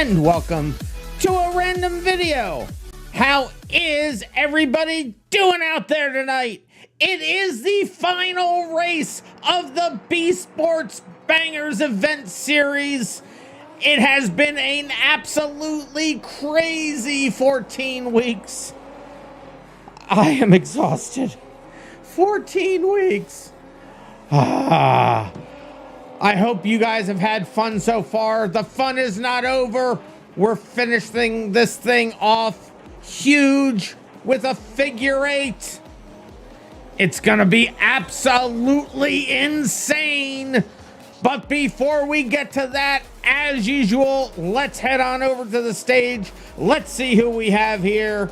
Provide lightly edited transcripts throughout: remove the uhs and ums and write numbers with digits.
and welcome to a random video. How is everybody doing out there tonight? It is the final race of the BeSports Bangers event series. It has been an absolutely crazy 14 weeks. I am exhausted. 14 weeks. I hope you guys have had fun so far. The fun is not over. We're finishing this thing off huge with a figure eight. It's gonna be absolutely insane. But before we get to that, as usual, let's head on over to the stage. Let's see who we have here.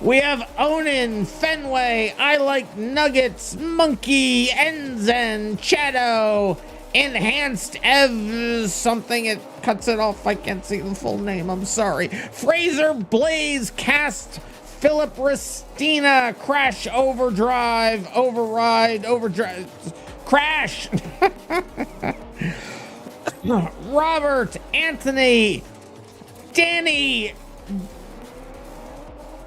We have Onin, Fenway, I Like Nuggets, Monkey, Enzen, Shadow, Enhanced Ev, something, it cuts it off, I can't see the full name, I'm sorry. Fraser, Blaze, Cast, Philip, Ristina, Crash, Overdrive, Override, Overdrive, Crash, Robert, Anthony, Danny,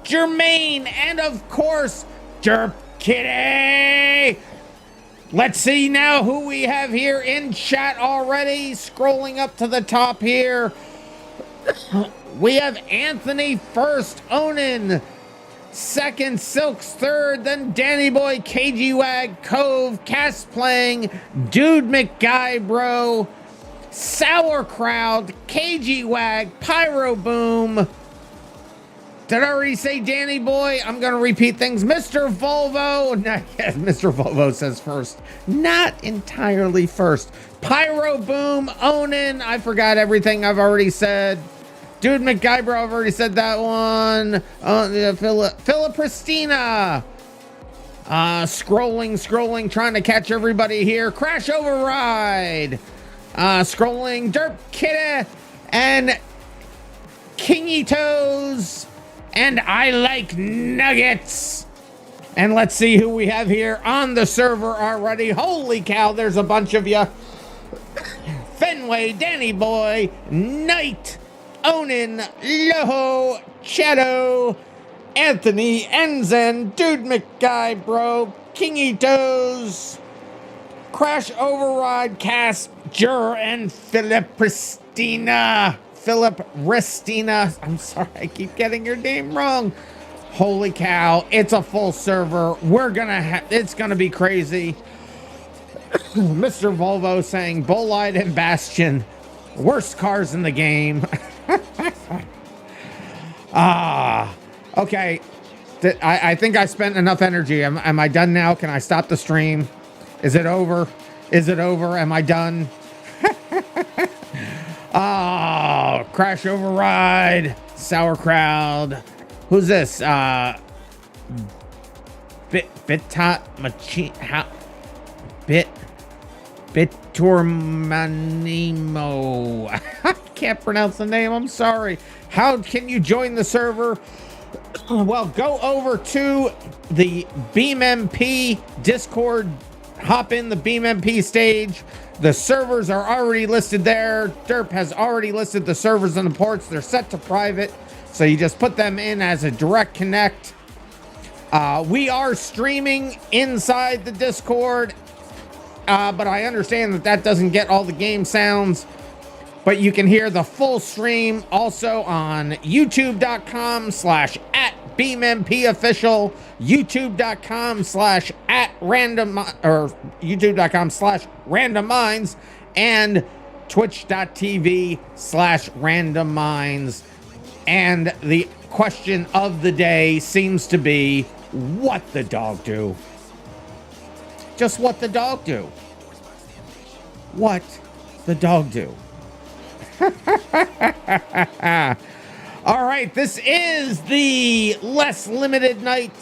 Jermaine, and of course, Derp Kitty. Let's see now who we have here in chat already. Scrolling up to the top here. We have Anthony first, Onin second, Silks third, then Danny Boy, KG Wag, Cove, Cast Playing, Dude McGuybro, Sauerkraut, KG Wag, Pyro Boom. Did I already say Danny Boy? I'm going to repeat things. Mr. Volvo. Mr. Volvo says first. Not entirely first. Pyro Boom. Onin. I forgot everything I've already said. Dude McGuybro. I've already said that one. Philip Pristina. Scrolling. Trying to catch everybody here. Crash Override. Scrolling. Derp Kitty. And Kingy Toes. And I Like Nuggets. And let's see who we have here on the server already. Holy cow, there's a bunch of you. Fenway, Danny Boy, Knight, Onin, Loho, Shadow, Anthony, Enzen, Dude McGuybro, Kingy Toes, Crash Override, Cast, Jur, and Philip Pristina. Philip Ristina. I'm sorry, I keep getting your name wrong. Holy cow, it's a full server. It's gonna be crazy. Mr. Volvo saying Bolide and Bastion, worst cars in the game. Okay. I think I spent enough energy. Am I done now? Can I stop the stream? Is it over? Am I done? Oh, Crash Override, Sauerkraut. Who's this? Bitormanimo. I can't pronounce the name. I'm sorry. How can you join the server? Well, go over to the BeamMP Discord. Hop in the BeamMP stage. The servers are already listed there. Derp has already listed the servers and the ports. They're set to private, so you just put them in as a direct connect. We are streaming inside the Discord, but I understand that doesn't get all the game sounds. But you can hear the full stream also on youtube.com/@BeamMPOfficial, youtube.com/@randomminds, and twitch.tv/randomminds. And the question of the day seems to be, what the dog do? Just what the dog do? What the dog do? All right, this is the less limited night.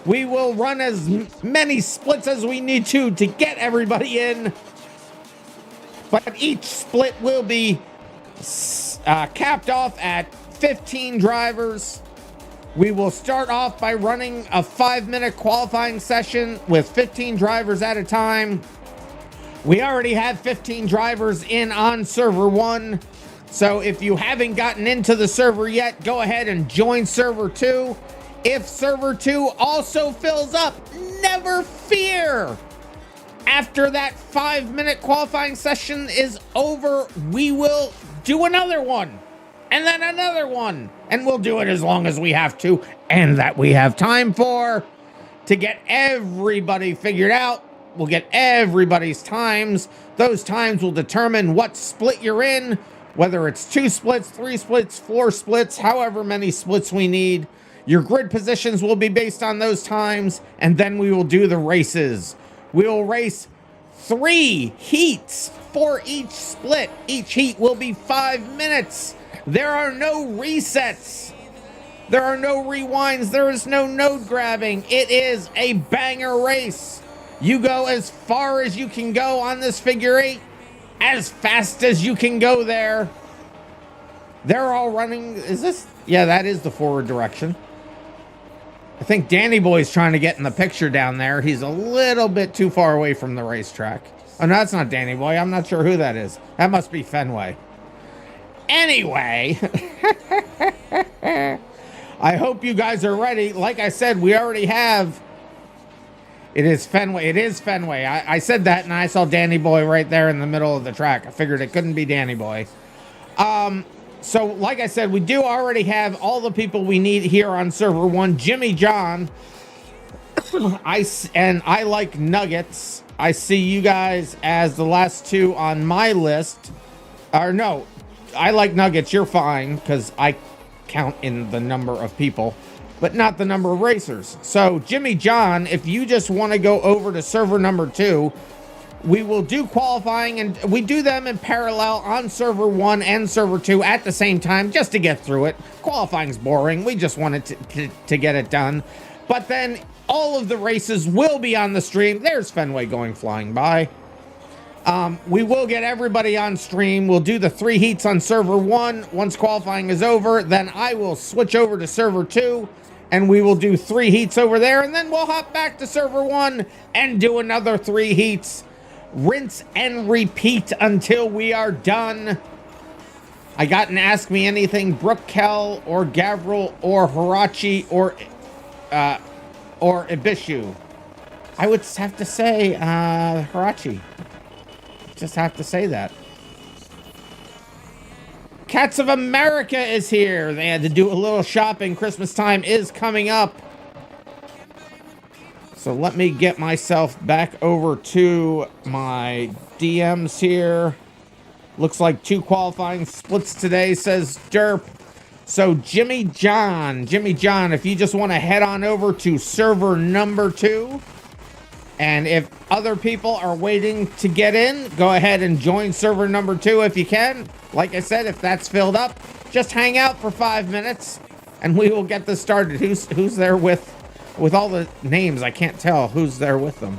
We will run as many splits as we need to get everybody in. But each split will be capped off at 15 drivers. We will start off by running a 5-minute qualifying session with 15 drivers at a time. We already have 15 drivers in on server 1. So if you haven't gotten into the server yet, go ahead and join server 2. If server 2 also fills up, never fear. After that 5-minute qualifying session is over, we will do another one, and then another one, and we'll do it as long as we have to, and that we have time for, to get everybody figured out. We'll get everybody's times. Those times will determine what split you're in, whether it's 2 splits, 3 splits, 4 splits, however many splits we need. Your grid positions will be based on those times, and then we will do the races. We will race 3 heats for each split. Each heat will be 5 minutes. There are no resets. There are no rewinds. There is no node grabbing. It is a banger race. You go as far as you can go on this figure 8, as fast as you can go there. They're all running. Is this? Yeah, that is the forward direction. I think Danny Boy's trying to get in the picture down there. He's a little bit too far away from the racetrack. Oh, no, that's not Danny Boy. I'm not sure who that is. That must be Fenway. Anyway, I hope you guys are ready. Like I said, we already have. It is Fenway. It is Fenway. I said that, and I saw Danny Boy right there in the middle of the track. I figured it couldn't be Danny Boy. So, like I said, we do already have all the people we need here on server 1. Jimmy John. I like Nuggets. I see you guys as the last 2 on my list. Or no, I like Nuggets. You're fine, because I count in the number of people, but not the number of racers. So, Jimmy John, if you just want to go over to server number 2, we will do qualifying, and we do them in parallel on server 1 and server 2 at the same time, just to get through it. Qualifying's boring. We just wanted to get it done. But then all of the races will be on the stream. There's Fenway going flying by. We will get everybody on stream. We'll do the 3 heats on server 1. Once qualifying is over, then I will switch over to server 2, and we will do 3 heats over there, and then we'll hop back to server 1 and do another 3 heats. Rinse and repeat until we are done. I got an Ask Me Anything, Brooke Kell or Gavril or Hirachi or Ibishu. I would have to say Hirachi. Just have to say that. Cats of America is here. They had to do a little shopping. Christmas time is coming up. So let me get myself back over to my DMs here. Looks like 2 qualifying splits today, says Derp. So Jimmy John, if you just want to head on over to server number 2. And if other people are waiting to get in, go ahead and join server number 2 if you can. Like I said, if that's filled up, just hang out for 5 minutes and we will get this started. Who's there with all the names? I can't tell who's there with them.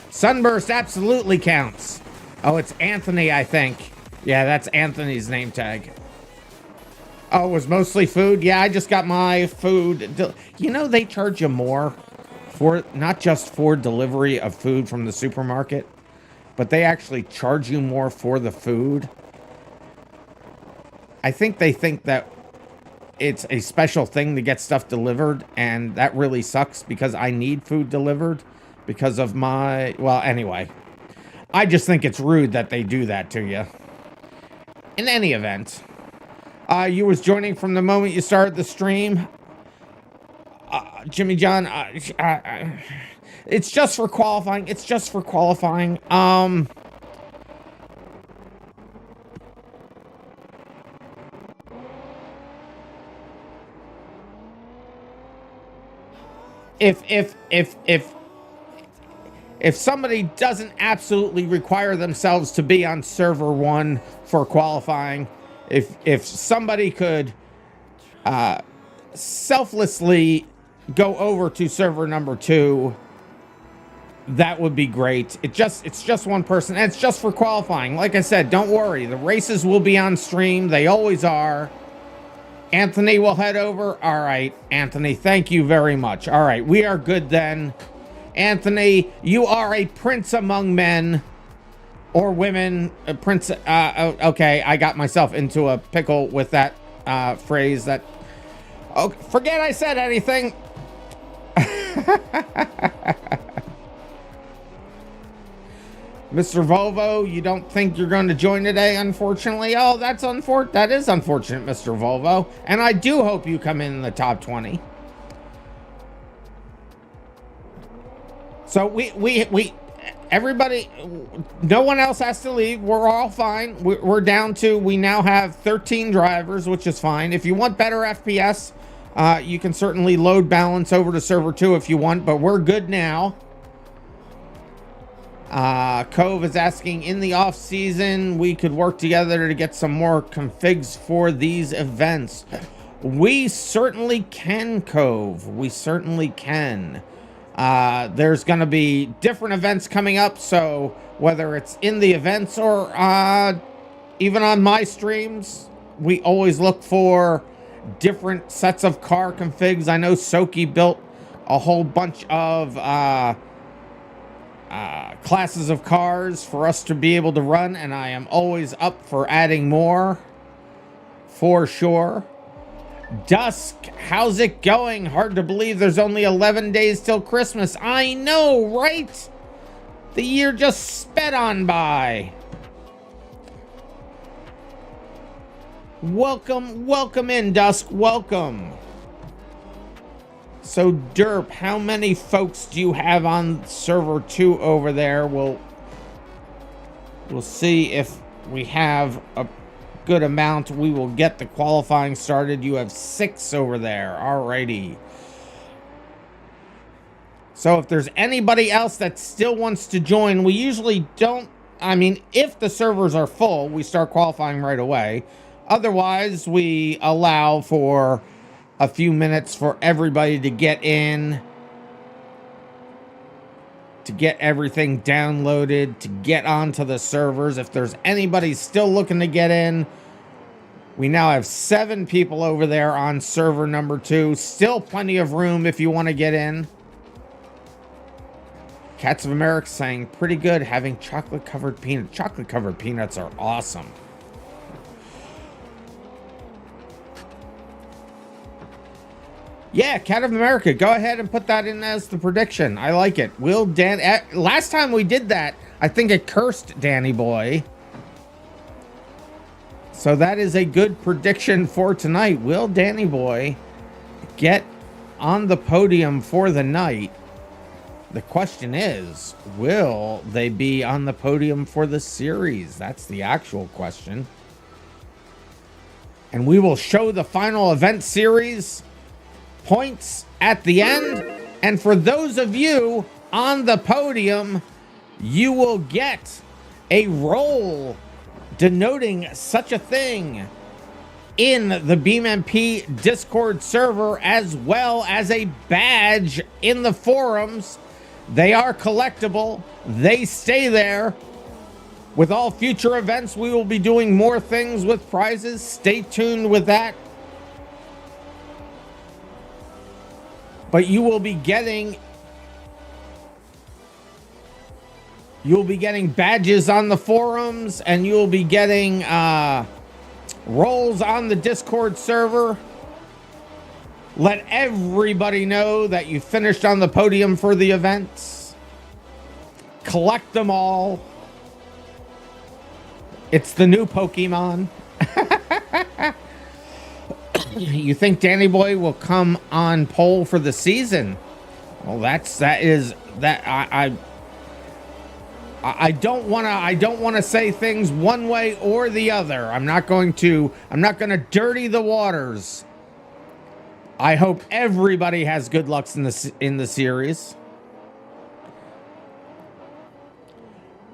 Sunburst absolutely counts. Oh, it's Anthony, I think. Yeah, that's Anthony's name tag. Oh, it was mostly food? Yeah, I just got my food. You know, they charge you more for not just for delivery of food from the supermarket, but they actually charge you more for the food. I think they think that it's a special thing to get stuff delivered, and that really sucks because I need food delivered because of my... Well, anyway. I just think it's rude that they do that to you. In any event, you was joining from the moment you started the stream. Jimmy John, it's just for qualifying. It's just for qualifying. If somebody doesn't absolutely require themselves to be on server 1 for qualifying, if somebody could selflessly go over to server number 2, that would be great. It's just one person, and it's just for qualifying. Like I said, don't worry, the races will be on stream. They always are. Anthony will head over. All right, Anthony, thank you very much. All right, we are good then. Anthony, you are a prince among men. or women, okay, I got myself into a pickle with that phrase that, oh, forget I said anything. Mr. Volvo, you don't think you're going to join today, unfortunately? Oh, that is unfortunate, Mr. Volvo. And I do hope you come in the top 20. So everybody, no one else has to leave. We're all fine. We're down to, we now have 13 drivers, which is fine. If you want better FPS, you can certainly load balance over to server 2 if you want, but we're good now. Cove is asking, in the off season, we could work together to get some more configs for these events. We certainly can, Cove. We certainly can. There's going to be different events coming up, so whether it's in the events or even on my streams, we always look for different sets of car configs. I know Soki built a whole bunch of classes of cars for us to be able to run, and I am always up for adding more, for sure. Dusk, how's it going? Hard to believe there's only 11 days till Christmas. I know, right? The year just sped on by. Welcome in, Dusk, welcome. So, Derp, how many folks do you have on server 2 over there? We'll see if we have a good amount. We will get the qualifying started. You have 6 over there. Alrighty. So if there's anybody else that still wants to join, we usually don't, I mean, if the servers are full, we start qualifying right away. Otherwise, we allow for a few minutes for everybody to get in, to get everything downloaded, to get onto the servers. If there's anybody still looking to get in, we now have 7 people over there on server number 2. Still plenty of room if you want to get in. Cats of America saying, pretty good having chocolate-covered peanuts. Chocolate-covered peanuts are awesome. Yeah, Cat of America, go ahead and put that in as the prediction. I like it. Will Dan... last time we did that, I think it cursed Danny Boy. So that is a good prediction for tonight. Will Danny Boy get on the podium for the night? The question is, will they be on the podium for the series? That's the actual question. And we will show the final event series points at the end, and for those of you on the podium, you will get a role denoting such a thing in the BeamMP Discord server, as well as a badge in the forums. They are collectible. They stay there. With all future events, we will be doing more things with prizes. Stay tuned with that. But you will be getting badges on the forums, and you'll be getting roles on the Discord server. Let everybody know that you finished on the podium for the events. Collect them all. It's the new Pokemon. You think Danny Boy will come on pole for the season? Well, I don't want to say things one way or the other. I'm not going to dirty the waters. I hope everybody has good luck in the series.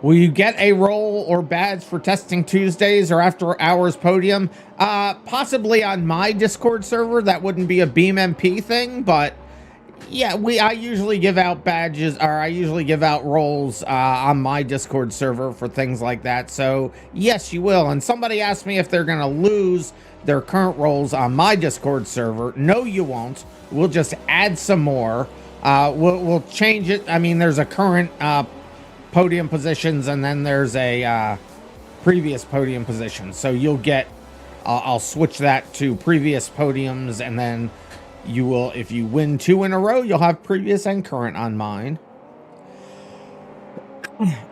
Will you get a role or badge for testing Tuesdays or after hours podium? Possibly on my Discord server. That wouldn't be a BeamMP thing, but yeah, I usually give out badges, or I usually give out roles on my Discord server for things like that. So yes, you will. And somebody asked me if they're going to lose their current roles on my Discord server. No, you won't. We'll just add some more. We'll change it. I mean, there's a current podium positions, and then there's a previous podium position. So you'll get, I'll switch that to previous podiums, and then you will, if you win 2 in a row, you'll have previous and current on mine.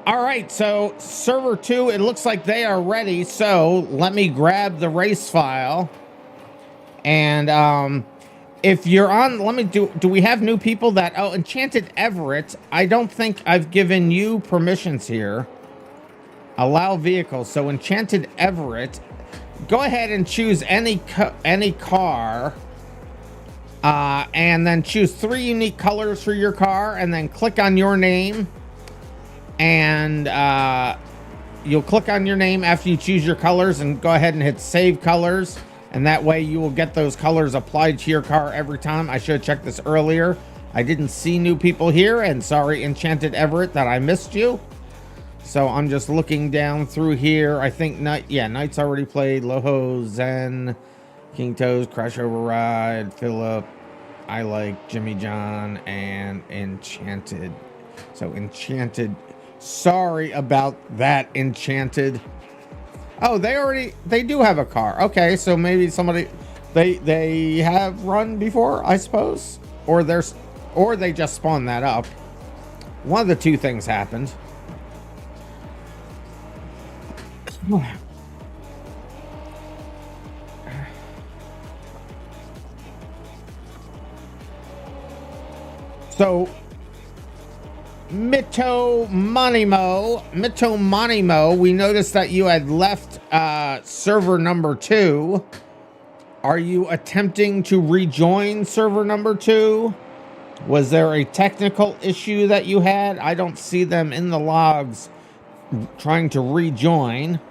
All right, so server 2, it looks like they are ready. So let me grab the race file. And if you're on, let me do we have new people that, oh, Enchanted Everett, I don't think I've given you permissions here. Allow vehicles. So Enchanted Everett, go ahead and choose any car. And then choose 3 unique colors for your car, and then click on your name. And you'll click on your name after you choose your colors, and go ahead and hit save colors, and that way you will get those colors applied to your car every time. I should have checked this earlier. I didn't see new people here, and sorry, Enchanted Everett, that I missed you. So I'm just looking down through here. I think Knight's already played. Loho, Zen, King Toes, Crash Override, Philip, I Like, Jimmy John, and Enchanted. So Enchanted, sorry about that, Enchanted. Oh, they do have a car. Okay, so maybe somebody, they have run before, I suppose, or they just spawned that up. One of the 2 things happened. So Mito Monimo, we noticed that you had left server number 2. Are you attempting to rejoin server number 2? Was there a technical issue that you had? I don't see them in the logs trying to rejoin.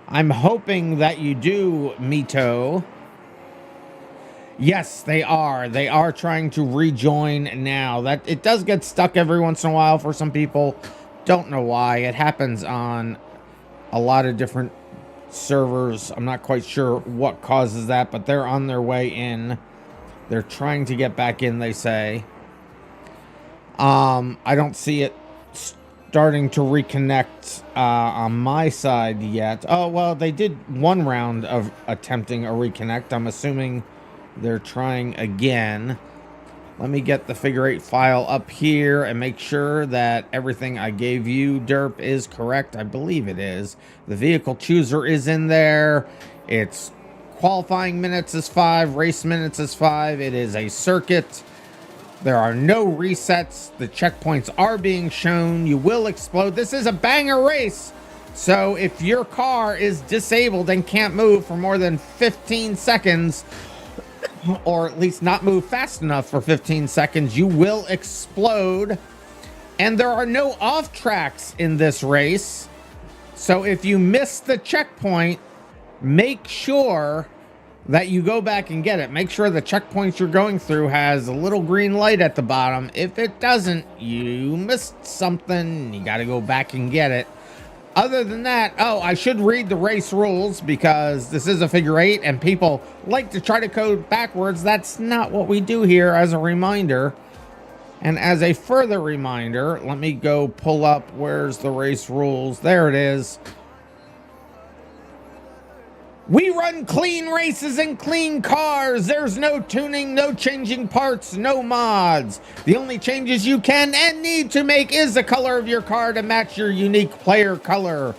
I'm hoping that you do, Mito. Yes, they are. They are trying to rejoin now. That it does get stuck every once in a while for some people. Don't know why. It happens on a lot of different servers. I'm not quite sure what causes that, but they're on their way in. They're trying to get back in, they say. I don't see it starting to reconnect on my side yet. Oh, well, they did 1 round of attempting a reconnect. I'm assuming they're trying again. Let me get the figure 8 file up here and make sure that everything I gave you, Derp, is correct. I believe it is. The vehicle chooser is in there. It's qualifying minutes is 5, race minutes is 5. It is a circuit. There are no resets. The checkpoints are being shown. You will explode. This is a banger race. So if your car is disabled and can't move for more than 15 seconds, or at least not move fast enough for 15 seconds, you will explode. And there are no off tracks in this race. So if you miss the checkpoint, make sure that you go back and get it. Make sure the checkpoints you're going through has a little green light at the bottom. If it doesn't, you missed something. You got to go back and get it. Other than that, oh, I should read the race rules because this is a figure 8 and people like to try to code backwards. That's not what we do here, as a reminder. And as a further reminder, let me go pull up, where's the race rules? There it is. We run clean races and clean cars. There's no tuning, no changing parts, no mods. The only changes you can and need to make is the color of your car to match your unique player color.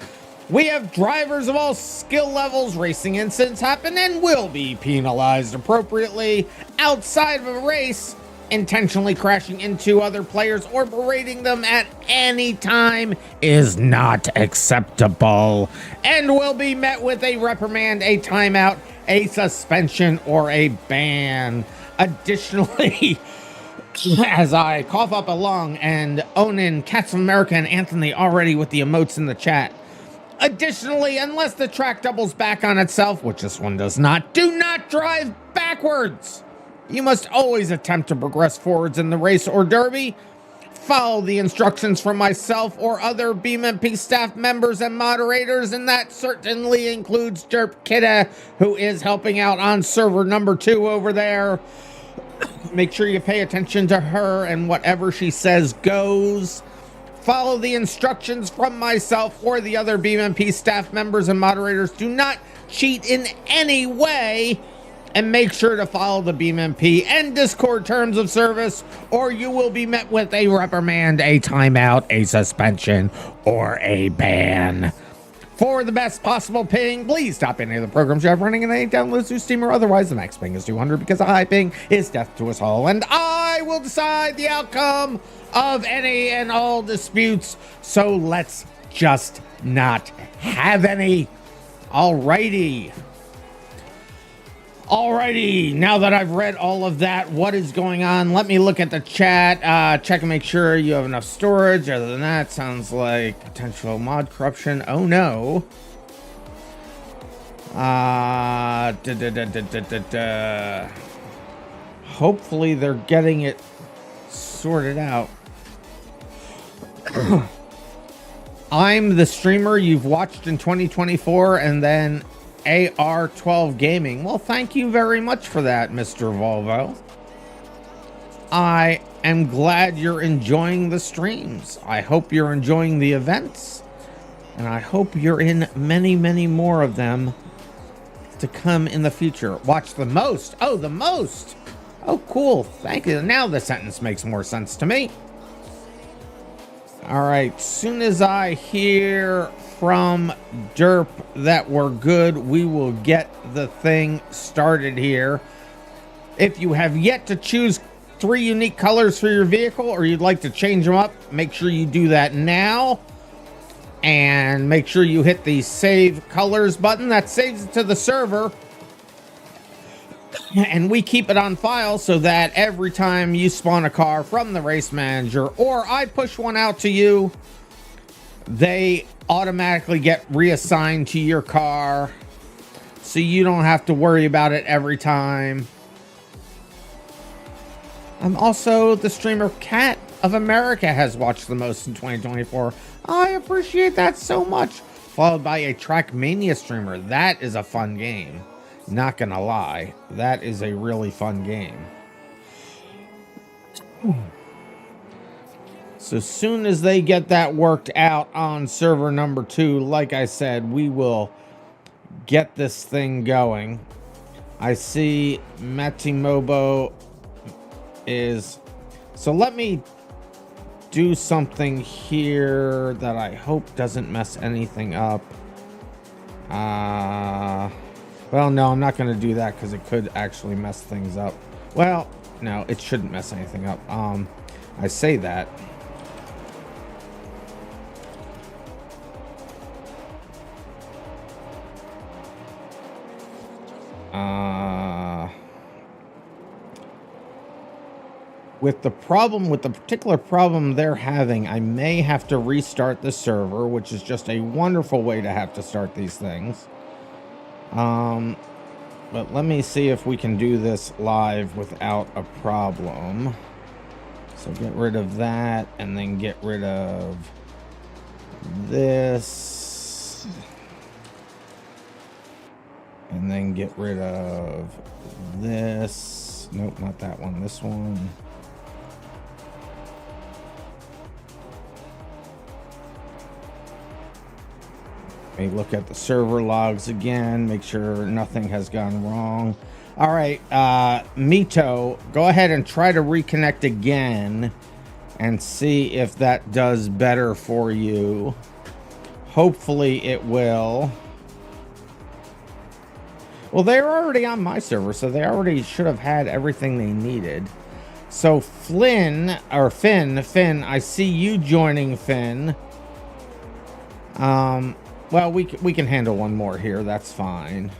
We have drivers of all skill levels. Racing incidents happen and will be penalized appropriately. Outside of a race, intentionally crashing into other players or berating them at any time is not acceptable and will be met with a reprimand, a timeout, a suspension, or a ban. Additionally, as I cough up a lung, and Onan, Cats of America, and Anthony already with the emotes in the chat. Additionally, unless the track doubles back on itself, which this one does not, do not drive backwards. You must always attempt to progress forwards in the race or derby. Follow the instructions from myself or other BeamMP staff members and moderators, and that certainly includes Derp Kidda, who is helping out on server number 2 over there. Make sure you pay attention to her, and whatever she says goes. follow the instructions from myself or the other BeamMP staff members and moderators. Do not cheat in any way, and make sure to follow the BeamMP and Discord terms of service, or you will be met with a reprimand, a timeout, a suspension, or a ban. For the best possible ping, please stop any of the programs you have running and any downloads through Steam or otherwise. The max ping is 200 because a high ping is death to us all. And I will decide the outcome of any and all disputes. So let's just not have any. Alrighty. Alrighty, now that I've read all of that, what is going on? Let me look at the chat, check and make sure you have enough storage. Other than that, sounds like potential mod corruption. Oh no. Hopefully they're getting it sorted out. I'm the streamer you've watched in 2024 and then AR12 Gaming. Well, thank you very much for that, Mr. Volvo. I am glad you're enjoying the streams. I hope you're enjoying the events. And I hope you're in many, many more of them to come in the future. Watch the most. Oh, the most. Oh, cool. Thank you. Now the sentence makes more sense to me. All right. Soon as I hear from Derp that we're good, we will get the thing started here. If you have yet to choose 3 unique colors for your vehicle, or you'd like to change them up, make sure you do that now. And make sure you hit the save colors button. That saves it to the server. And we keep it on file so that every time you spawn a car from the race manager, or I push one out to you, they automatically get reassigned to your car, so you don't have to worry about it every time. I'm also the streamer Cat of America has watched the most in 2024. I appreciate that so much. Followed by a Trackmania streamer. That is a fun game. Not gonna lie, that is a really fun game. So soon as they get that worked out on server number 2, like I said, we will get this thing going. I see Matimobo is... So let me do something here that I hope doesn't mess anything up. Well, no, I'm not going to do that because it could actually mess things up. Well, no, it shouldn't mess anything up. I say that. With the particular problem they're having, I may have to restart the server, which is just a wonderful way to have to start these things. But let me see if we can do this live without a problem. So get rid of that and then get rid of this. And then get rid of this. Nope, not that one. This one. Let me look at the server logs again, make sure nothing has gone wrong. All right, Mito, go ahead and try to reconnect again and see if that does better for you. Hopefully it will. Well, they're already on my server, so they already should have had everything they needed. So Finn, I see you joining, Finn. Well, we can handle one more here. That's fine.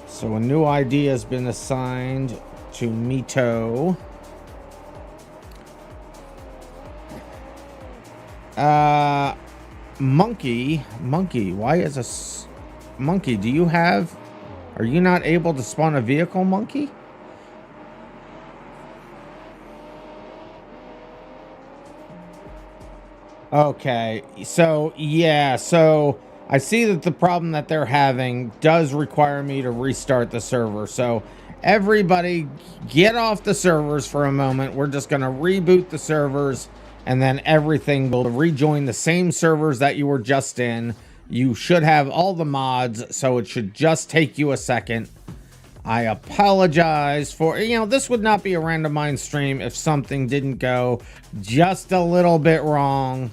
So a new ID has been assigned to Mito. Monkey, why is a Monkey, do you have... Are you not able to spawn a vehicle, Monkey? Okay, so yeah, so I see that the problem that they're having does require me to restart the server. So Everybody get off the servers for a moment. We're just going to reboot the servers, and then everything will rejoin the same servers that you were just in. You should have all the mods, so it should just take you a second. I apologize for, this would not be a RandomMinds stream if something didn't go just a little bit wrong.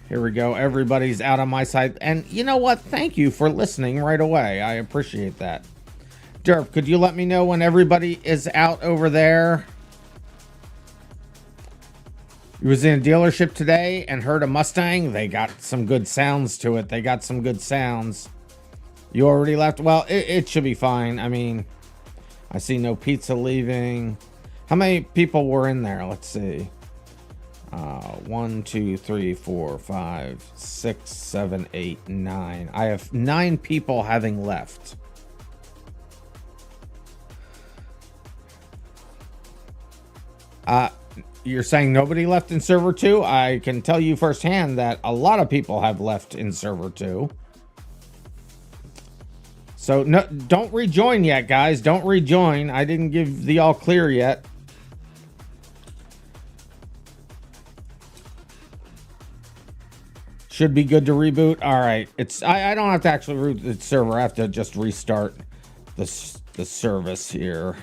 Here we go. Everybody's out on my side. And you know what? Thank you for listening right away. I appreciate that. Derp, could you let me know when everybody is out over there? He was in a dealership today and heard a Mustang. They got some good sounds to it. They got some good sounds. You already left? Well, it should be fine. I mean, I see no pizza leaving. How many people were in there? Let's see. 1, 2, 3, 4, 5, 6, 7, 8, 9. I have 9 people having left. You're saying nobody left in server 2? I can tell you firsthand that a lot of people have left in server 2. So no, don't rejoin yet, guys. Don't rejoin. I didn't give the all clear yet. Should be good to reboot. All right. I don't have to actually root the server. I have to just restart the service here.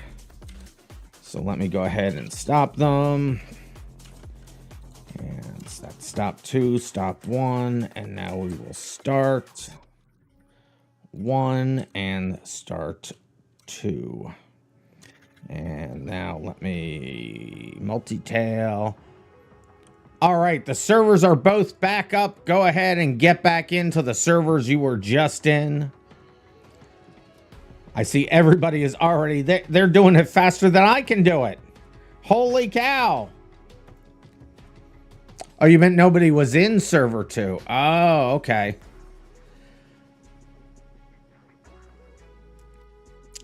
So let me go ahead and stop them. And that's stop 2, stop 1, and now we will start 1 and start 2. And now let me multi-tail. All right, the servers are both back up. Go ahead and get back into the servers you were just in. I see everybody is already there. They're doing it faster than I can do it. Holy cow. Oh, you meant nobody was in server 2. Oh, okay.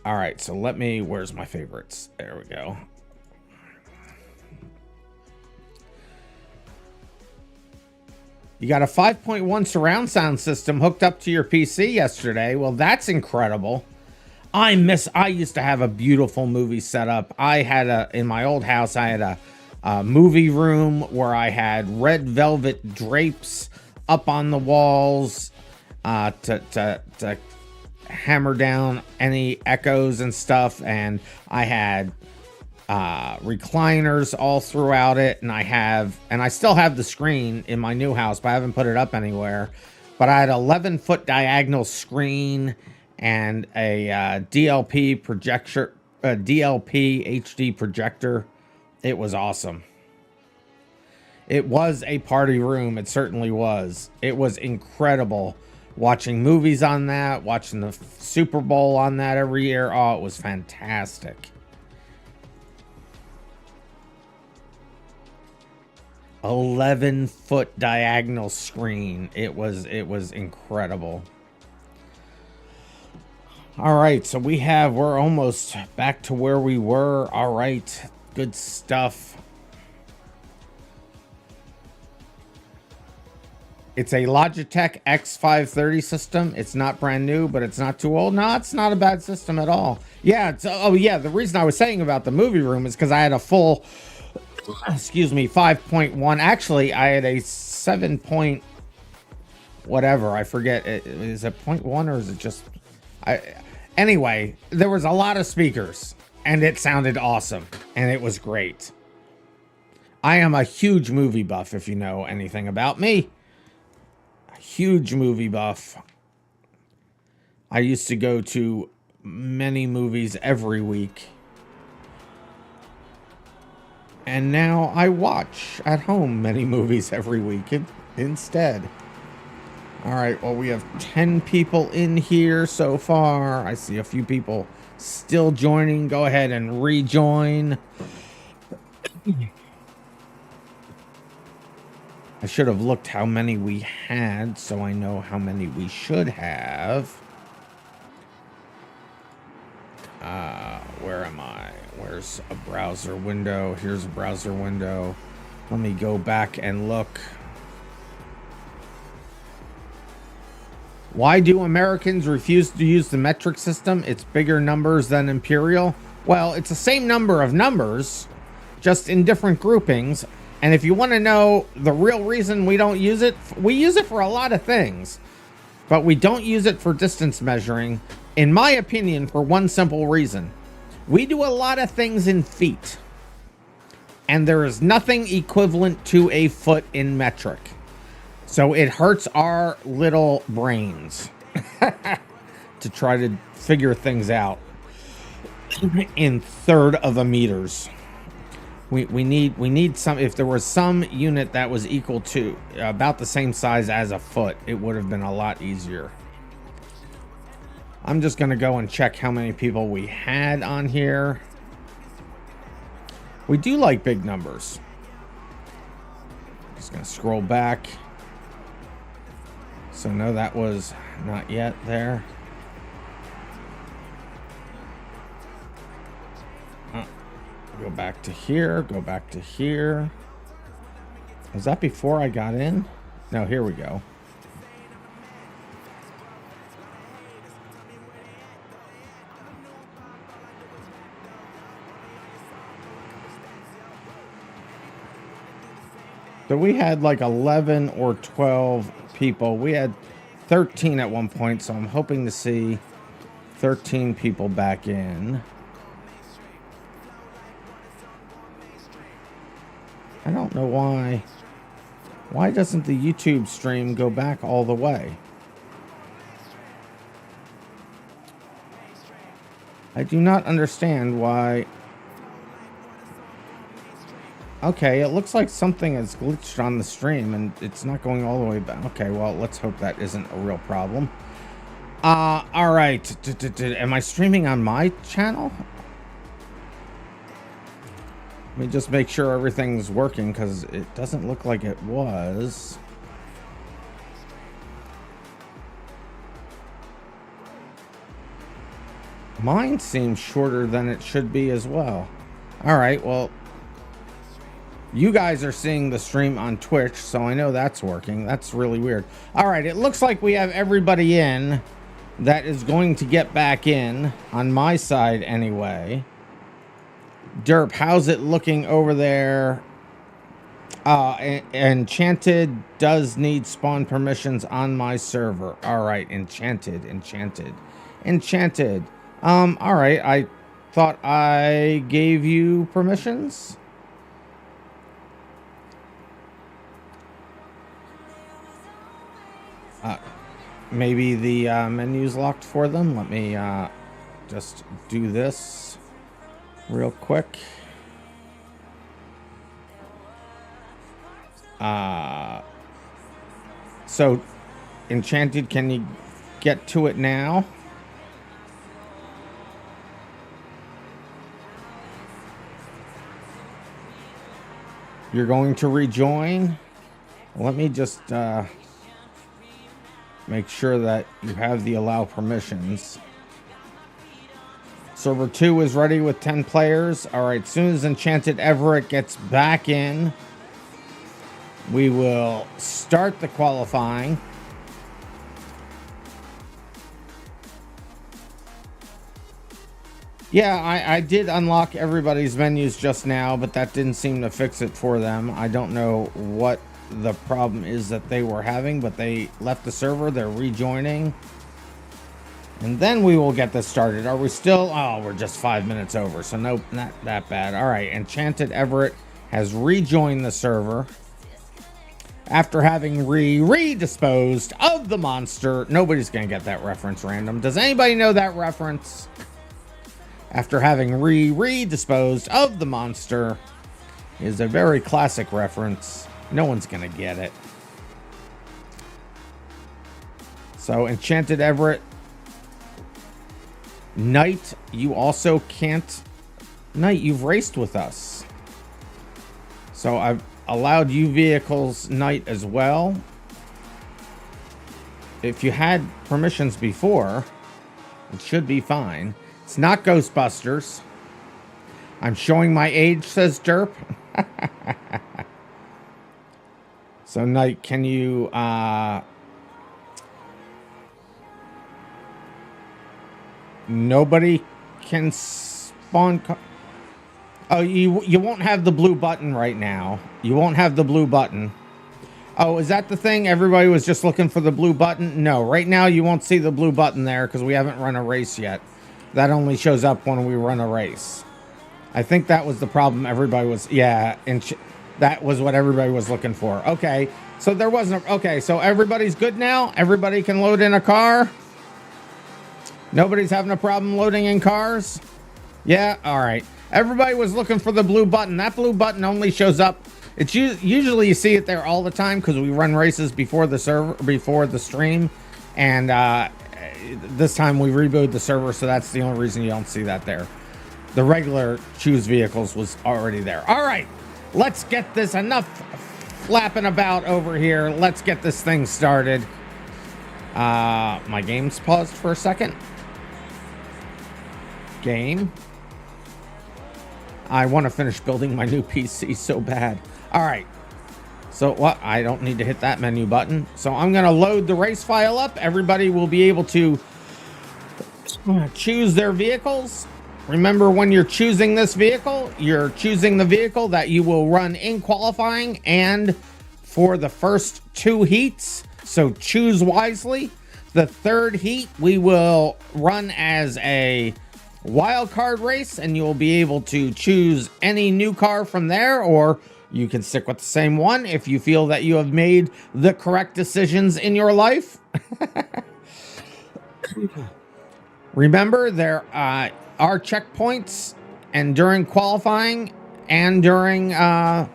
All right, so let me, where's my favorites? There we go. You got a 5.1 surround sound system hooked up to your PC yesterday. Well, that's incredible. I used to have a beautiful movie setup. In my old house, I had a movie room where I had red velvet drapes up on the walls to hammer down any echoes and stuff. And I had recliners all throughout it, and I still have the screen in my new house, but I haven't put it up anywhere. But I had 11-foot diagonal screen and a DLP projector, DLP HD projector. It was awesome. It was a party room. It certainly was. It was incredible watching movies on that, watching the Super Bowl on that every year. Oh, it was fantastic. 11-foot diagonal screen. It was incredible. All right, so we're almost back to where we were. All right, good stuff. It's a Logitech X530 system. It's not brand new, but it's not too old. No, it's not a bad system at all. Yeah, oh yeah, the reason I was saying about the movie room is because I had a full, excuse me, 5.1. Actually, I had a 7 point whatever. I forget. Is it 0.1 or is it just... Anyway, there was a lot of speakers, and it sounded awesome, and it was great. I am a huge movie buff, if you know anything about me. A huge movie buff. I used to go to many movies every week. And now I watch at home many movies every week instead. All right, well, we have 10 people in here so far. I see a few people still joining. Go ahead and rejoin. I should have looked how many we had so I know how many we should have. Where am I? Where's a browser window? Here's a browser window. Let me go back and look. Why do Americans refuse to use the metric system? It's bigger numbers than imperial. Well, it's the same number of numbers, just in different groupings. And if you want to know the real reason we don't use it, we use it for a lot of things, but we don't use it for distance measuring, in my opinion, for one simple reason. We do a lot of things in feet, and there is nothing equivalent to a foot in metric. So it hurts our little brains to try to figure things out in third of a meters. We need some. If there was some unit that was equal to about the same size as a foot, it would have been a lot easier. I'm just gonna go and check how many people we had on here. We do like big numbers. Just gonna scroll back. So no, that was not yet there. Go back to here, go back to here. Was that before I got in? No, here we go. So we had like 11 or 12 people. We had 13 at one point, so I'm hoping to see 13 people back in. I don't know why. Why doesn't the YouTube stream go back all the way? I do not understand why. Okay, it looks like something has glitched on the stream and it's not going all the way back. Okay, well, let's hope that isn't a real problem. All right. Am I streaming on my channel? Let me just make sure everything's working, because it doesn't look like it was. Mine seems shorter than it should be as well. All right, well, you guys are seeing the stream on Twitch, so I know that's working. That's really weird. All right, it looks like we have everybody in that is going to get back in, on my side anyway. Derp, how's it looking over there? Enchanted does need spawn permissions on my server. All right, Enchanted. All right, I thought I gave you permissions. Maybe the menu's locked for them. Let me just do this real quick. So, Enchanted, can you get to it now? You're going to rejoin? Let me just make sure that you have the allow permissions. Server 2 is ready with 10 players. All right, as soon as Enchanted Everett gets back in, we will start the qualifying. Yeah, I did unlock everybody's menus just now, but that didn't seem to fix it for them. I don't know what the problem is that they were having, but they left the server. They're rejoining. And then we will get this started. Are we still? Oh, we're just 5 minutes over, so nope, not that bad. All right, Enchanted Everett has rejoined the server after having redisposed of the monster. Nobody's going to get that reference, Random. Does anybody know that reference? After having redisposed of the monster is a very classic reference. No one's going to get it. So, Enchanted Everett. Knight, you also can't. Knight, you've raced with us. So, I've allowed you vehicles, Knight, as well. If you had permissions before, it should be fine. It's not Ghostbusters. I'm showing my age, says Derp. So, Knight, can you Nobody can spawn. Oh, you won't have the blue button right now. You won't have the blue button. Oh, is that the thing? Everybody was just looking for the blue button? No, right now you won't see the blue button there because we haven't run a race yet. That only shows up when we run a race. I think that was the problem everybody was... Yeah, and that was what everybody was looking for. Okay, so there wasn't... Okay, so everybody's good now? Everybody can load in a car? Nobody's having a problem loading in cars? Yeah, all right. Everybody was looking for the blue button. That blue button only shows up... It's usually you see it there all the time because we run races before the server, before the stream, and this time we rebooted the server, so that's the only reason you don't see that there. The regular choose vehicles was already there. All right, let's get this. Enough flapping about over here. Let's get this thing started. My game's paused for a second. Game. I want to finish building my new PC so bad. All right, so what? I don't need to hit that menu button. So I'm going to load the race file up. Everybody will be able to choose their vehicles. Remember, when you're choosing this vehicle, you're choosing the vehicle that you will run in qualifying and for the first 2 heats. So choose wisely. The 3rd heat, we will run as a wild card race, and you'll be able to choose any new car from there, or you can stick with the same one if you feel that you have made the correct decisions in your life. Remember, there are checkpoints, and during qualifying and during the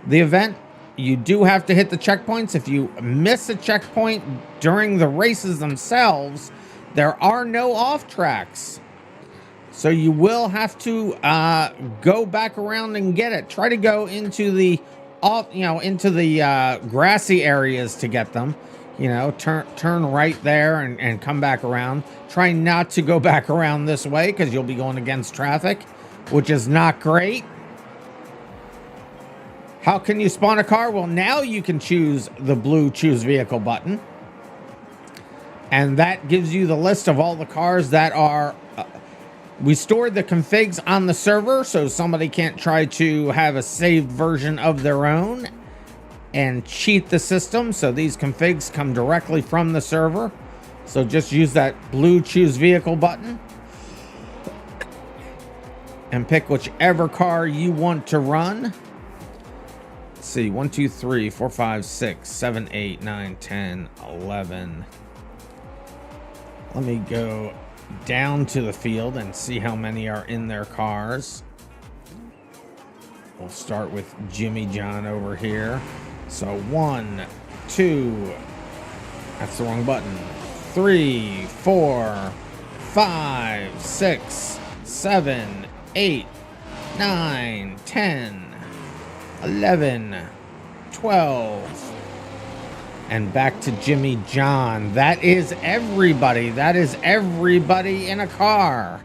event, you do have to hit the checkpoints. If you miss a checkpoint during the races themselves, there are no off tracks. So you will have to go back around and get it. Try to go into the grassy areas to get them. You know, turn right there and come back around. Try not to go back around this way because you'll be going against traffic, which is not great. How can you spawn a car? Well, now you can choose the blue choose vehicle button. And that gives you the list of all the cars that are... we stored the configs on the server so somebody can't try to have a saved version of their own and cheat the system. So these configs come directly from the server. So just use that blue choose vehicle button and pick whichever car you want to run. Let's see, 1, 2, 3, 4, 5, 6, 7, 8, 9, 10, 11. Let me go down to the field and see how many are in their cars. We'll start with Jimmy John over here. So 1, 2, that's the wrong button. 3, 4, 5, 6, 7, 8, 9, 10, 11, 12. And back to Jimmy John. That is everybody. That is everybody in a car.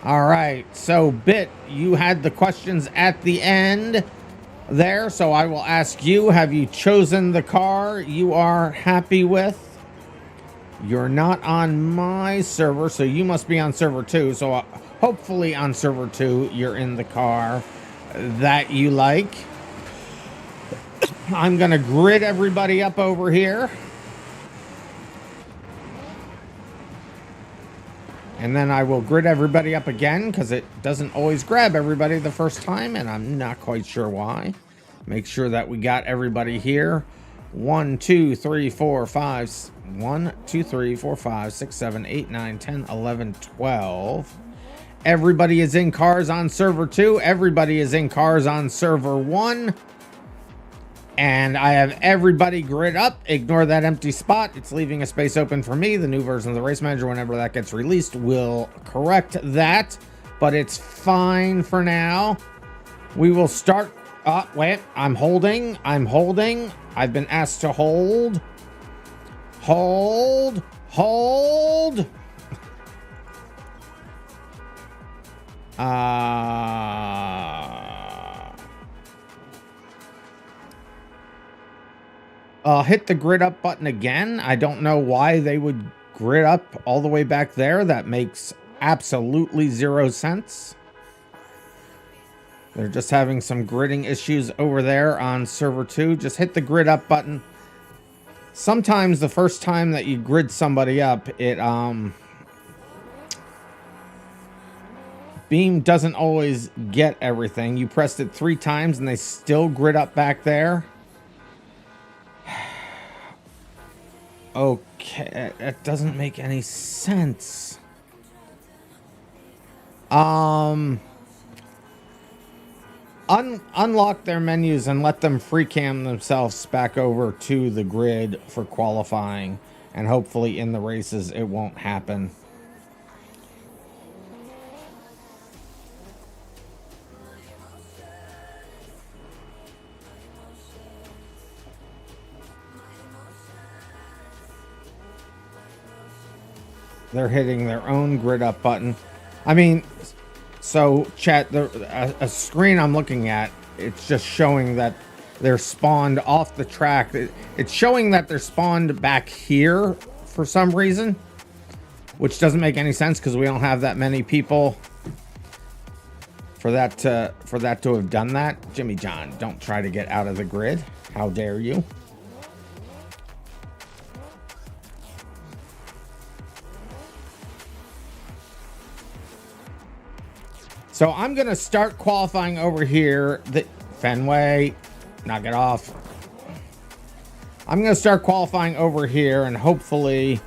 All right. So, Bit, you had the questions at the end there. So I will ask you, have you chosen the car you are happy with? You're not on my server, so you must be on server 2. So hopefully on server 2, you're in the car that you like. I'm going to grid everybody up over here. And then I will grid everybody up again because it doesn't always grab everybody the first time, and I'm not quite sure why. Make sure that we got everybody here. 1, 2, 3, 4, 5. 1, 2, 3, 4, 5, 6, 7, 8, 9, 10, 11, 12. Everybody is in cars on server 2. Everybody is in cars on server 1. And I have everybody grid up. Ignore that empty spot. It's leaving a space open for me. The new version of the race manager, whenever that gets released, will correct that. But it's fine for now. We will start. Wait, I'm holding. I've been asked to hold. Hold. Hit the grid up button again. I don't know why they would grid up all the way back there. That makes absolutely 0 sense. They're just having some gridding issues over there on server 2. Just hit the grid up button. Sometimes the first time that you grid somebody up, Beam doesn't always get everything. You pressed it 3 times and they still grid up back there. Okay, that doesn't make any sense. Unlock their menus and let them free cam themselves back over to the grid for qualifying, and hopefully in the races it won't happen. They're hitting their own grid up button. I mean, so chat, a screen I'm looking at, it's just showing that they're spawned off the track. It's showing that they're spawned back here for some reason, which doesn't make any sense because we don't have that many people for that to have done that. Jimmy John, don't try to get out of the grid. How dare you? So I'm going to start qualifying over here. The Fenway, knock it off. I'm going to start qualifying over here, and hopefully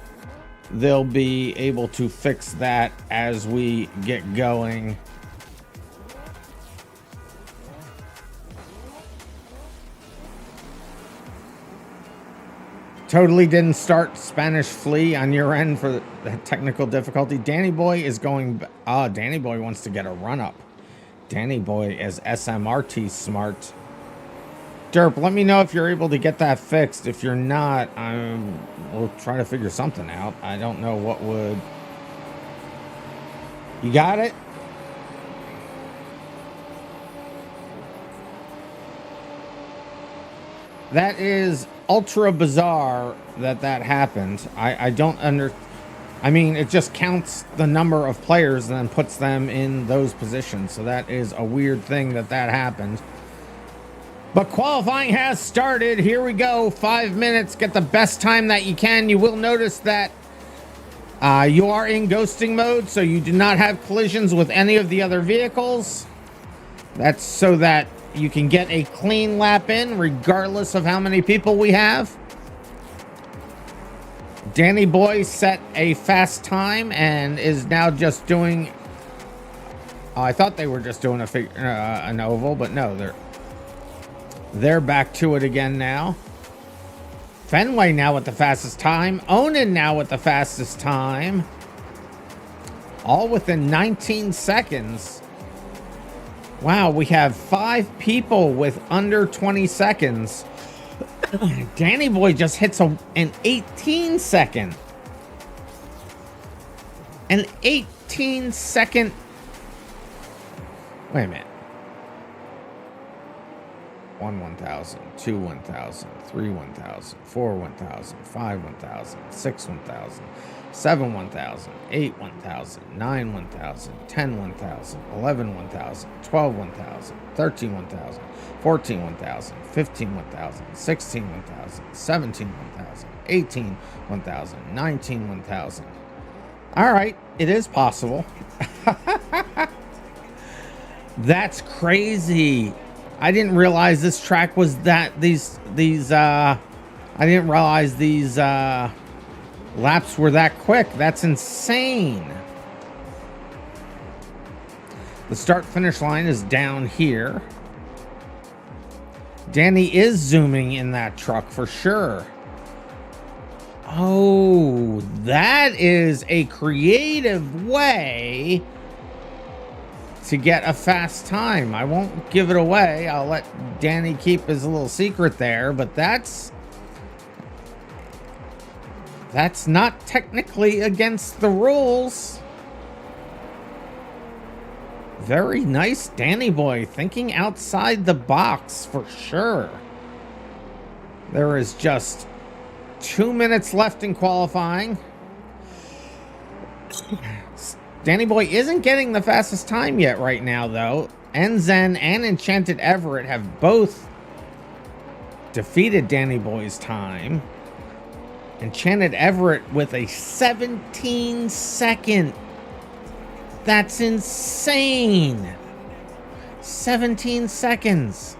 they'll be able to fix that as we get going. Totally didn't start Spanish Flea on your end for the technical difficulty. Danny Boy is going... Danny Boy wants to get a run-up. Danny Boy is SMRT smart. Derp, let me know if you're able to get that fixed. If you're not, we'll try to figure something out. I don't know what would... You got it? That is ultra bizarre that happened. I don't I mean, it just counts the number of players and then puts them in those positions. So that is a weird thing that happened. But qualifying has started. Here we go. 5 minutes. Get the best time that you can. You will notice that you are in ghosting mode, so you do not have collisions with any of the other vehicles. That's so that you can get a clean lap in regardless of how many people we have. Danny Boy set a fast time and is now just doing... I thought they were just doing an oval, but no, they're back to it again now. Fenway now with the fastest time. Onan now with the fastest time. All within 19 seconds. Wow, we have 5 people with under 20 seconds. Danny Boy just hits an 18 second. An 18 second. Wait a minute. 1 1,000, 2 1,000, 3 1,000, 4 1,000, 5 1,000, 6 1,000, 7 1,000, 8 1,000, 9 1,000, 10 1,000, 11 1,000, 12 1,000, 13 1,000, 14 1,000, 15 1,000, 16 1,000, 17 1,000, 18 1,000, 19 1,000. All right, it is possible. That's crazy. I didn't realize this track was that I didn't realize these laps were that quick. That's insane. The start finish line is down here. Danny is zooming in that truck for sure. Oh, that is a creative way to get a fast time. I won't give it away. I'll let Danny keep his little secret there, but that's not technically against the rules. Very nice, Danny Boy, thinking outside the box for sure. There is just 2 minutes left in qualifying. Danny Boy isn't getting the fastest time yet right now, though. Enzen and Enchanted Everett have both defeated Danny Boy's time. Enchanted Everett with a 17-second. That's insane. 17 seconds.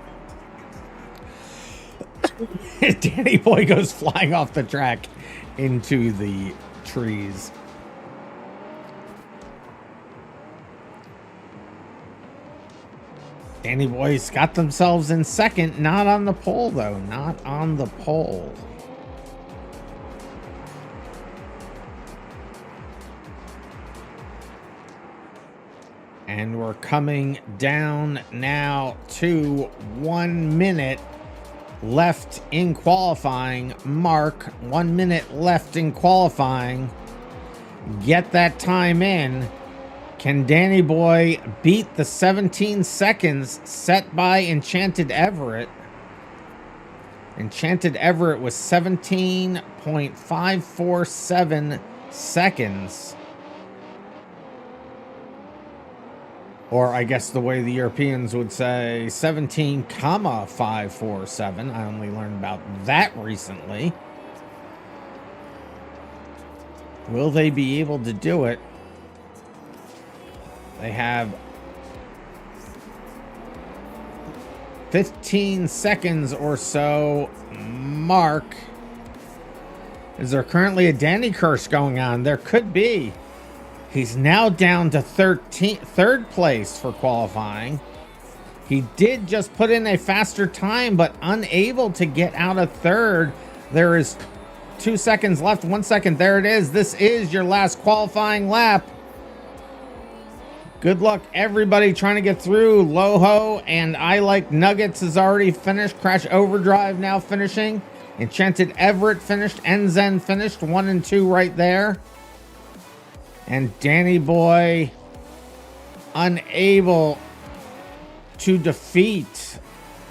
Danny Boy goes flying off the track into the trees. Danny Boy's got themselves in second. Not on the pole, though. Not on the pole. And we're coming down now to 1 minute left in qualifying. Mark, 1 minute left in qualifying. Get that time in. Can Danny Boy beat the 17 seconds set by Enchanted Everett? Enchanted Everett was 17.547 seconds. Or I guess the way the Europeans would say 17,547. I only learned about that recently. Will they be able to do it? They have 15 seconds or so. Mark. Is there currently a Danny curse going on? There could be. He's now down to third place for qualifying. He did just put in a faster time, but unable to get out of third. There is 2 seconds left. 1 second. There it is. This is your last qualifying lap. Good luck, everybody trying to get through. Loho and I Like Nuggets is already finished. Crash Overdrive now finishing. Enchanted Everett finished. Enzen finished. 1 and 2 right there. And Danny Boy unable to defeat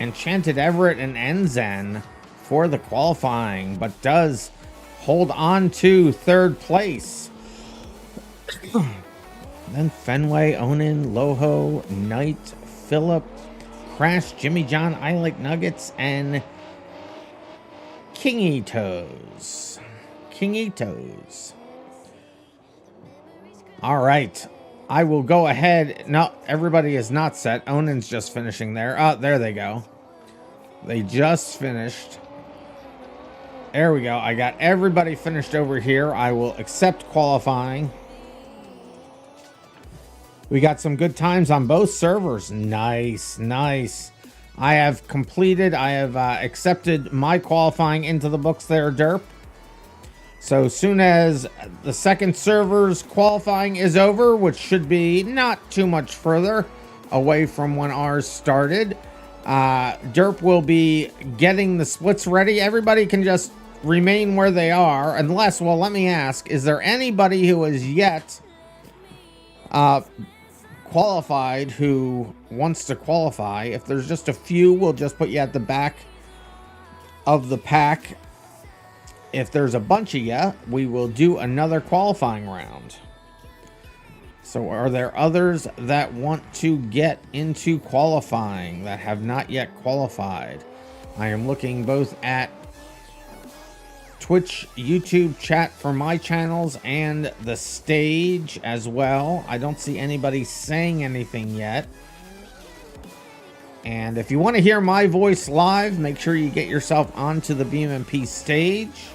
Enchanted Everett and Enzen for the qualifying, but does hold on to third place. Then Fenway, Onan, Loho, Knight, Phillip, Crash, Jimmy John, I Like Nuggets, and Kingitos. Kingitos. All right. I will go ahead. No, everybody is not set. Onan's just finishing there. Oh, there they go. They just finished. There we go. I got everybody finished over here. I will accept qualifying. We got some good times on both servers. Nice, nice. I have completed. I have accepted my qualifying into the books there, Derp. So soon as the second server's qualifying is over, which should be not too much further away from when ours started, Derp will be getting the splits ready. Everybody can just remain where they are, unless, well, let me ask, is there anybody who is yet qualified who wants to qualify? If there's just a few, we'll just put you at the back of the pack. If there's a bunch of you, we will do another qualifying round. So are there others that want to get into qualifying that have not yet qualified? I am looking both at Twitch, YouTube chat for my channels and the stage as well. I don't see anybody saying anything yet. And if you want to hear my voice live, make sure you get yourself onto the BeamMP stage.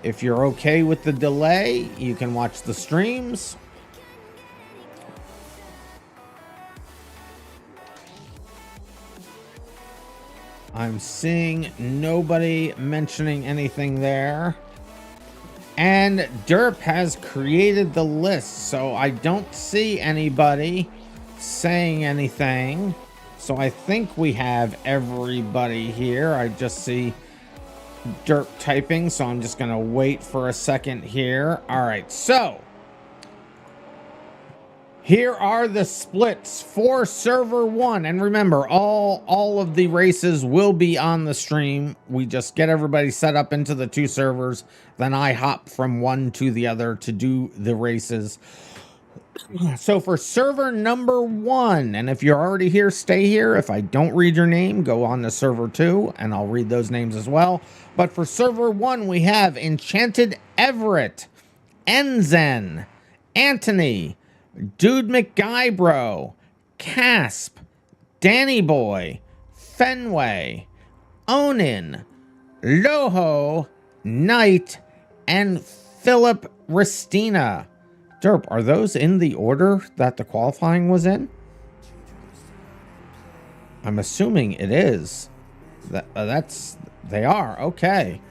If you're okay with the delay, you can watch the streams. I'm seeing nobody mentioning anything there. And Derp has created the list, so I don't see anybody saying anything. So I think we have everybody here. I just see Derp typing, so I'm just going to wait for a second here. All right, so Here are the splits for server 1. And remember, all of the races will be on the stream. We just get everybody set up into the 2 servers. Then I hop from one to the other to do the races. So for server number 1, and if you're already here, stay here. If I don't read your name, go on to server 2, and I'll read those names as well. But for server 1, we have Enchanted Everett, Enzen, Anthony, Dude McGuybro, Casp, Danny Boy, Fenway, Onin, Loho, Knight, and Philip Ristina. Derp, are those in the order that the qualifying was in? I'm assuming it is. They are. Okay.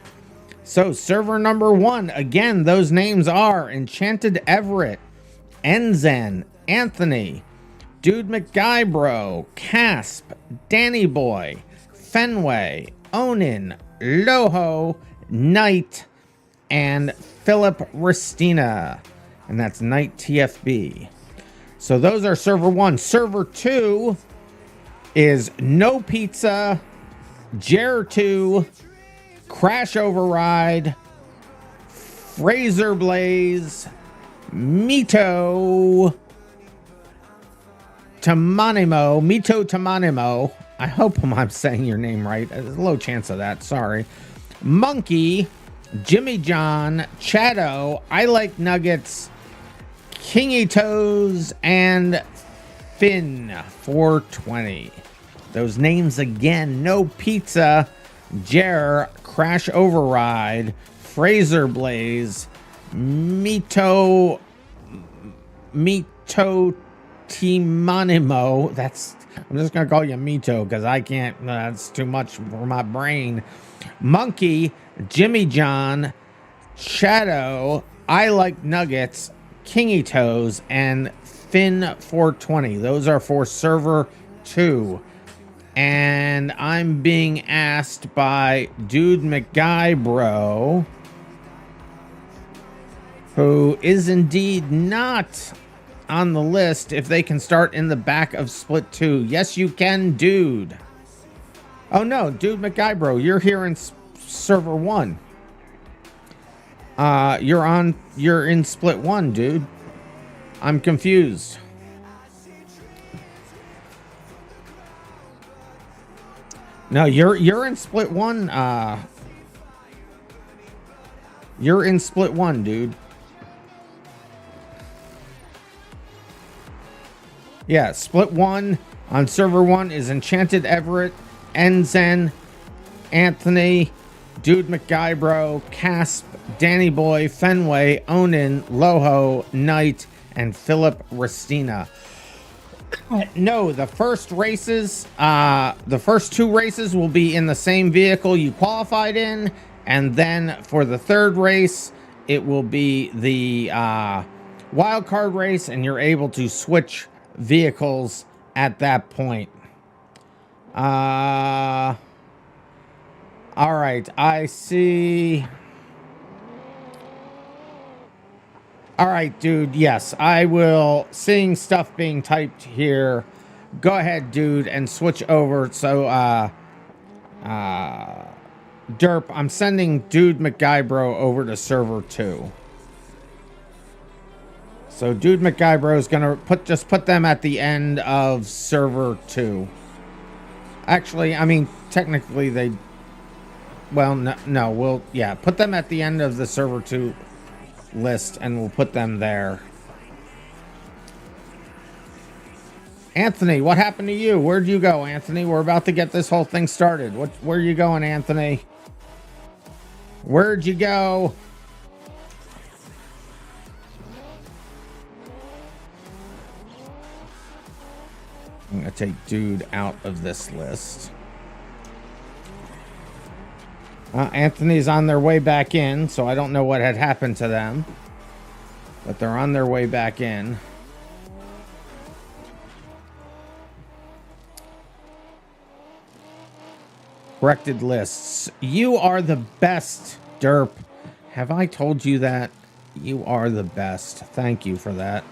So server number 1, again, those names are Enchanted Everett, Enzen, Anthony, Dude McGuybro, Casp, Danny Boy, Fenway, Onin, Loho, Knight, and Philip Ristina. And that's Knight TFB. So those are server 1. Server 2 is No Pizza, Jer2, Crash Override, Fraser Blaze, Mito Tamanimo. I hope I'm saying your name right. There's a low chance of that. Sorry. Monkey, Jimmy John, Chato, I Like Nuggets, Kingy Toes, and Finn 420. Those names again: No Pizza, Jer, Crash Override, Fraser Blaze, Mito Timanimo. I'm just gonna call you Mito because I can't. That's too much for my brain. Monkey, Jimmy John, Shadow, I Like Nuggets, Kingy Toes, and Finn 420. Those are for server 2. And I'm being asked by Dude McGuybro, who is indeed not on the list, if they can start in the back of split 2. Yes, you can, dude. Oh no, Dude McGuybro, you're here in server 1. You're in split 1, dude. I'm confused. No, you're in split 1. You're in split 1, dude. Yeah, split 1 on server 1 is Enchanted Everett, Enzen, Anthony, Dude McGuybro, Casp, Danny Boy, Fenway, Onin, Loho, Knight, and Philip Ristina. No, the first races, the first 2 races will be in the same vehicle you qualified in, and then for the 3rd race, it will be the wild card race, and you're able to switch vehicles at that point. All right, I see. All right, dude. Yes, I will. Seeing stuff being typed here. Go ahead, dude, and switch over. So, Derp, I'm sending Dude McGuybro over to server 2. So, Dude McGuybro is gonna just put them at the end of server 2. Actually, I mean, technically they. Well, no, we'll put them at the end of the server 2 list, and we'll put them there. Anthony, what happened to you? Where'd you go, Anthony? We're about to get this whole thing started. Where are you going, Anthony? Where'd you go? I'm gonna take Dude out of this list. Anthony's on their way back in, so I don't know what had happened to them. But they're on their way back in. Corrected lists. You are the best, Derp. Have I told you that? You are the best. Thank you for that.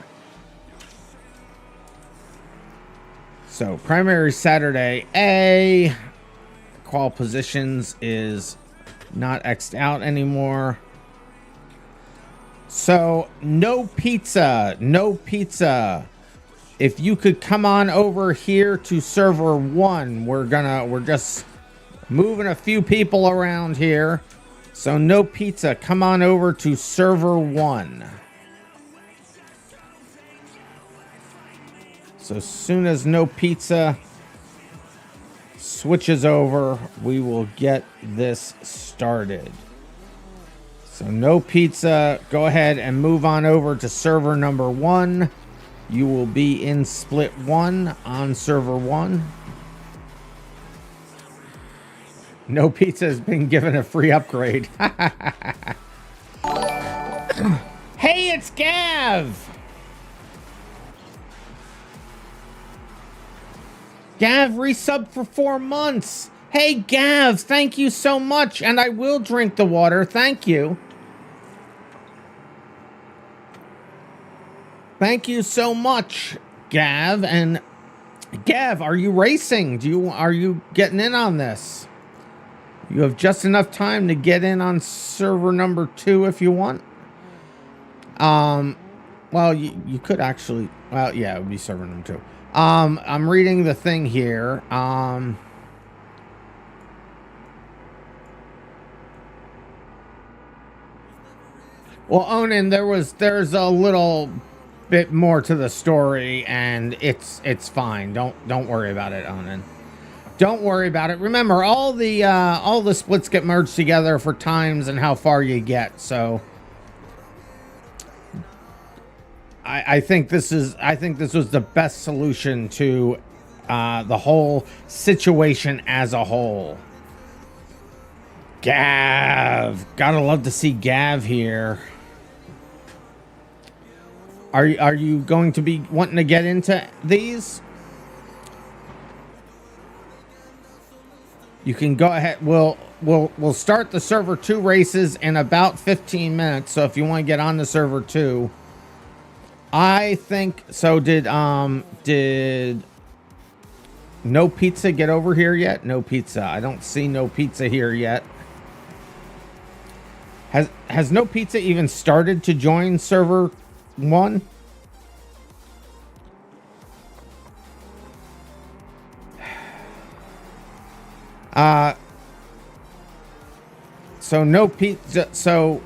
So primary Saturday A, qual positions is not X'd out anymore. So no pizza, no pizza. If you could come on over here to server 1, we're just moving a few people around here. So no pizza, come on over to server 1. So as soon as no pizza switches over, we will get this started. So no pizza, go ahead and move on over to server number 1. You will be in split 1 on server 1. No pizza has been given a free upgrade. Hey, it's Gav! Gav resubbed for 4 months. Hey, Gav, thank you so much. And I will drink the water. Thank you. Thank you so much, Gav. And Gav, are you racing? Are you getting in on this? You have just enough time to get in on server number 2 if you want. Well, you could actually, well, yeah, it would be server number 2. I'm reading the thing here. Well, Onan, there's a little bit more to the story, and it's fine. Don't worry about it, Onan. Don't worry about it. Remember, all the splits get merged together for times and how far you get. So I think this was the best solution to the whole situation as a whole. Gav, gotta love to see Gav here. Are you going to be wanting to get into these? You can go ahead. We'll start the server 2 races in about 15 minutes. So if you want to get on the server 2, I think so. Did no pizza get over here yet? No pizza. I don't see no pizza here yet. Has no pizza even started to join server 1? So no pizza. So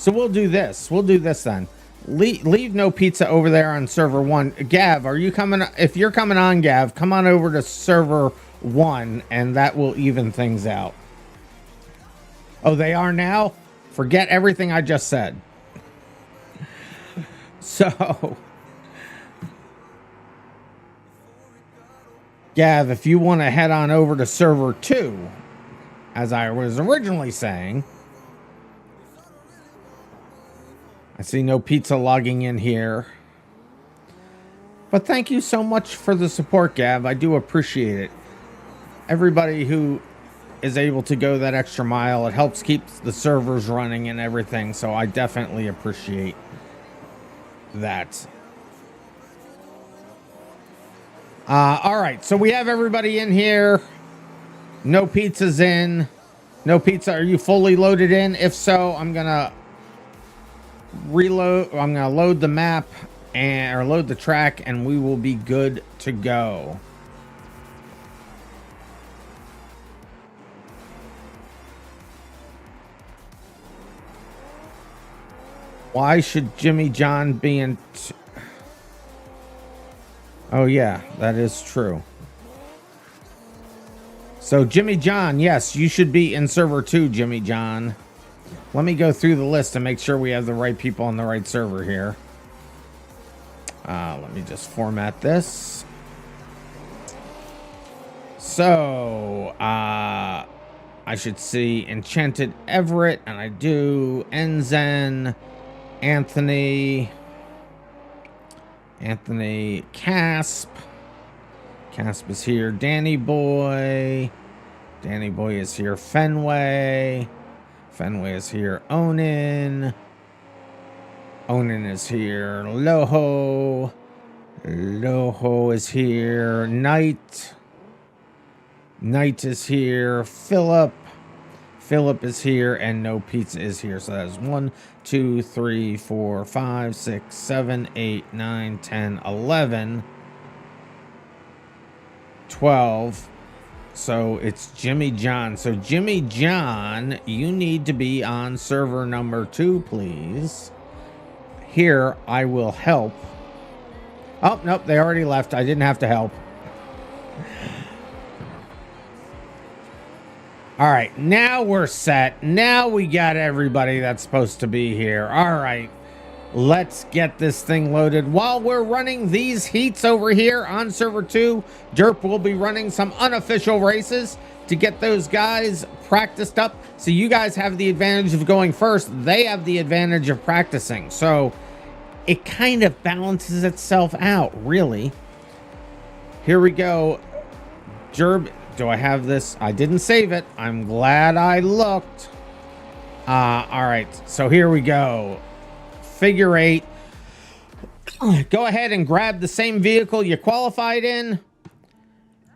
we'll do this. We'll do this then. Leave no pizza over there on server 1. Gav, are you coming? If you're coming on, Gav, come on over to server 1, and that will even things out. Oh, they are now? Forget everything I just said. So, Gav, if you want to head on over to server 2, as I was originally saying. I see no pizza logging in here. But thank you so much for the support, Gav. I do appreciate it. Everybody who is able to go that extra mile, it helps keep the servers running and everything. So I definitely appreciate that. All right, so we have everybody in here. No pizza's in. No pizza. Are you fully loaded in? If so, I'm gonna reload. I'm gonna load the map or load the track, and we will be good to go. Why should Jimmy John be in? Oh yeah, that is true. So Jimmy John, yes, you should be in server 2, Jimmy John. Let me go through the list and make sure we have the right people on the right server here. Let me just format this. So, I should see Enchanted Everett, and I do. Enzen, Anthony Casp. Casp is here. Danny Boy is here. Fenway is here. Onin. Onan is here. Loho is here. Knight is here. Philip is here, and No Pizza is here. So that is 1, 2, 3, 4, 5, 6, 7, 8, 9, 10, 11, 12. So it's Jimmy John. So Jimmy John, you need to be on server number 2, please. Here, I will help. Oh, nope, they already left. I didn't have to help. All right, now we're set. Now we got everybody that's supposed to be here. All right, let's get this thing loaded. While we're running these heats over here on server 2, Derp will be running some unofficial races to get those guys practiced up. So you guys have the advantage of going first. They have the advantage of practicing. So it kind of balances itself out, really. Here we go. Derp. Do I have this? I didn't save it. I'm glad I looked. All right, so here we go. Figure 8. Go ahead and grab the same vehicle you qualified in,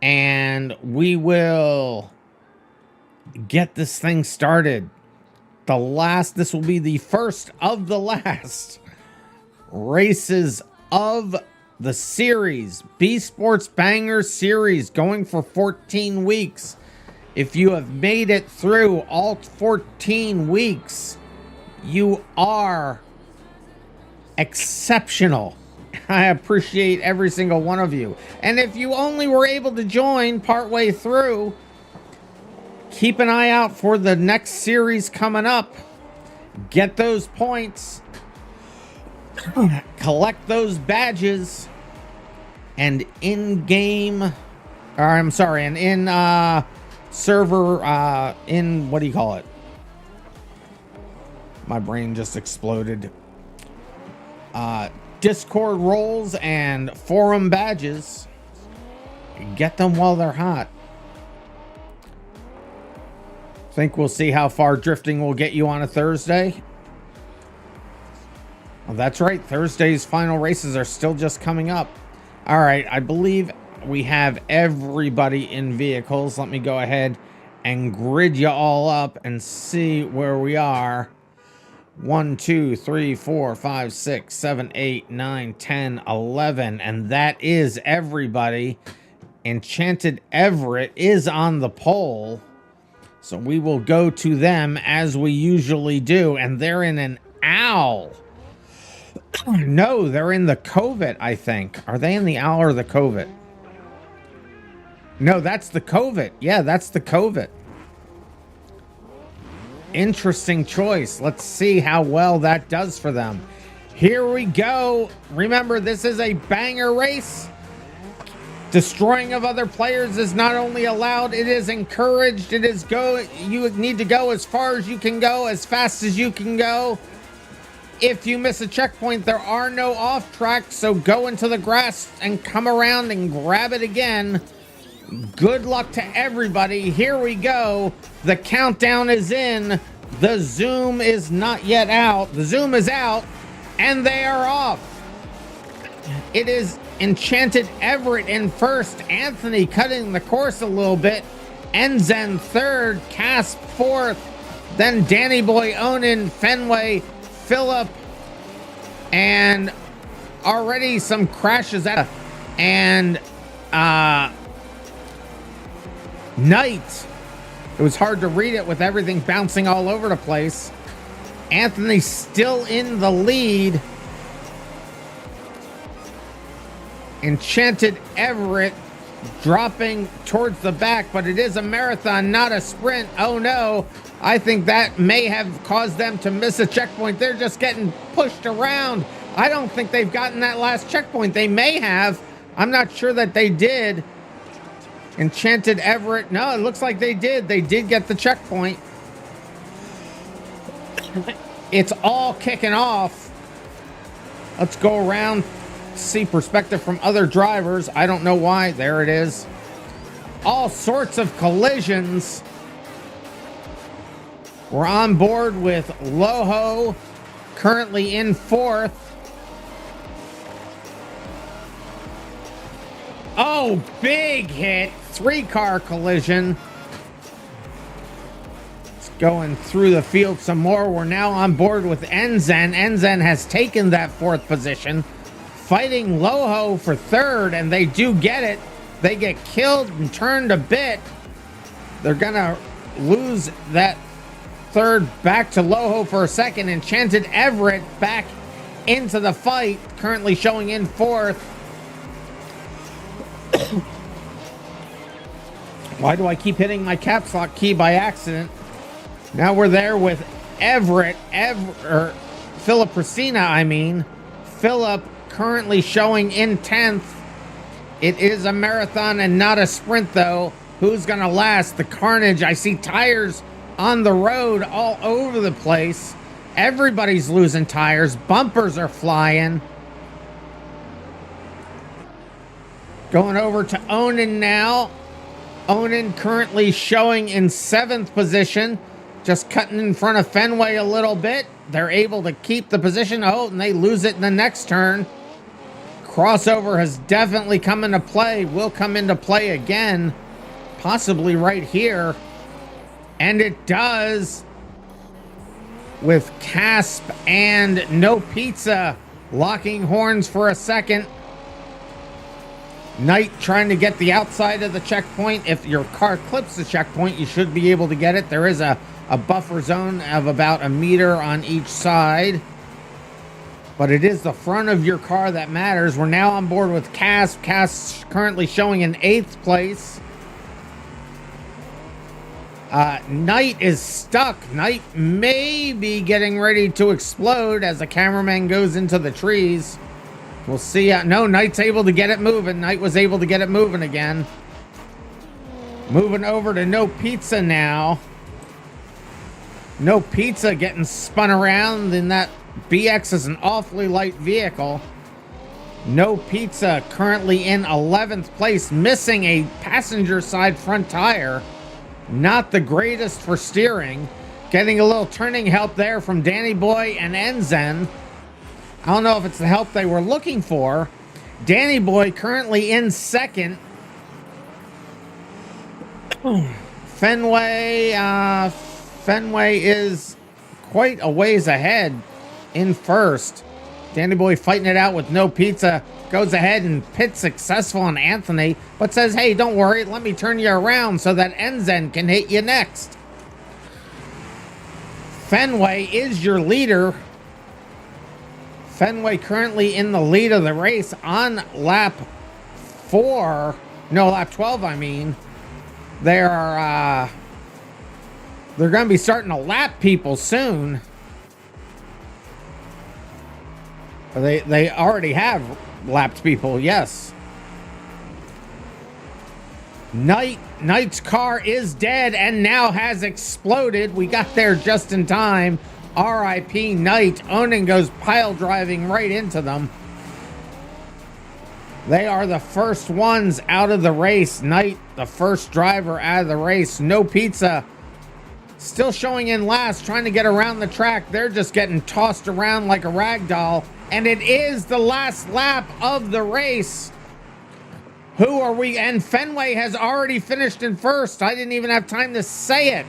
and we will get this thing started. This will be the first of the last races of the series, BeSports Banger Series, going for 14 weeks. If you have made it through all 14 weeks, you are exceptional. I appreciate every single one of you. And if you only were able to join partway through, keep an eye out for the next series coming up. Get those points, collect those badges, and in-game, or I'm sorry, and in server, in, what do you call it? My brain just exploded. Discord roles and forum badges. Get them while they're hot. Think we'll see how far drifting will get you on a Thursday? Well, that's right. Thursday's final races are still just coming up. All right, I believe we have everybody in vehicles. Let me go ahead and grid you all up and see where we are. 1, 2, 3, 4, 5, 6, 7, 8, 9, 10, 11. And that is everybody. Enchanted Everett is on the pole. So we will go to them as we usually do. And they're in an owl. No, they're in the Covet, I think. Are they in the owl or the Covet? No, that's the Covet. Yeah, that's the Covet. Interesting choice. Let's see how well that does for them. Here we go. Remember, this is a banger race. Destroying of other players is not only allowed, it is encouraged. It is you need to go as far as you can go, as fast as you can go. If you miss a checkpoint, there are no off tracks, so go into the grass and come around and grab it again. Good luck to everybody. Here we go. The countdown is in. The zoom is not yet out. The zoom is out, and they are off. It is Enchanted Everett in first. Anthony cutting the course a little bit. Enzen third. Casp fourth. Then Danny Boy Onan, Fenway, Philip, and already some crashes at and Knight. It was hard to read it with everything bouncing all over the place. Anthony still in the lead. Enchanted Everett dropping towards the back, but it is a marathon, not a sprint. Oh no, I think that may have caused them to miss a checkpoint. They're just getting pushed around. I don't think they've gotten that last checkpoint. They may have. I'm not sure that they did. Enchanted Everett, no, it looks like they did. They did get the checkpoint. It's all kicking off. Let's go around, see perspective from other drivers. I don't know why. There it is. All sorts of collisions. We're on board with Loho currently in fourth. Oh, big hit. 3-car collision. It's going through the field some more. We're now on board with Enzen. Enzen has taken that fourth position, fighting Loho for third, and they do get it. They get killed and turned a bit. They're gonna lose that third back to Loho for a second. Enchanted Everett back into the fight, currently showing in fourth. Why do I keep hitting my caps lock key by accident? Now we're there with Everett, Philip Priscina, I mean. Philip currently showing in 10th. It is a marathon and not a sprint, though. Who's gonna last? The carnage. I see tires on the road all over the place. Everybody's losing tires. Bumpers are flying. Going over to Onan now. Onan currently showing in 7th position. Just cutting in front of Fenway a little bit. They're able to keep the position. Oh, and they lose it in the next turn. Crossover has definitely come into play. Will come into play again. Possibly right here. And it does. With Casp and No Pizza locking horns for a second. Knight trying to get the outside of the checkpoint. If your car clips the checkpoint, you should be able to get it. There is a buffer zone of about 1 meter on each side. But it is the front of your car that matters. We're now on board with Casp. Casp currently showing in 8th place. Knight is stuck. Knight may be getting ready to explode as the cameraman goes into the trees. We'll see. No, Knight's able to get it moving. Knight was able to get it moving again. Moving over to No Pizza now. No Pizza getting spun around in that BX is an awfully light vehicle. No Pizza currently in 11th place, missing a passenger side front tire. Not the greatest for steering. Getting a little turning help there from Danny Boy and Enzen. I don't know if it's the help they were looking for. Danny Boy currently in 2nd. Fenway is quite a ways ahead in 1st. Danny Boy fighting it out with No Pizza. Goes ahead and pits successful on Anthony, but says, hey, don't worry, let me turn you around so that Enzen can hit you next. Fenway is your leader. Fenway currently in the lead of the race on lap 12, I mean. They're going to be starting to lap people soon. They already have lapped people, yes. Knight's car is dead and now has exploded. We got there just in time. R.I.P. Knight. Onan goes pile driving right into them. They are the first ones out of the race. Knight, the first driver out of the race. No Pizza still showing in last, trying to get around the track. They're just getting tossed around like a rag doll. And it is the last lap of the race. Who are we? And Fenway has already finished in 1st. I didn't even have time to say it.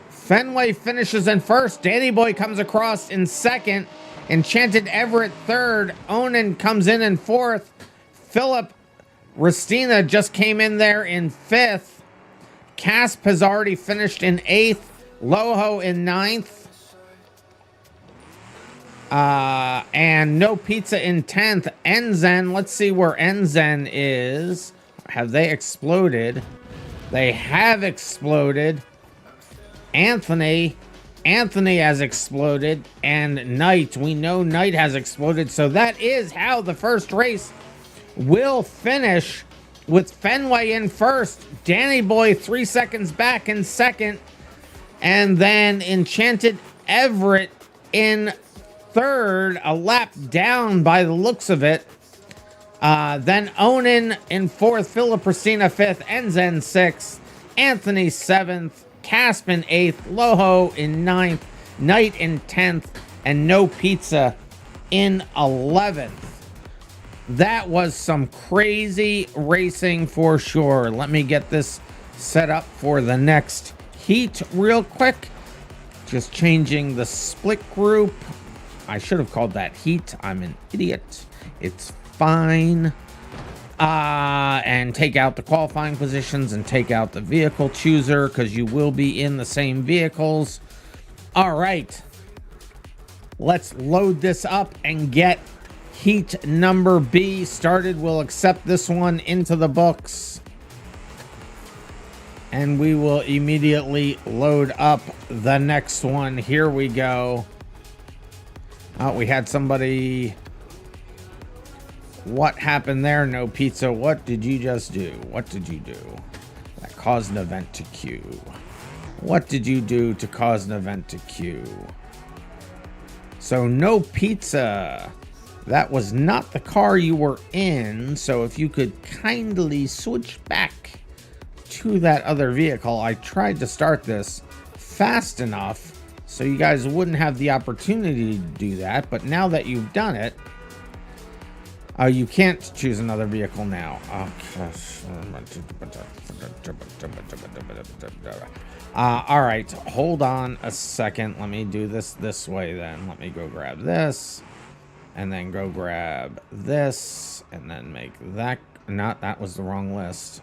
Fenway finishes in 1st. Danny Boy comes across in 2nd. Enchanted Everett 3rd. Onan comes in 4th. Philip Ristina just came in there in 5th. Casp has already finished in 8th. Loho in 9th. And No Pizza in 10th. Enzen, let's see where Enzen is. Have they exploded? They have exploded. Anthony has exploded. And Knight, we know Knight has exploded. So that is how the first race will finish, with Fenway in 1st. Danny Boy 3 seconds back in 2nd. And then Enchanted Everett in 3rd, a lap down by the looks of it. Then Onan in 4th, Philip Priscina 5th, Enzen 6th, Anthony 7th, Casp in 8th, Loho in 9th, Knight in 10th, and No Pizza in 11th. That was some crazy racing for sure. Let me get this set up for the next heat real quick. Just changing the split group. I should have called that heat. I'm an idiot. It's fine. And take out the qualifying positions and take out the vehicle chooser because you will be in the same vehicles. All right. Let's load this up and get heat number B started. We'll accept this one into the books. And we will immediately load up the next one. Here we go. Oh, we had somebody. What happened there? No Pizza. What did you just do? What did you do that caused an event to queue? What did you do to cause an event to queue? So No Pizza. That was not the car you were in. So if you could kindly switch back to that other vehicle. I tried to start this fast enough so you guys wouldn't have the opportunity to do that, but now that you've done it, you can't choose another vehicle now. All right, hold on a second. Let me do this way then. Let me go grab this and then go grab this and then make that. Not that was the wrong list.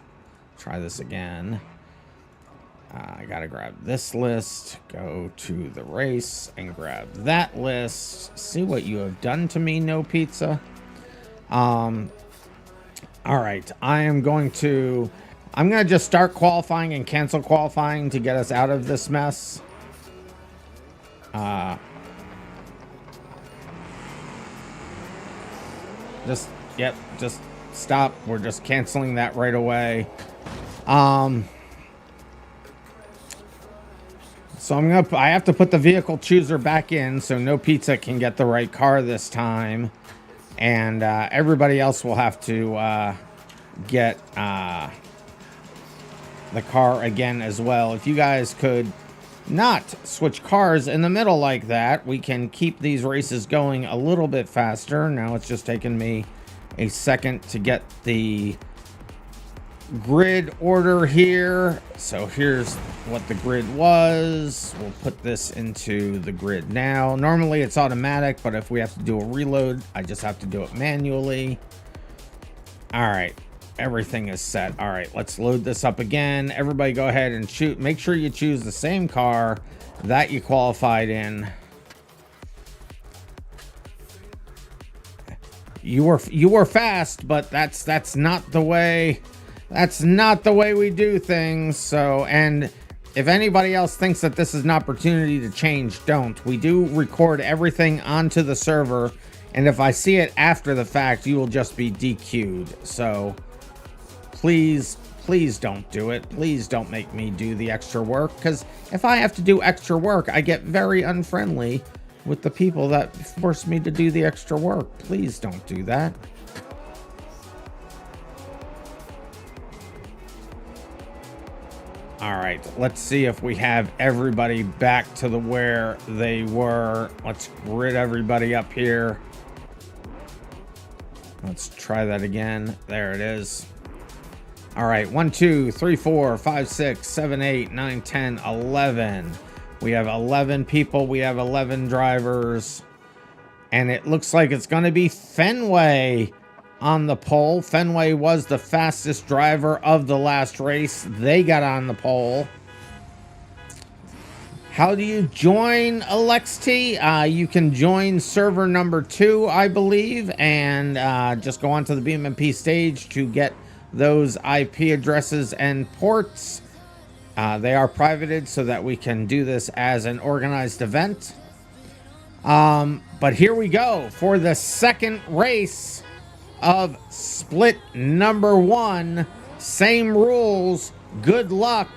Try this again. I gotta grab this list, go to the race and grab that list. See what you have done to me, No Pizza. All right, I'm gonna just start qualifying and cancel qualifying to get us out of this mess. Just stop. We're just canceling that right away. So I have to put the vehicle chooser back in so No Pizza can get the right car this time. And everybody else will have to get the car again as well. If you guys could not switch cars in the middle like that, we can keep these races going a little bit faster. Now it's just taken me a second to get the grid order here. So here's what the grid was. We'll put this into the grid now. Normally it's automatic, but if we have to do a reload, I just have to do it manually. All right, everything is set. All right, let's load this up again. Everybody go ahead and shoot. Make sure you choose the same car that you qualified in. You were fast, but that's not the way. That's not the way we do things. So, and if anybody else thinks that this is an opportunity to change, don't. We do record everything onto the server, and if I see it after the fact, you will just be DQ'd. So, please don't do it. Please don't make me do the extra work, because if I have to do extra work, I get very unfriendly with the people that force me to do the extra work. Please don't do that. All right, let's see if we have everybody back to where they were. Let's grid everybody up here. Let's try that again. There it is. All right, 1, 2, 3, 4, 5, 6, 7, 8, 9, 10, 11. We have 11 people. We have 11 drivers. And it looks like it's going to be Fenway on the pole. Fenway was the fastest driver of the last race. They got on the pole. How do you join, Alexti? You can join server number 2, I believe, and just go onto the BeamMP stage to get those IP addresses and ports. They are privated so that we can do this as an organized event. But here we go for the second race of split number 1. Same rules. Good luck.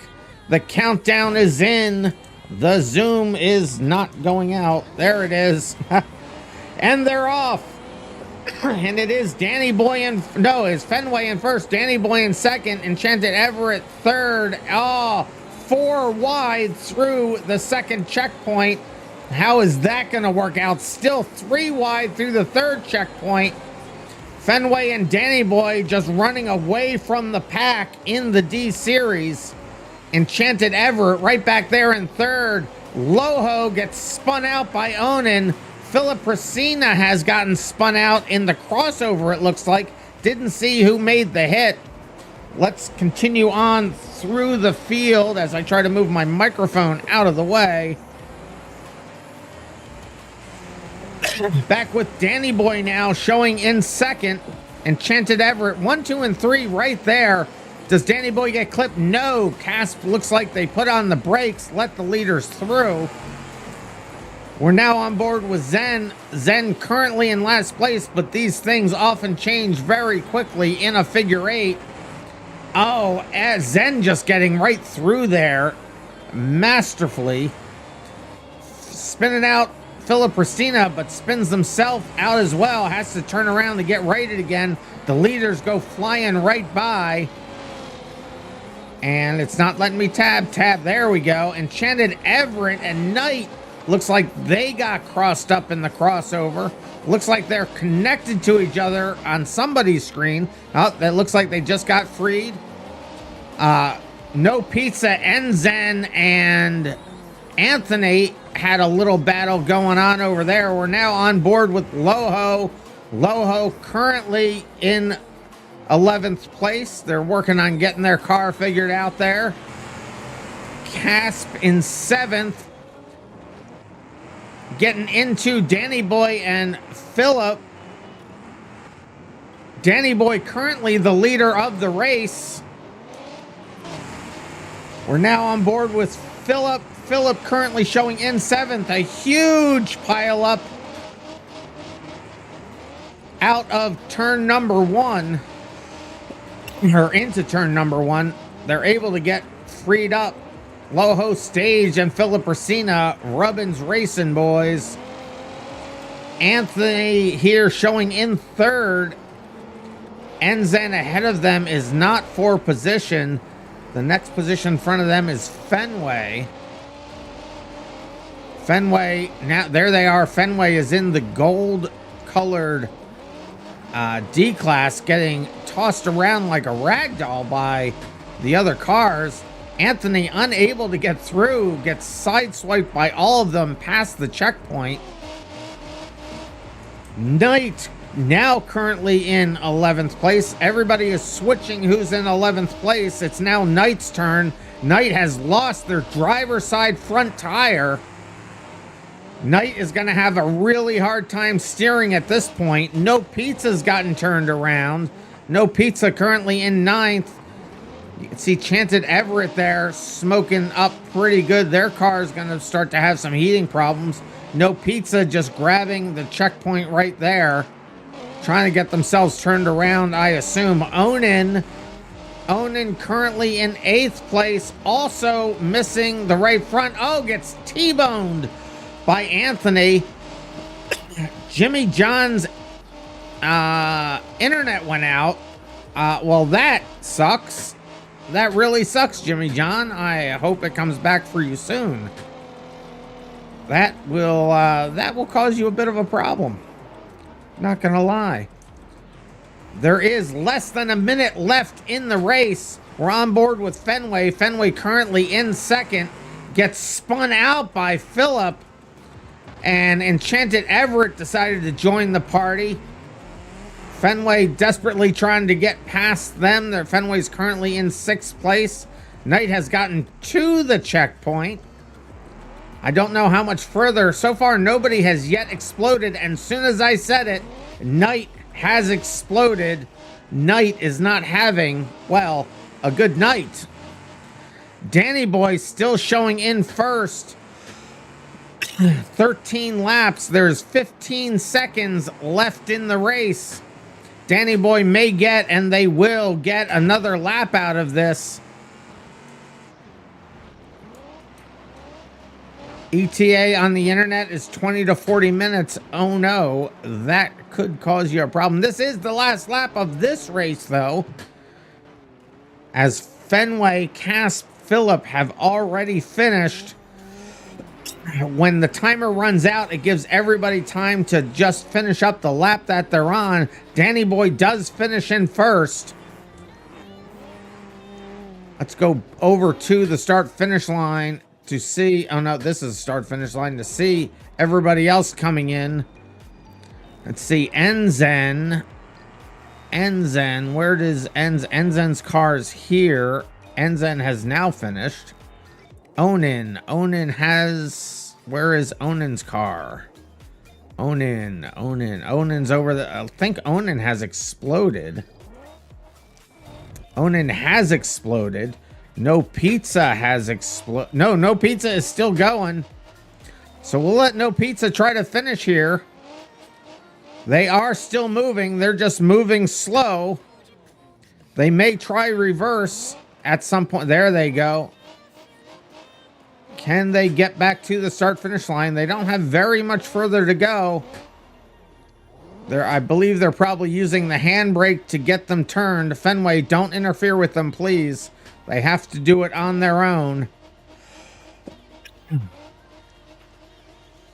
The countdown is in. The zoom is not going out. There it is. And they're off. And it is Danny Boy it's Fenway in first, Danny Boy in second, Enchanted Everett third. Oh, 4 wide through the second checkpoint. How is that going to work out? Still 3 wide through the 3rd checkpoint. Fenway and Danny Boy just running away from the pack in the D series. Enchanted Everett right back there in 3rd. Loho gets spun out by Onan. Philip Racina has gotten spun out in the crossover, it looks like. Didn't see who made the hit. Let's continue on through the field as I try to move my microphone out of the way. Back with Danny Boy now showing in 2nd. Enchanted Everett 1, 2, and 3 right there. Does Danny Boy get clipped? No. Casp looks like they put on the brakes, let the leaders through. We're now on board with Zen. Zen currently in last place, but these things often change very quickly in a figure 8. Oh, Zen just getting right through there masterfully. Spinning out Philip Racina, but spins himself out as well. Has to turn around to get rated again. The leaders go flying right by. And it's not letting me tab. There we go. Enchanted Everett and Knight. Looks like they got crossed up in the crossover. Looks like they're connected to each other on somebody's screen. Oh, that looks like they just got freed. No Pizza, Enzen, and Anthony had a little battle going on over there. We're now on board with Loho. Loho currently in 11th place. They're working on getting their car figured out there. Casp in 7th. Getting into Danny Boy and Philip. Danny Boy currently the leader of the race. We're now on board with Philip. Philip currently showing in 7th. A huge pile up out of turn number 1. Or into turn number 1. They're able to get freed up. Loho Stage and Philip Racina, Rubbins racing, boys. Anthony here showing in 3rd. Enzen ahead of them is not for position. The next position in front of them is Fenway. Fenway, now there they are. Fenway is in the gold colored D class, getting tossed around like a rag doll by the other cars. Anthony unable to get through, gets sideswiped by all of them past the checkpoint. Knight now currently in 11th place. Everybody is switching who's in 11th place. It's now Knight's turn. Knight has lost their driver's side front tire. Knight is going to have a really hard time steering at this point. No Pizza's gotten turned around. No Pizza currently in 9th. You can see Chanted Everett there smoking up pretty good. Their car is going to start to have some heating problems. No Pizza just grabbing the checkpoint right there. Trying to get themselves turned around, I assume. Onan currently in 8th place. Also missing the right front. Oh, gets T-boned by Anthony. Jimmy John's internet went out. Well, that sucks. That really sucks, Jimmy John. I hope it comes back for you soon. That will cause you a bit of a problem. Not gonna lie. There is less than a minute left in the race. We're on board with Fenway. Fenway currently in 2nd. Gets spun out by Philip. And Enchanted Everett decided to join the party. Fenway desperately trying to get past them. Fenway's currently in 6th place. Knight has gotten to the checkpoint. I don't know how much further. So far, nobody has yet exploded. And as soon as I said it, Knight has exploded. Knight is not having, well, a good night. Danny Boy still showing in 1st. 13 laps. There's 15 seconds left in the race. Danny Boy may get, and they will get, another lap out of this. ETA on the internet is 20 to 40 minutes. Oh no, that could cause you a problem. This is the last lap of this race, though, as Fenway, Casp, Phillip have already finished. When the timer runs out, it gives everybody time to just finish up the lap that they're on. Danny Boy does finish in first. Let's go over to the start-finish line to see... Oh, no, this is the start-finish line to see everybody else coming in. Let's see, Enzen. Where does Enzen's car is here. Enzen has now finished. Onin has... Where is Onin's car? Onin's over the... I think Onin has exploded. Onin has exploded. No Pizza has exploded. No Pizza is still going. So we'll let No Pizza try to finish here. They are still moving. They're just moving slow. They may try reverse at some point. There they go. Can they get back to the start-finish line? They don't have very much further to go. I believe they're probably using the handbrake to get them turned. Fenway, don't interfere with them, please. They have to do it on their own.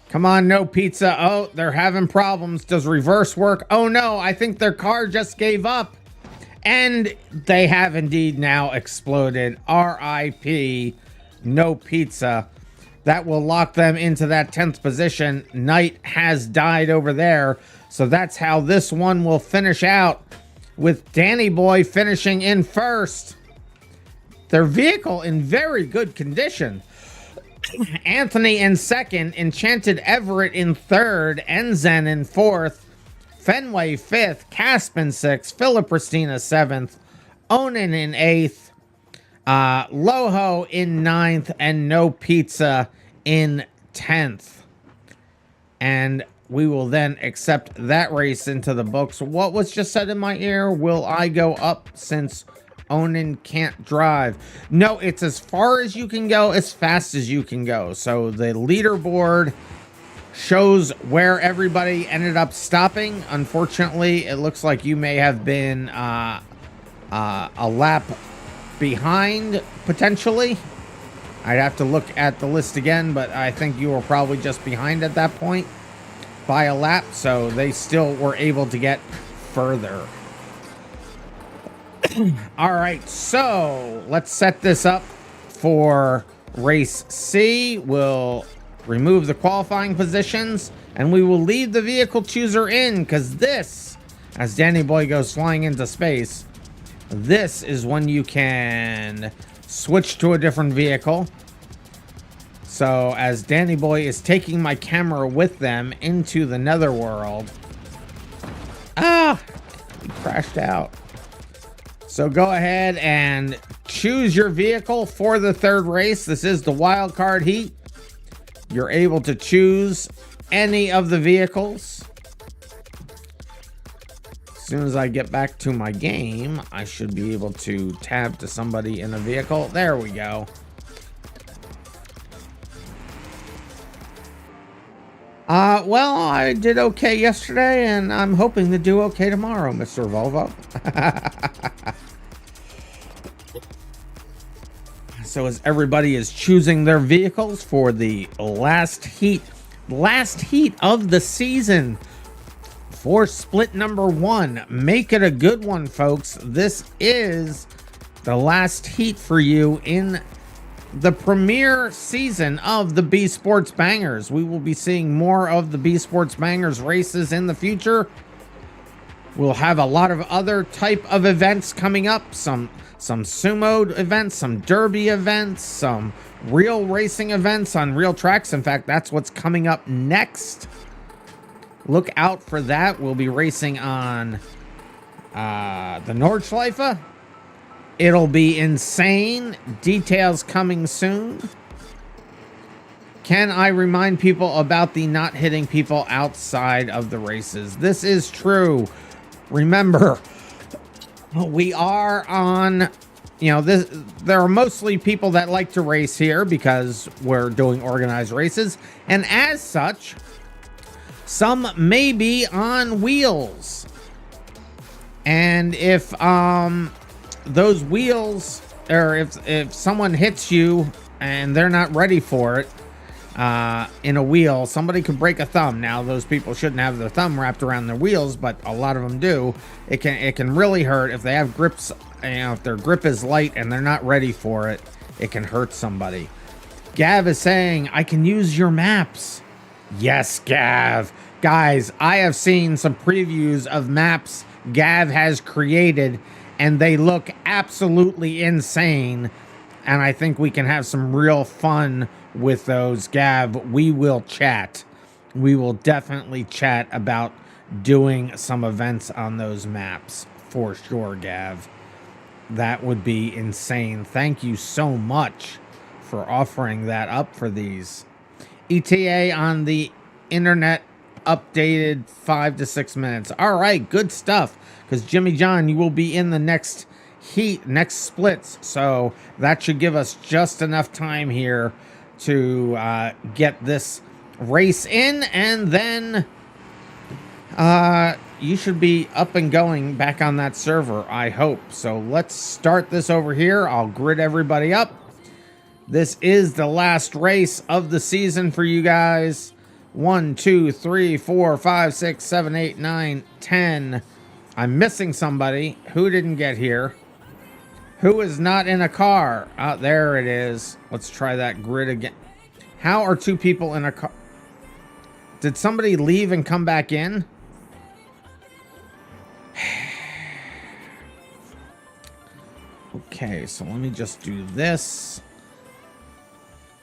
Come on, No Pizza. Oh, they're having problems. Does reverse work? Oh, no, I think their car just gave up. And they have indeed now exploded. RIP, No Pizza. That will lock them into that 10th position. Knight has died over there. So that's how this one will finish out, with Danny Boy finishing in first. Their vehicle in very good condition. Anthony in second, Enchanted Everett in third, Enzen in fourth, Fenway fifth, Caspin sixth, Philipristina seventh, Onin in eighth, Loho in ninth, and No Pizza in 10th. And we will then accept that race into the books. What was just said in my ear? Will I go up since Onin can't drive? No, it's as far as you can go, as fast as you can go. So the leaderboard shows where everybody ended up stopping. Unfortunately, it looks like you may have been a lap behind, potentially. I'd have to look at the list again, but I think you were probably just behind at that point by a lap, so they still were able to get further. All right, so let's set this up for race C. We'll remove the qualifying positions, and we will leave the vehicle chooser in, because this, as Danny Boy goes flying into space, this is when you can switch to a different vehicle. So as Danny Boy is taking my camera with them into the netherworld. We crashed out. So go ahead and choose your vehicle for the third race. This is the wild card heat. You're able to choose any of the vehicles. As soon as I get back to my game, I should be able to tab to somebody in a vehicle. There we go. Well, I did okay yesterday, and I'm hoping to do okay tomorrow, Mr. Volvo. So as everybody is choosing their vehicles for the last heat of the season for split number 1. Make it a good one, folks. This is the last heat for you in the premiere season of the BeSports Bangers. We will be seeing more of the BeSports Bangers races in the future. We'll have a lot of other type of events coming up. Some sumo events, some derby events, some real racing events on real tracks. In fact, that's what's coming up next. Look out for that. We'll be racing on the Nordschleife. It'll be insane. Details coming soon. Can I remind people about the not hitting people outside of the races? This is true. Remember, we are on, there are mostly people that like to race here because we're doing organized races. And as such, some may be on wheels. And if, those wheels, or if someone hits you and they're not ready for it, in a wheel. Somebody could break a thumb. Now, those people shouldn't have their thumb wrapped around their wheels, but a lot of them do. It can really hurt if they have grips. You know, if their grip is light and they're not ready for it, it can hurt somebody. Gav is saying, I can use your maps. Yes, Gav. Guys, I have seen some previews of maps Gav has created, and they look absolutely insane. And I think we can have some real fun with those. Gav, we will chat. We will definitely chat about doing some events on those maps for sure, Gav. That would be insane. Thank you so much for offering that up for these. ETA on the internet updated 5 to 6 minutes. All right, good stuff. Because Jimmy John, you will be in the next heat, next splits. So that should give us just enough time here to get this race in, and then you should be up and going back on that server, I hope. So let's start this over here. I'll grid everybody up. This is the last race of the season for you guys. 1, 2, 3, 4, 5, 6, 7, 8, 9, 10. I'm missing somebody. Who didn't get here? Who is not in a car? Oh, there it is. Let's try that grid again. How are 2 people in a car? Did somebody leave and come back in? Okay, so let me just do this.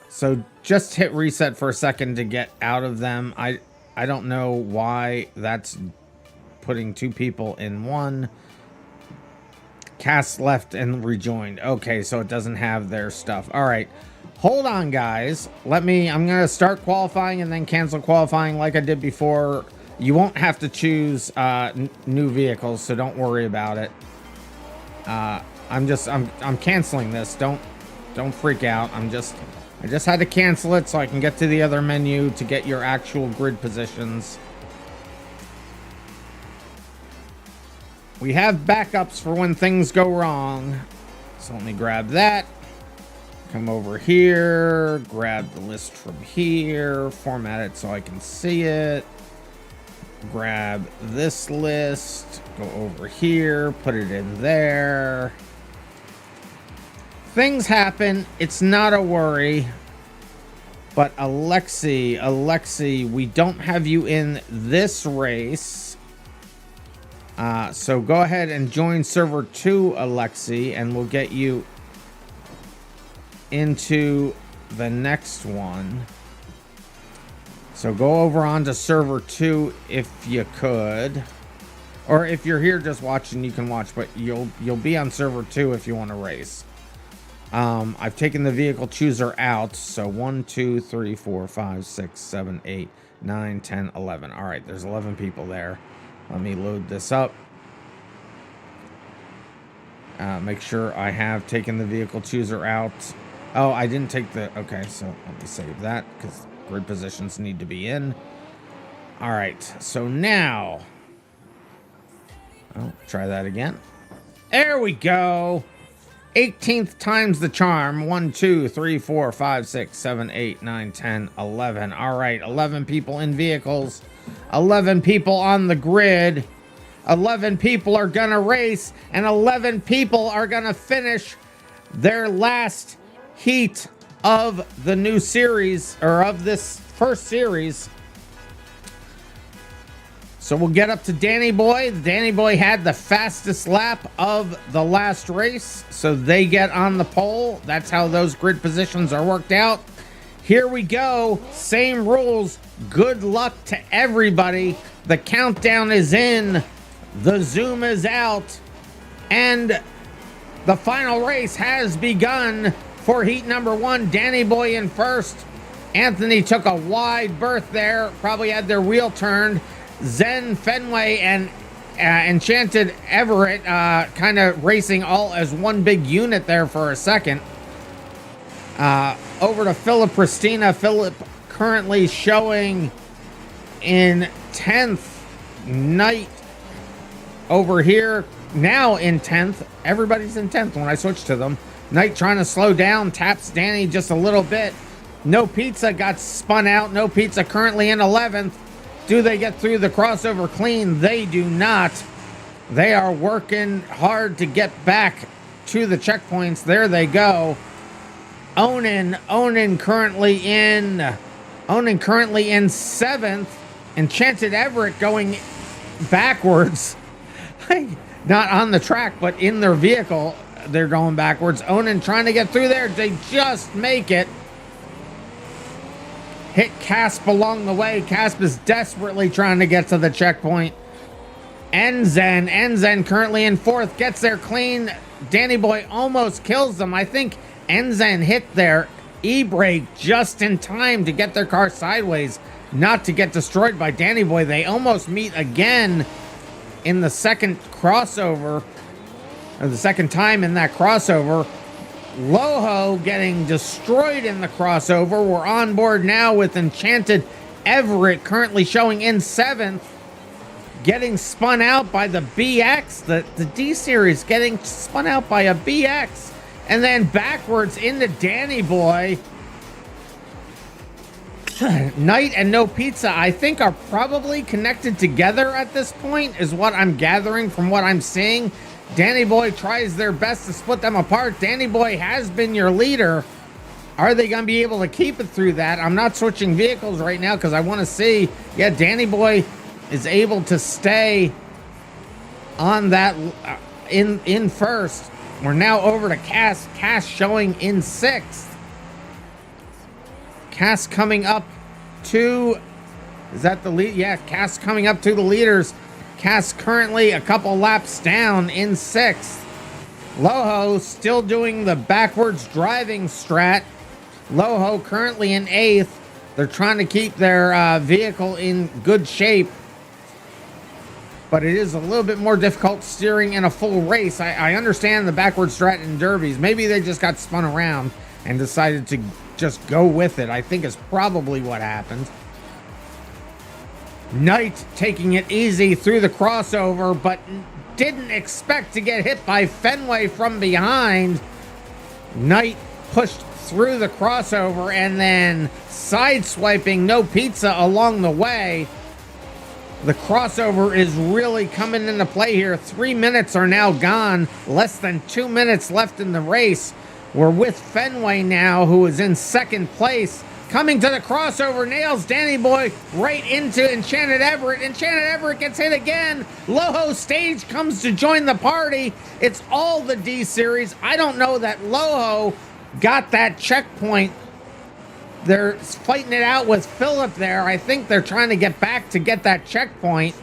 So just hit reset for a second to get out of them. I don't know why that's putting 2 people in one. Cast left and rejoined. Okay, so it doesn't have their stuff. All right. Hold on, guys. I'm going to start qualifying and then cancel qualifying like I did before. You won't have to choose new vehicles, so don't worry about it. I'm canceling this. Don't freak out. I just had to cancel it so I can get to the other menu to get your actual grid positions. We have backups for when things go wrong. So let me grab that. Come over here, grab the list from here, format it so I can see it. Grab this list, go over here, put it in there. Things happen, it's not a worry. But Alexi, we don't have you in this race. So go ahead and join server 2, Alexi, and we'll get you into the next one. So go over onto server 2 if you could. Or if you're here just watching, you can watch, but you'll be on server 2 if you want to race. I've taken the vehicle chooser out. So 1, 2, 3, 4, 5, 6, 7, 8, 9, 10, 11. All right, there's 11 people there. Let me load this up. Make sure I have taken the vehicle chooser out. Oh, I didn't take the... Okay, so let me save that because grid positions need to be in. All right, so now... Oh, try that again. There we go. 18th time's the charm. 1, 2, 3, 4, 5, 6, 7, 8, 9, 10, 11. All right, 11 people in vehicles. 11 people on the grid. 11 people are gonna race, and 11 people are gonna finish their last heat of the new series, or of this first series. So we'll get up to Danny Boy. Danny Boy had the fastest lap of the last race, so they get on the pole. That's how those grid positions are worked out. Here we go. Same rules. Good luck to everybody. The countdown is in. The zoom is out. And the final race has begun for heat number 1. Danny Boy in first. Anthony took a wide berth there. Probably had their wheel turned. Zen, Fenway, and Enchanted Everett kind of racing all as one big unit there for a second. Over to Philip Pristina. Philip currently showing in 10th. Knight over here now in 10th. Everybody's in 10th when I switch to them. Knight trying to slow down, taps Danny just a little bit. No Pizza got spun out. No Pizza currently in 11th. Do they get through the crossover clean? They do not. They are working hard to get back to the checkpoints. There they go. Onan currently in 7th. Enchanted Everett going backwards. Not on the track, but in their vehicle, they're going backwards. Onan trying to get through there. They just make it. Hit Casp along the way. Casp is desperately trying to get to the checkpoint. Enzen currently in 4th. Gets there clean. Danny Boy almost kills them. I think Enzen hit their e-brake just in time to get their car sideways, not to get destroyed by Danny Boy. They almost meet again in the second crossover, or the second time in that crossover. Loho getting destroyed in the crossover. We're on board now with Enchanted Everett currently showing in 7th. Getting spun out by the BX, the D-Series getting spun out by a BX. And then backwards into Danny Boy. Knight and No Pizza, I think, are probably connected together at this point, is what I'm gathering from what I'm seeing. Danny Boy tries their best to split them apart. Danny Boy has been your leader. Are they going to be able to keep it through that? I'm not switching vehicles right now because I want to see. Yeah, Danny Boy is able to stay on that in first. We're now over to Cass. Cass showing in 6th. Cass coming up to, is that the lead? Yeah, Cass coming up to the leaders. Cass currently a couple laps down in 6th. Loho still doing the backwards driving strat. Loho currently in 8th. They're trying to keep their vehicle in good shape, but it is a little bit more difficult steering in a full race. I understand the backwards strat in derbies. Maybe they just got spun around and decided to just go with it. I think is probably what happened. Knight taking it easy through the crossover, but didn't expect to get hit by Fenway from behind. Knight pushed through the crossover and then sideswiping No Pizza along the way. The crossover is really coming into play here. 3 minutes are now gone. Less than 2 minutes left in the race. We're with Fenway now, who is in 2nd place. Coming to the crossover, nails Danny Boy right into Enchanted Everett. Enchanted Everett gets hit again. Loho Stage comes to join the party. It's all the D-Series. I don't know that Loho got that checkpoint. They're fighting it out with Phillip there. I think they're trying to get back to get that checkpoint.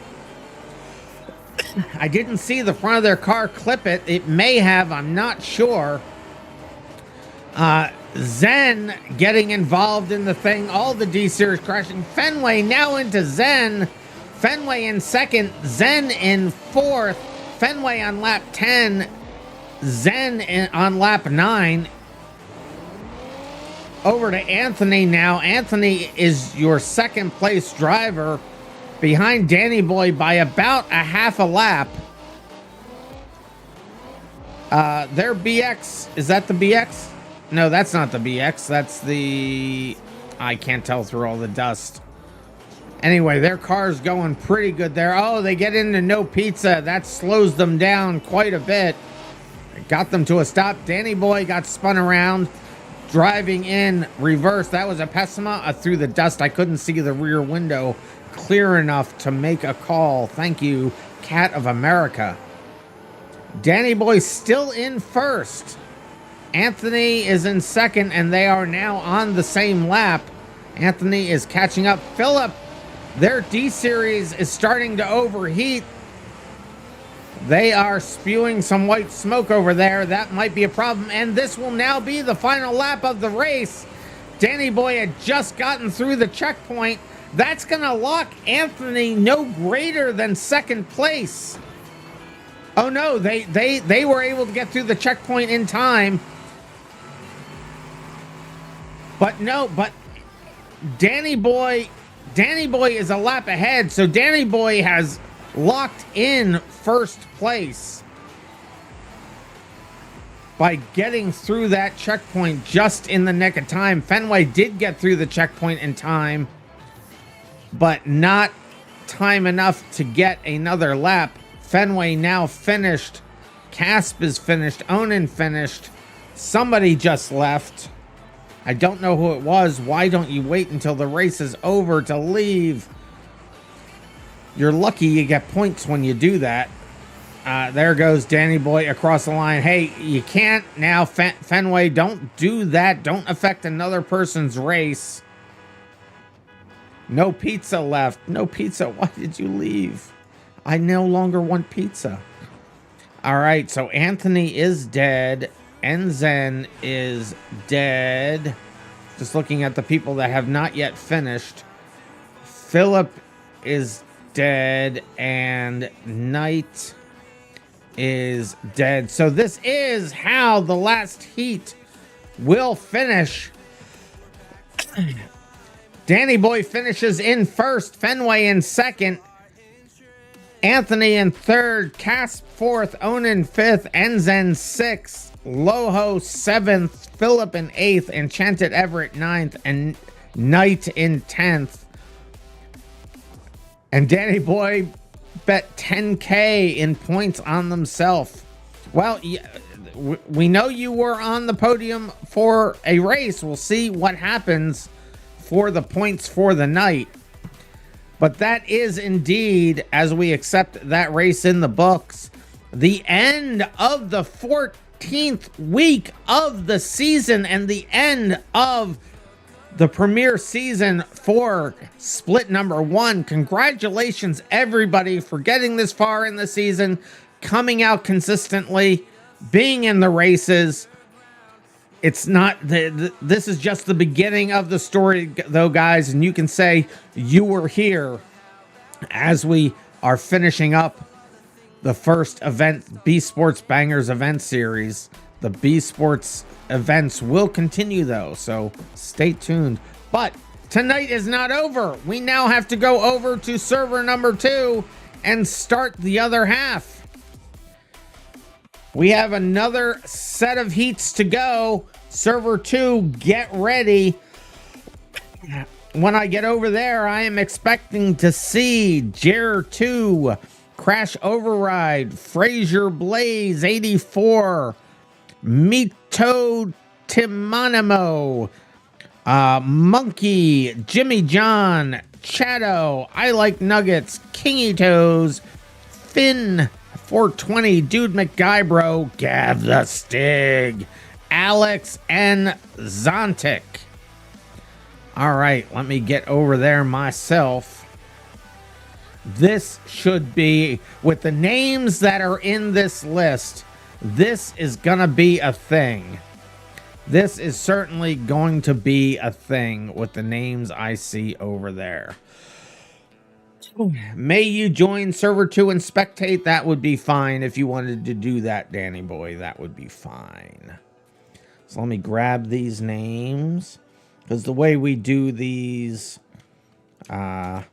I didn't see the front of their car clip it. It may have, I'm not sure. Zen getting involved in the thing. All the D-Series crashing. Fenway now into Zen. Fenway in 2nd. Zen in 4th. Fenway on lap 10. Zen on lap 9. Over to Anthony now. Anthony is your 2nd place driver behind Danny Boy by about a half a lap. Their BX, is that the BX? No, that's not the BX. That's the, I can't tell through all the dust. Anyway, their car's going pretty good there. Oh, they get into No Pizza. That slows them down quite a bit. Got them to a stop. Danny Boy got spun around, driving in reverse. That was a Pessima through the dust. I couldn't see the rear window clear enough to make a call. Thank you, Cat of America. Danny Boy still in 1st. Anthony is in 2nd, and they are now on the same lap. Anthony is catching up. Phillip, their D-Series is starting to overheat. They are spewing some white smoke over there. That might be a problem. And this will now be the final lap of the race. Danny Boy had just gotten through the checkpoint. That's going to lock Anthony no greater than 2nd place. Oh, no, they were able to get through the checkpoint in time. But no, but Danny Boy is a lap ahead. So Danny Boy has locked in 1st place. by getting through that checkpoint just in the nick of time. Fenway did get through the checkpoint in time, but not time enough to get another lap. Fenway now finished. Casp is finished. Onan finished. Somebody just left. I don't know who it was. Why don't you wait until the race is over to leave? You're lucky you get points when you do that. There goes Danny Boy across the line. Hey, you can't now, Fenway. Don't do that. Don't affect another person's race. No pizza left. No pizza. Why did you leave? I no longer want pizza. All right, so Anthony is dead. Enzen is dead. Just looking at the people that have not yet finished. Philip is dead, and Knight is dead. So this is how the last heat will finish. Danny Boy finishes in first, Fenway in second, Anthony in third, Casp fourth, Onan fifth, Enzen sixth, Loho seventh, Philip in eighth, Enchanted Everett ninth, and Knight in 10th. And Danny Boy bet 10K in points on themselves. Well, we know you were on the podium for a race. We'll see what happens for the points for the night. But that is indeed, as we accept that race in the books, the end of the 14th week of the season and the end of the premier season for split number 1. Congratulations, everybody, for getting this far in the season, coming out consistently, being in the races. It's not this is just the beginning of the story, though, guys, and you can say you were here as we are finishing up the first event, BeSports Bangers event series. The BeSports events will continue, though, so stay tuned. But tonight is not over. We now have to go over to server number 2 and start the other half. We have another set of heats to go. Server 2, get ready. When I get over there, I am expecting to see Jer 2, Crash Override, Fraser Blaze 84, Mito Timonimo, Monkey, Jimmy John, Chato, I Like Nuggets, Kingy Toes, Finn 420, Dude McGuybro, Gav the Stig, Alex, and Zontic. All right, let me get over there myself. This should be, with the names that are in this list, this is gonna be a thing. This is certainly going to be a thing with the names I see over there. May you join server 2 and spectate? That would be fine if you wanted to do that, Danny Boy. That would be fine. So let me grab these names, because the way we do these, the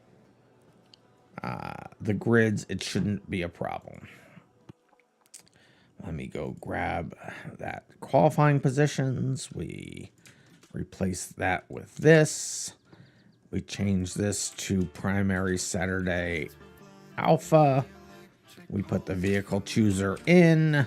grids, it shouldn't be a problem. Let me go grab that qualifying positions. We replace that with this. We change this to primary Saturday alpha. We put the vehicle chooser in.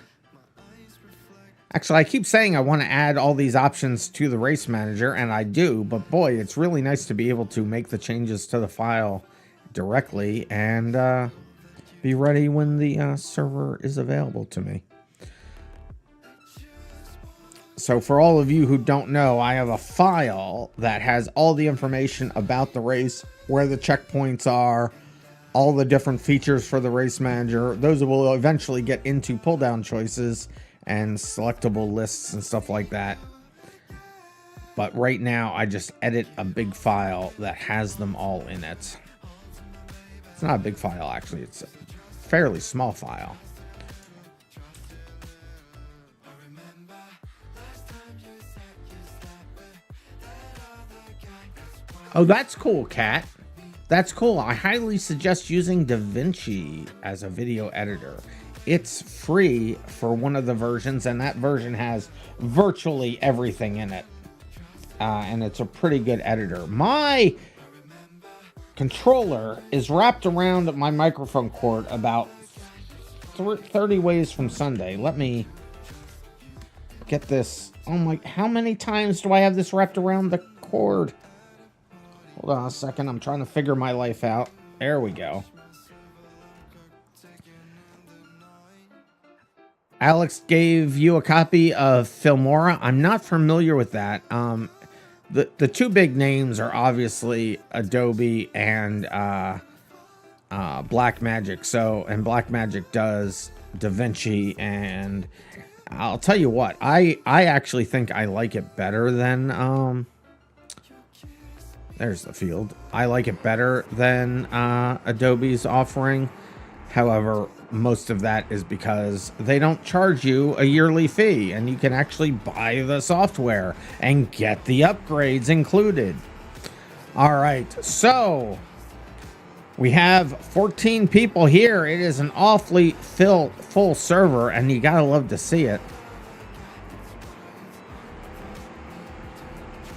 Actually, I keep saying I want to add all these options to the race manager, and I do, but boy, it's really nice to be able to make the changes to the file directly and be ready when the server is available to me. So for all of you who don't know, I have a file that has all the information about the race, where the checkpoints are, all the different features for the race manager. Those will eventually get into pull down choices and selectable lists and stuff like that. But right now I just edit a big file that has them all in it. It's not a big file, actually. It's a fairly small file. Oh, that's cool, Kat. That's cool. I highly suggest using DaVinci as a video editor. it's free for one of the versions, and that version has virtually everything in it. And it's a pretty good editor. My controller is wrapped around my microphone cord about 30 ways from Sunday. Let me get this. Oh my, how many times do I have this wrapped around the cord? Hold on a second, I'm trying to figure my life out. There we go. Alex gave you a copy of Filmora. I'm not familiar with that. The two big names are obviously Adobe and Blackmagic. So, and Blackmagic does DaVinci, and I'll tell you what, I actually think I like it better than there's the field. I like it better than Adobe's offering. However, most of that is because they don't charge you a yearly fee, and you can actually buy the software and get the upgrades included. All right, so we have 14 people here. It is an awfully full server, and you gotta love to see it.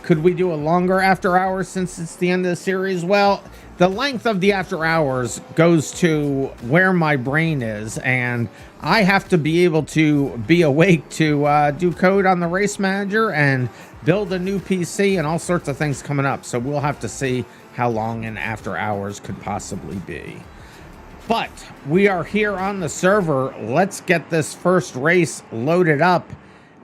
Could we do a longer after hours since it's the end of the series? Well, the length of the after hours goes to where my brain is, and I have to be able to be awake to do code on the race manager and build a new PC and all sorts of things coming up. So we'll have to see how long an after hours could possibly be. But we are here on the server. Let's get this first race loaded up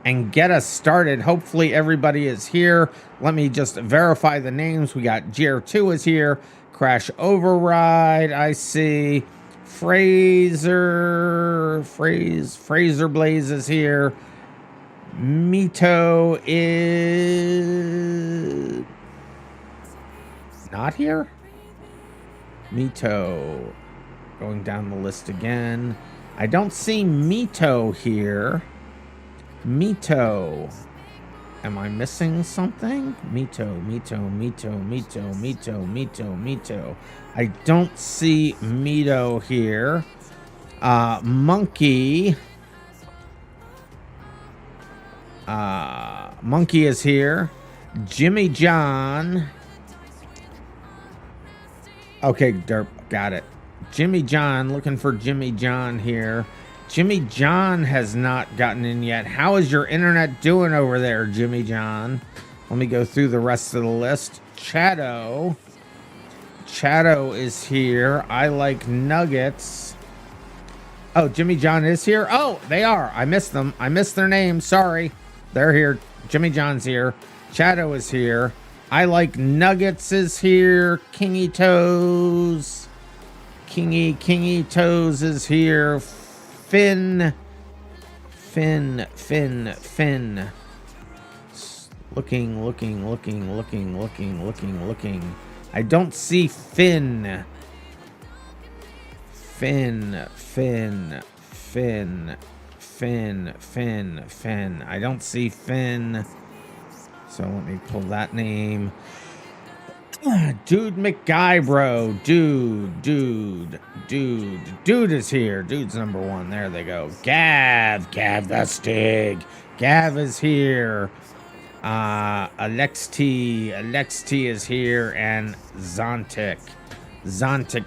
and get us started. Hopefully everybody is here. Let me just verify the names. We got GR2 is here. Crash Override, I see. Fraser Blaze is here. Mito is not here. Mito, going down the list again. I don't see Mito here. Mito. Am I missing something? Mito. I don't see Mito here. Monkey. Monkey is here. Jimmy John. Okay, derp, got it. Jimmy John, looking for Jimmy John here. Jimmy John has not gotten in yet. How is your internet doing over there, Jimmy John? Let me go through the rest of the list. Chato is here. I like Nuggets. Oh, Jimmy John is here? Oh, they are. I missed them. I missed their names. Sorry. They're here. Jimmy John's here. Chato is here. I like Nuggets is here. Kingy Toes. Kingy Toes is here. Finn. Looking. I don't see Finn. Finn. I don't see Finn. So let me pull that name. Dude McGuybro. Dude is here. Dude's number one. There they go. Gav the Stig. Gav is here. Alex T is here, and Zontic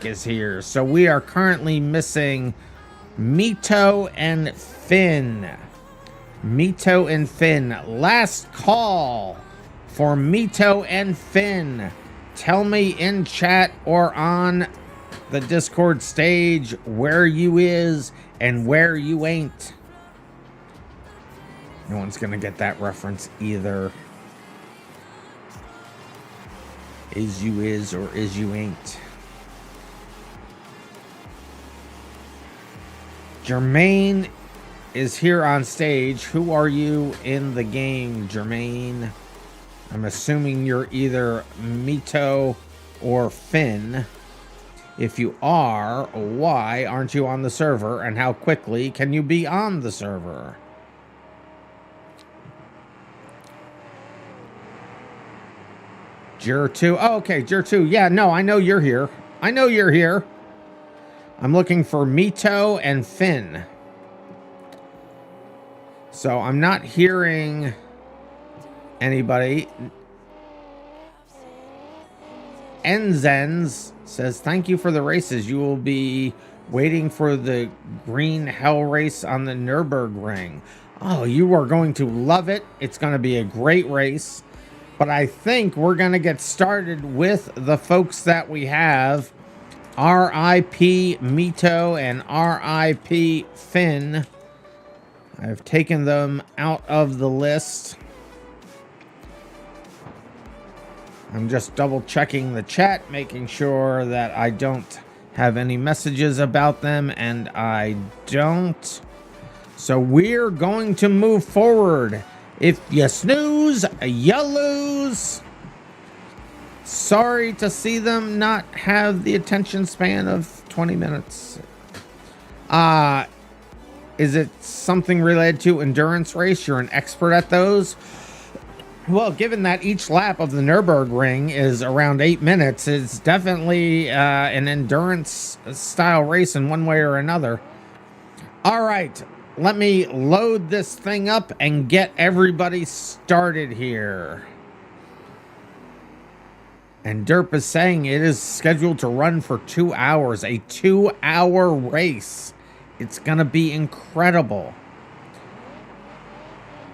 is here. So we are currently missing Mito and Finn. Last call for Mito and Finn. Tell me in chat or on the Discord stage where you is and where you ain't. No one's gonna get that reference either. Is you is or is you ain't. Jermaine is here on stage. Who are you in the game, Jermaine? I'm assuming you're either Mito or Finn. If you are, why aren't you on the server? And how quickly can you be on the server? Jur2. Oh, okay, Jur2. Yeah, no, I know you're here. I'm looking for Mito and Finn. So I'm not hearing anybody. Enzens says, thank you for the races. You will be waiting for the green hell race on the Nürburgring. Oh, you are going to love it. It's going to be a great race. But I think we're going to get started with the folks that we have. R.I.P. Mito and R.I.P. Finn. I've taken them out of the list. I'm just double checking the chat, making sure that I don't have any messages about them, and I don't. So we're going to move forward. If you snooze, you lose. Sorry to see them not have the attention span of 20 minutes. Is it something related to endurance race? You're an expert at those? Well, given that each lap of the Nürburgring is around 8 minutes, it's definitely an endurance style race in one way or another. All right, let me load this thing up and get everybody started here. And Derp is saying it is scheduled to run for 2 hours, a 2-hour race. It's gonna be incredible.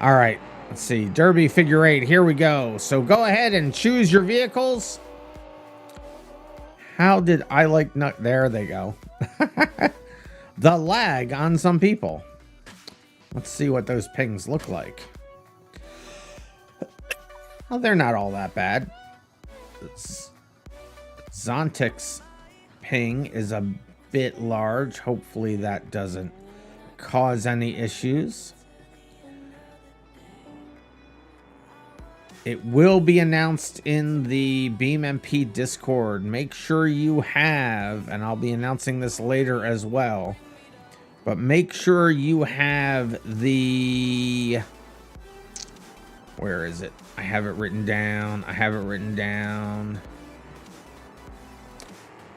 All right. Let's see, Derby figure 8, here we go. So go ahead and choose your vehicles. How did I like, not, there they go. The lag on some people. Let's see what those pings look like. Oh, they're not all that bad. Zontic's ping is a bit large. Hopefully that doesn't cause any issues. It will be announced in the BeamMP Discord. Make sure you have, and I'll be announcing this later as well, but make sure you have the, where is it? I have it written down.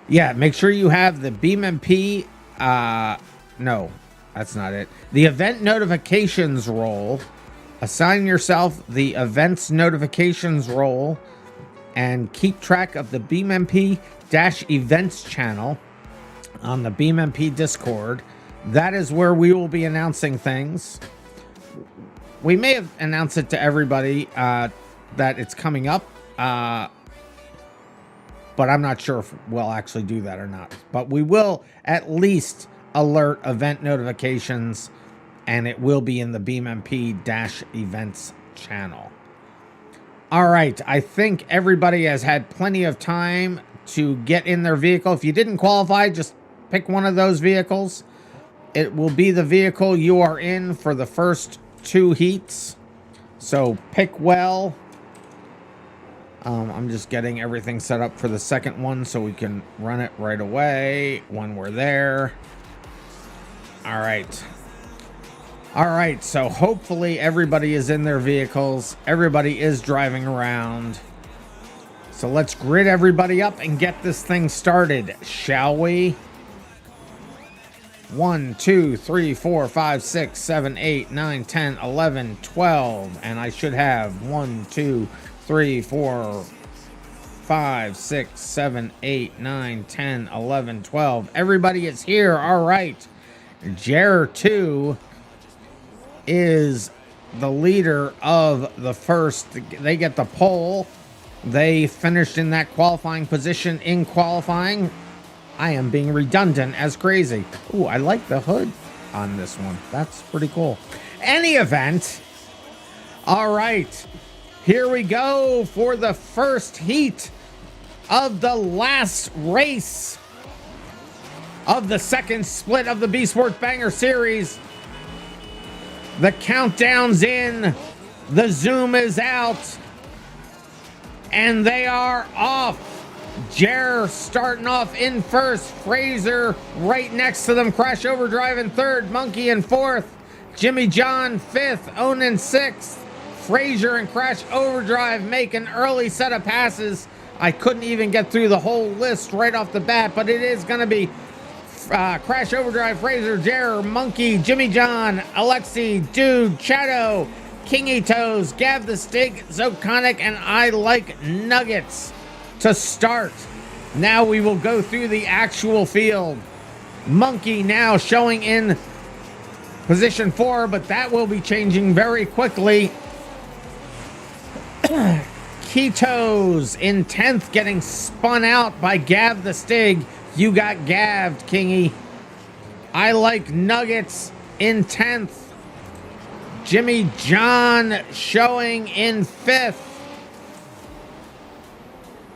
Yeah, make sure you have the BeamMP, no, that's not it. The event notifications role. Assign yourself the events notifications role and keep track of the BeamMP-events channel on the BeamMP Discord. That is where we will be announcing things. We may have announced it to everybody that it's coming up, but I'm not sure if we'll actually do that or not. But we will at least alert event notifications, and it will be in the BeamMP-events channel. All right, I think everybody has had plenty of time to get in their vehicle. If you didn't qualify, just pick one of those vehicles. It will be the vehicle you are in for the first 2 heats. So pick well. I'm just getting everything set up for the second one so we can run it right away when we're there. All right. All right, so hopefully everybody is in their vehicles. Everybody is driving around. So let's grid everybody up and get this thing started, shall we? 1, 2, 3, 4, 5, 6, 7, 8, 9, 10, 11, 12. And I should have 1, 2, 3, 4, 5, 6, 7, 8, 9, 10, 11, 12. Everybody is here. All right. Jer2 is the leader of the first. They get the pole. They finished in that qualifying position in qualifying. I am being redundant as crazy. Ooh, I like the hood on this one. That's pretty cool. Any event. All right. Here we go for the first heat of the last race of the second split of the BeamSports Banger Series. The countdown's in, the zoom is out, and they are off. Jer starting off in first, Fraser right next to them, Crash Overdrive in third, Monkey in fourth, Jimmy John fifth, Onan sixth, Fraser and Crash Overdrive make an early set of passes. I couldn't even get through the whole list right off the bat, but it is going to be Crash Overdrive, Fraser, Jer, Monkey, Jimmy John, Alexi, Dude, Shadow, Kingy Toes, Gav the Stig, Zoconic, and I Like Nuggets to start. Now we will go through the actual field. Monkey now showing in position 4, but that will be changing very quickly. Ketos in 10th, getting spun out by Gav the Stig. You got Gav'd, Kingy. I Like Nuggets in 10th. Jimmy John showing in 5th.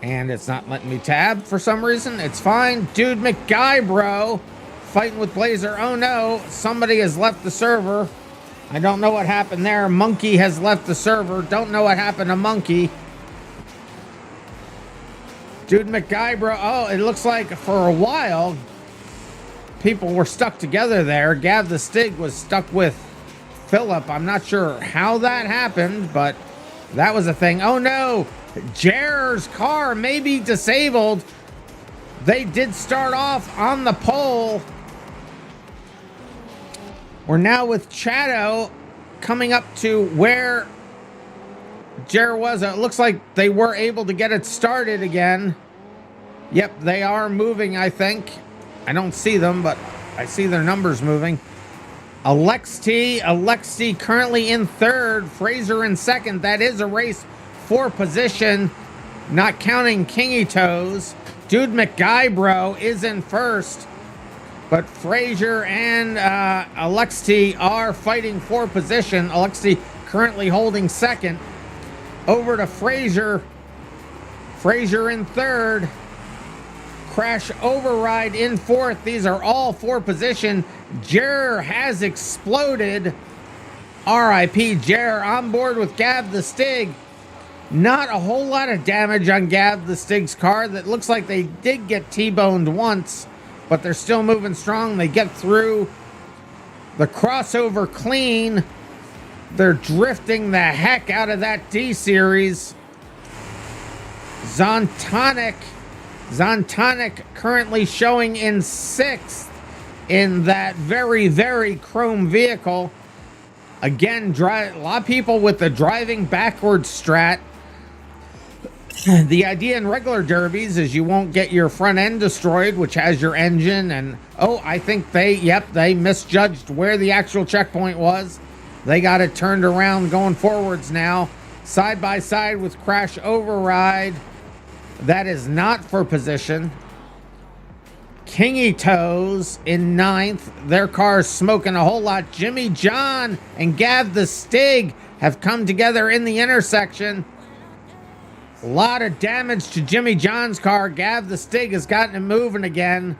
And it's not letting me tab for some reason. It's fine. Dude McGuybro fighting with Blazer. Oh no, somebody has left the server. I don't know what happened there. Monkey has left the server. Don't know what happened to Monkey. Dude McGuybro. Oh, it looks like for a while people were stuck together there. Gav the Stig was stuck with Philip. I'm not sure how that happened, but that was a thing. Oh no, Jer's car may be disabled. They did start off on the pole. We're now with Shadow coming up to where Jer was. It looks like they were able to get it started again. Yep, they are moving, I think. I don't see them, but I see their numbers moving. Alexi currently in 3rd, Fraser in 2nd. That is a race for position, not counting Kingy Toes. Dude McGuybro is in 1st, but Fraser and Alexi are fighting for position. Alexi currently holding 2nd. Over to Fraser. Fraser in 3rd. Crash Override in 4th. These are all for position. Jer has exploded. RIP Jer on board with Gav the Stig. Not a whole lot of damage on Gav the Stig's car. That looks like they did get T-boned once, but they're still moving strong. They get through the crossover clean. They're drifting the heck out of that D-Series. Zontonic currently showing in 6th in that very, very chrome vehicle. Again, a lot of people with the driving backwards strat. The idea in regular derbies is you won't get your front end destroyed, which has your engine. And, oh, I think they misjudged where the actual checkpoint was. They got it turned around going forwards now. Side by side with Crash Override. That is not for position. Kingy Toes in 9th. Their car's smoking a whole lot. Jimmy John and Gav the Stig have come together in the intersection. A lot of damage to Jimmy John's car. Gav the Stig has gotten it moving again.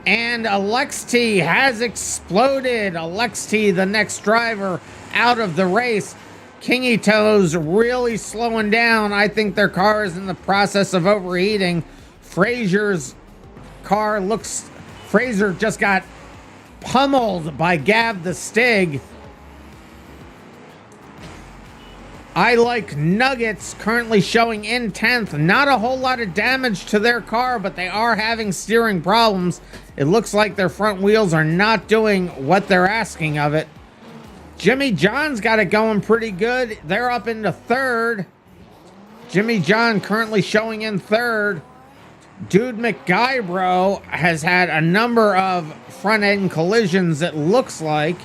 And Alexi has exploded. Alexi, the next driver, out of the race. Kingy Toes really slowing down. I think their car is in the process of overheating. Fraser's car looks... Fraser just got pummeled by Gav the Stig. I Like Nuggets currently showing in 10th. Not a whole lot of damage to their car, but they are having steering problems. It looks like their front wheels are not doing what they're asking of it. Jimmy John's got it going pretty good. They're up into 3rd. Jimmy John currently showing in 3rd. Dude McGuybro has had a number of front end collisions, it looks like.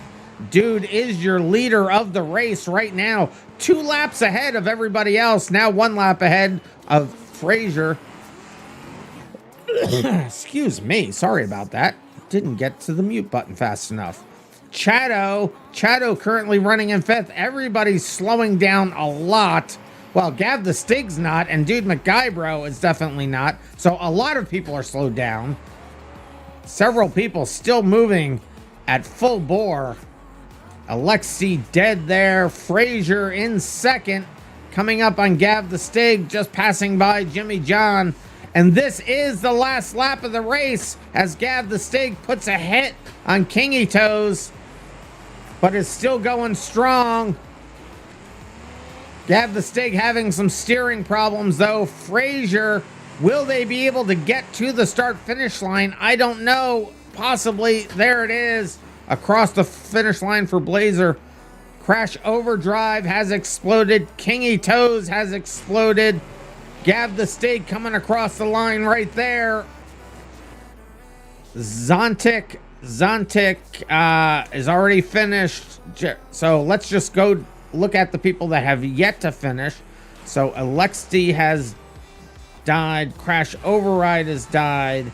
Dude is your leader of the race right now. 2 laps ahead of everybody else. Now 1 lap ahead of Fraser. Excuse me. Sorry about that. Didn't get to the mute button fast enough. Shadow currently running in 5th. Everybody's slowing down a lot. Well, Gav the Stig's not, and Dude McGuybro is definitely not. So a lot of people are slowed down. Several people still moving at full bore. Alexi dead there. Fraser in 2nd. Coming up on Gav the Stig, just passing by Jimmy John. And this is the last lap of the race as Gav the Stig puts a hit on Kingy Toes, but is still going strong. Gav the Stig having some steering problems though. Fraser, will they be able to get to the start-finish line? I don't know. possibly. There it is. Across the finish line for Blazer. Crash Overdrive has exploded. Kingy Toes has exploded. Gav the Stig coming across the line right there. Zontic is already finished. So let's just go look at the people that have yet to finish. So Alexi has died. Crash Override has died.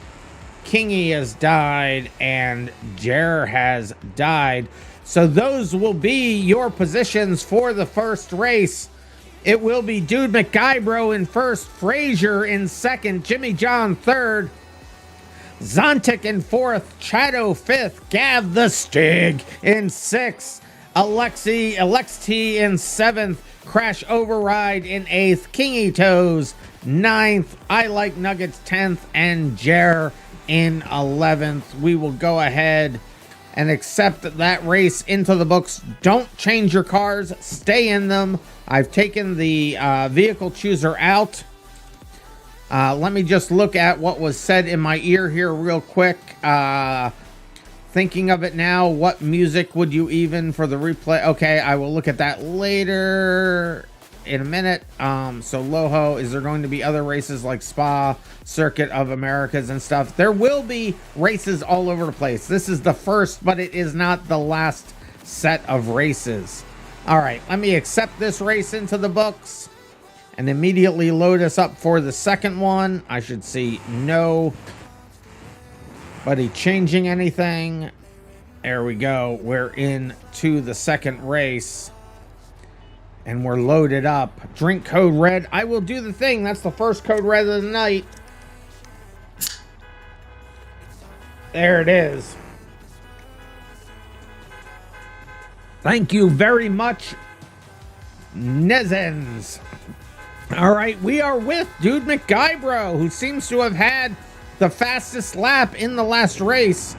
Kingy has died. And Jer has died. So those will be your positions for the first race. It will be Dude McGuybro in first, Frazier in second, Jimmy John third, Zontic in fourth, Chato fifth, Gav the Stig in sixth, Alexi in seventh, Crash Override in eighth, Kingy Toes ninth, I Like Nuggets 10th, and Jer in 11th. We will go ahead and accept that race into the books. Don't change your cars, stay in them. I've taken the vehicle chooser out. Let me just look at what was said in my ear here real quick. Thinking of it now, what music would you even for the replay? Okay, I will look at that later in a minute. So Loho, is there going to be other races like Spa, Circuit of Americas and stuff? There will be races all over the place. This is the first, but it is not the last set of races. All right, let me accept this race into the books and immediately load us up for the second one. I should see nobody changing anything. There we go. We're into the second race. And we're loaded up. Drink code red. I will do the thing. That's the first code red of the night. There it is. Thank you very much, Nezens. All right, we are with Dude McGuybro, who seems to have had the fastest lap in the last race.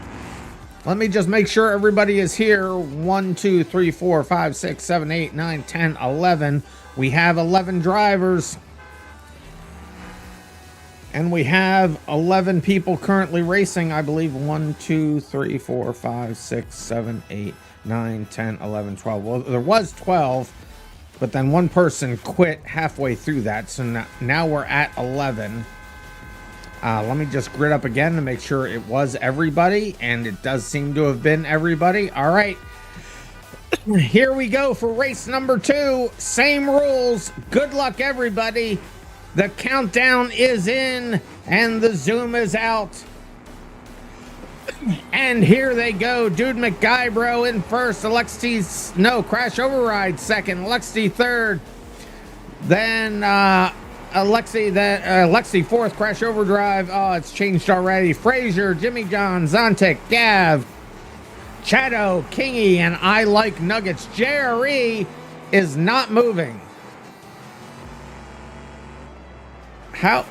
Let me just make sure everybody is here. 1, 2, 3, 4, 5, 6, 7, 8, 9, 10, 11. We have 11 drivers. And we have 11 people currently racing, I believe. 1, 2, 3, 4, 5, 6, 7, 8, 9, 10, 11, 12. Well, there was 12, but then one person quit halfway through that. So now we're at 11. Let me just grid up again to make sure it was everybody, and it does seem to have been everybody. All right, here we go for race number 2. Same rules. Good luck, everybody. The countdown is in, and the zoom is out. And here they go. Dude McGuybro in first. Crash Override second. Alexi third. Then, Alexi fourth, Crash Overdrive. Oh, it's changed already. Frazier, Jimmy John, Zontic, Gav, Chato, Kingy, and I Like Nuggets. JRE is not moving. How?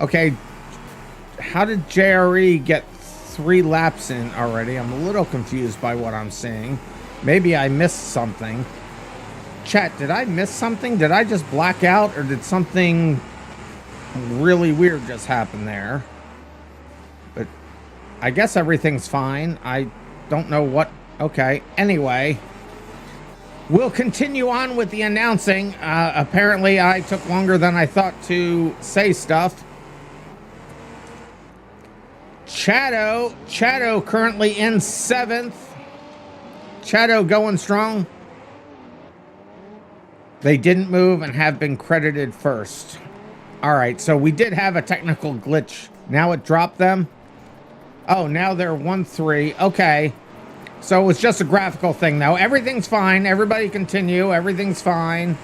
Okay. How did JRE get 3 laps in already? I'm a little confused by what I'm seeing. Maybe I missed something. Chat, did I miss something? Did I just black out, or did something really weird just happen there? But I guess everything's fine. I don't know what. Okay, anyway, we'll continue on with the announcing. Apparently I took longer than I thought to say stuff. Chato currently in 7th. Chato going strong. They didn't move and have been credited first. All right, so we did have a technical glitch. Now it dropped them. Oh, now they're 1-3. Okay. So it was just a graphical thing, though. Everything's fine. Everybody continue. Everything's fine.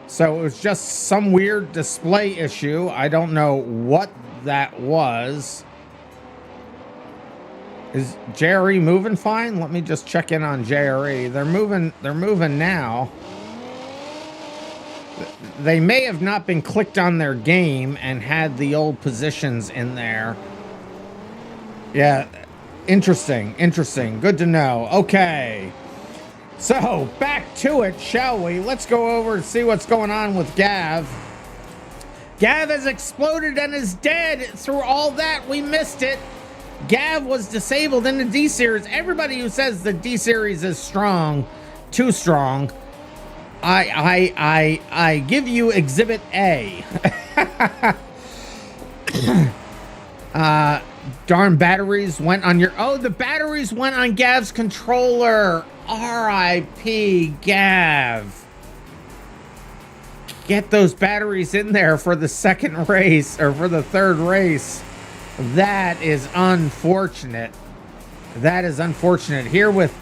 So it was just some weird display issue. I don't know what that was. Is JRE moving fine? Let me just check in on JRE. They're moving now. They may have not been clicked on their game and had the old positions in there. Yeah, Interesting, interesting. Good to know. Okay. So, back to it, shall we? Let's go over and see what's going on with Gav. Gav has exploded and is dead. Through all that, we missed it. Gav was disabled in the D-Series. Everybody who says the D-Series is strong, too strong, I give you Exhibit A. Darn batteries went on your... Oh, the batteries went on Gav's controller. R.I.P. Gav. Get those batteries in there for the second race, or for the third race. That is unfortunate. That is unfortunate. Here with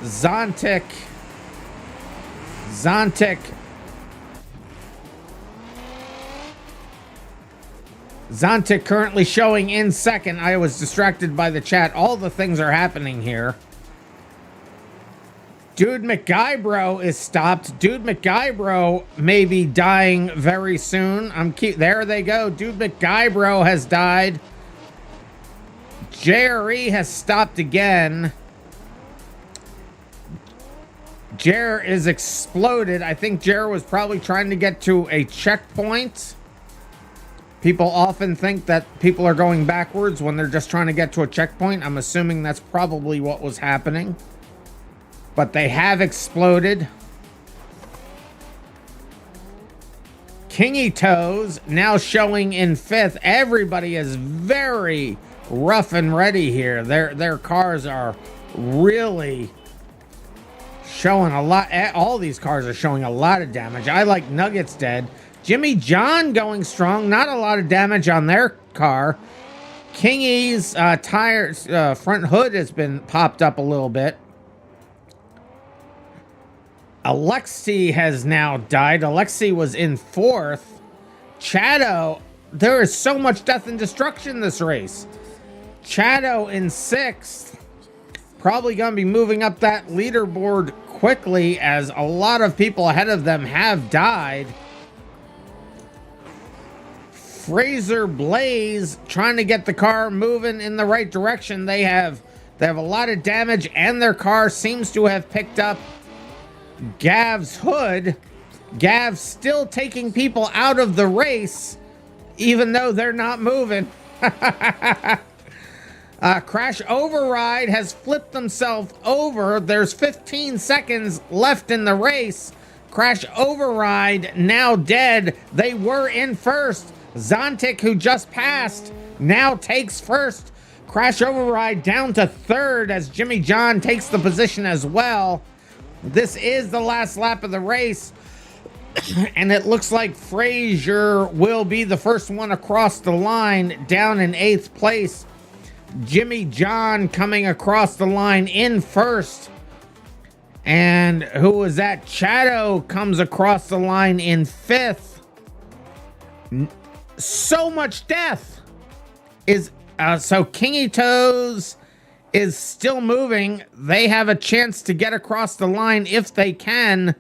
Zontic. Zontic currently showing in second. I was distracted by the chat. All the things are happening here. Dude McGuybro is stopped. Dude McGuybro may be dying very soon. There they go. Dude McGuybro has died. JRE has stopped again. Jer is exploded. I think Jer was probably trying to get to a checkpoint. People often think that people are going backwards when they're just trying to get to a checkpoint. I'm assuming that's probably what was happening. But they have exploded. Kingy Toes now showing in fifth. Everybody is very rough and ready here. Their cars are really showing a lot. All these cars are showing a lot of damage. I like Nuggets dead. Jimmy John going strong. Not a lot of damage on their car. Kingy's tires, front hood has been popped up a little bit. Alexi has now died. Alexi was in fourth. Chado, there is so much death and destruction this race. Chado in sixth. Probably going to be moving up that leaderboard quickly as a lot of people ahead of them have died. Fraser Blaze trying to get the car moving in the right direction. They have a lot of damage and their car seems to have picked up Gav's hood. Gav's still taking people out of the race, even though they're not moving. Crash Override has flipped himself over. There's 15 seconds left in the race. Crash Override now dead. They were in first. Zontic, who just passed, now takes first. Crash Override down to third as Jimmy John takes the position as well. This is the last lap of the race, and it looks like Frazier will be the first one across the line, down in 8th place. Jimmy John coming across the line in first. And who was that? Chado comes across the line in 5th. So much death is so Kingy Toes is still moving. They have a chance to get across the line if they can.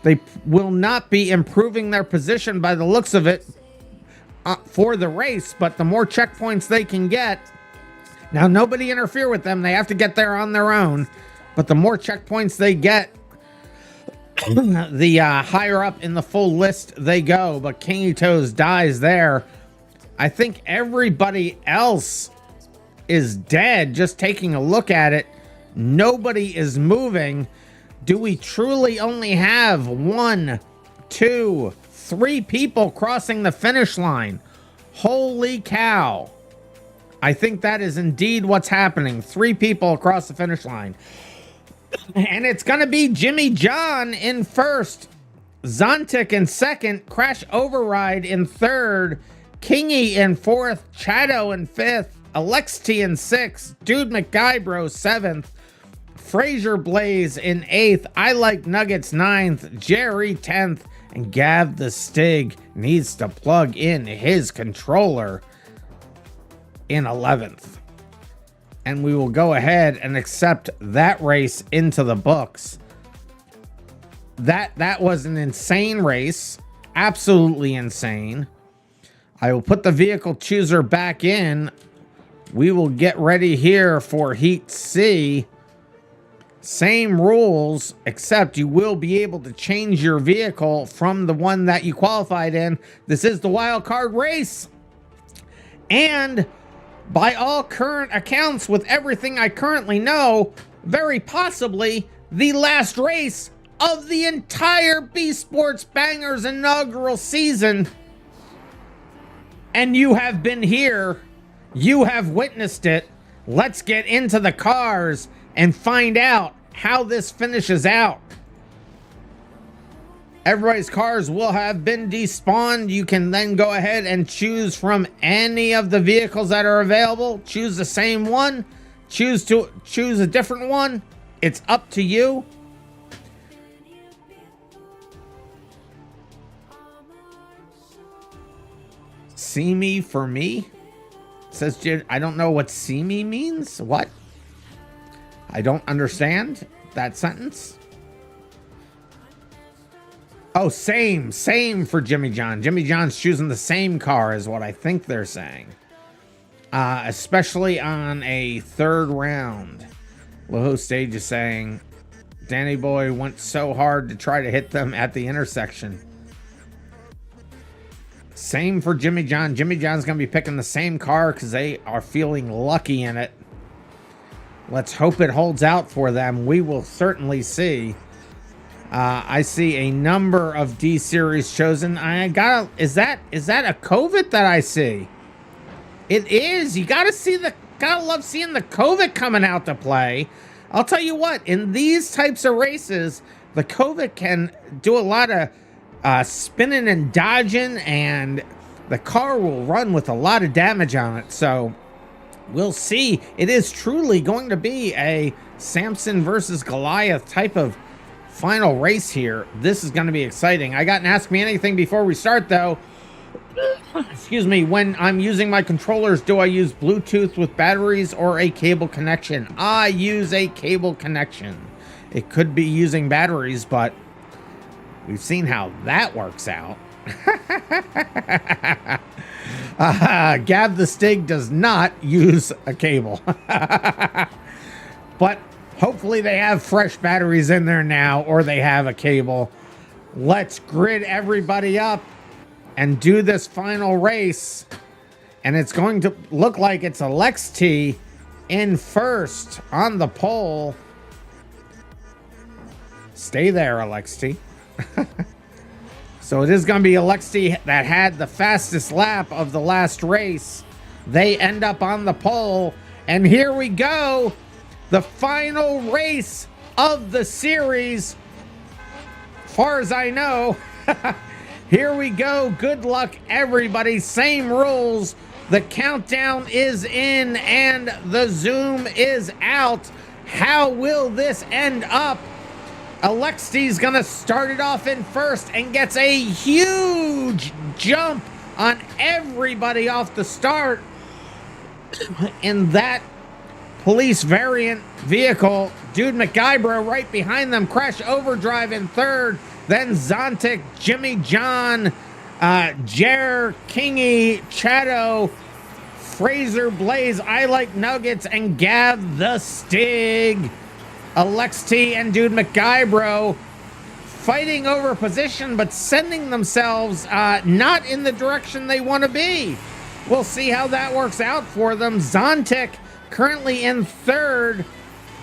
They will not be improving their position by the looks of it for the race, but the more checkpoints they can get. Now, nobody interfere with them. They have to get there on their own, but the more checkpoints they get, the higher up in the full list they go. But Kingy Toes dies there. I think everybody else is dead. Just taking a look at it, nobody is moving. Do we truly only have 1, 2, 3 people crossing the finish line? Holy cow. I think that is indeed what's happening. 3 people across the finish line. And it's going to be Jimmy John in first, Zontic in second, Crash Override in third, Kingy in fourth, Chado in fifth, Alexi in sixth, Dude McGuybro 7th, Fraser Blaze in 8th, I Like Nuggets 9th, Jerry 10th, and Gav the Stig needs to plug in his controller in 11th. And we will go ahead and accept that race into the books. That was an insane race. Absolutely insane. I will put the vehicle chooser back in we will get ready here for Heat C. Same rules, except you will be able to change your vehicle from the one that you qualified in. This is the wild card race. And by all current accounts, with everything I currently know, very possibly the last race of the entire BeSports Bangers inaugural season. And you have been here. You have witnessed it. Let's get into the cars and find out how this finishes out. Everybody's cars will have been despawned. You can then go ahead and choose from any of the vehicles that are available. Choose the same one. Choose a different one. It's up to you. See me for me? Says Jid. I don't know what see me means. What? I don't understand that sentence. Oh, same for Jimmy John. Jimmy John's choosing the same car is what I think they're saying. Especially on a third round. Loho Stage is saying, Danny Boy went so hard to try to hit them at the intersection. Same for Jimmy John. Jimmy John's going to be picking the same car because they are feeling lucky in it. Let's hope it holds out for them. We will certainly see. I see a number of D series chosen. Is that a COVID that I see? It is. You gotta love seeing the COVID coming out to play. I'll tell you what, in these types of races, the COVID can do a lot of spinning and dodging, and the car will run with a lot of damage on it. So we'll see. It is truly going to be a Samson versus Goliath type of final race here. This is going to be exciting. I got an Ask Me Anything before we start, though. Excuse me. When I'm using my controllers, do I use Bluetooth with batteries or a cable connection? I use a cable connection. It could be using batteries, but we've seen how that works out. Gav the Stig does not use a cable. But hopefully they have fresh batteries in there now, or they have a cable. Let's grid everybody up and do this final race. And it's going to look like it's Alex T in first on the pole. Stay there, Alex T. So it is going to be Alexi that had the fastest lap of the last race. They end up on the pole. And here we go. The final race of the series. Far as I know. Here we go. Good luck, everybody. Same rules. The countdown is in and the zoom is out. How will this end up? Alexi's gonna start it off in first and gets a huge jump on everybody off the start in that police variant vehicle. Dude McGuibro right behind them. Crash Overdrive in third. Then Zontic, Jimmy John, Jer, Kingy, Chato, Fraser Blaze, I Like Nuggets, and Gav the Stig. Alexi and Dude McGuibro fighting over position, but sending themselves not in the direction they want to be. We'll see how that works out for them. Zontic currently in third.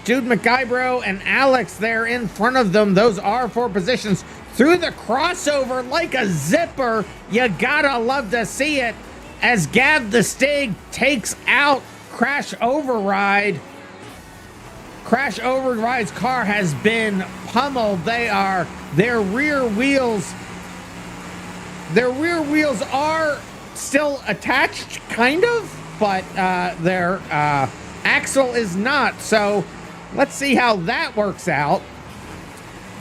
Dude McGuibro and Alex there in front of them. Those are for positions. Through the crossover like a zipper. You gotta love to see it as Gav the Stig takes out Crash Override. Crash Override's car has been pummeled. Their rear wheels are still attached, kind of, but their axle is not. So let's see how that works out.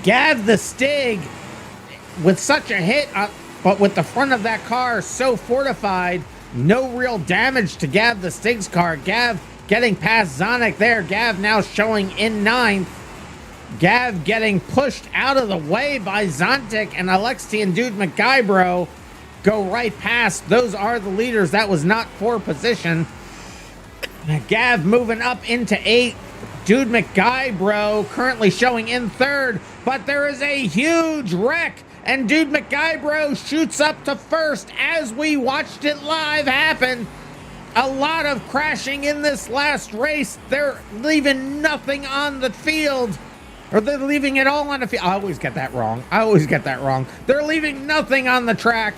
Gav the Stig with such a hit, but with the front of that car so fortified, no real damage to Gav the Stig's car. Gav getting past Zonic there. Gav now showing in ninth. Gav getting pushed out of the way by Zontic, and Alexi and Dude McGuibro go right past. Those are the leaders. That was not for position. Gav moving up into 8th. Dude McGuybro currently showing in 3rd, but there is a huge wreck, and Dude McGuybro shoots up to 1st as we watched it live happen. A lot of crashing in this last race. They're leaving nothing on the field. Or they're leaving it all on the field. I always get that wrong. They're leaving nothing on the track.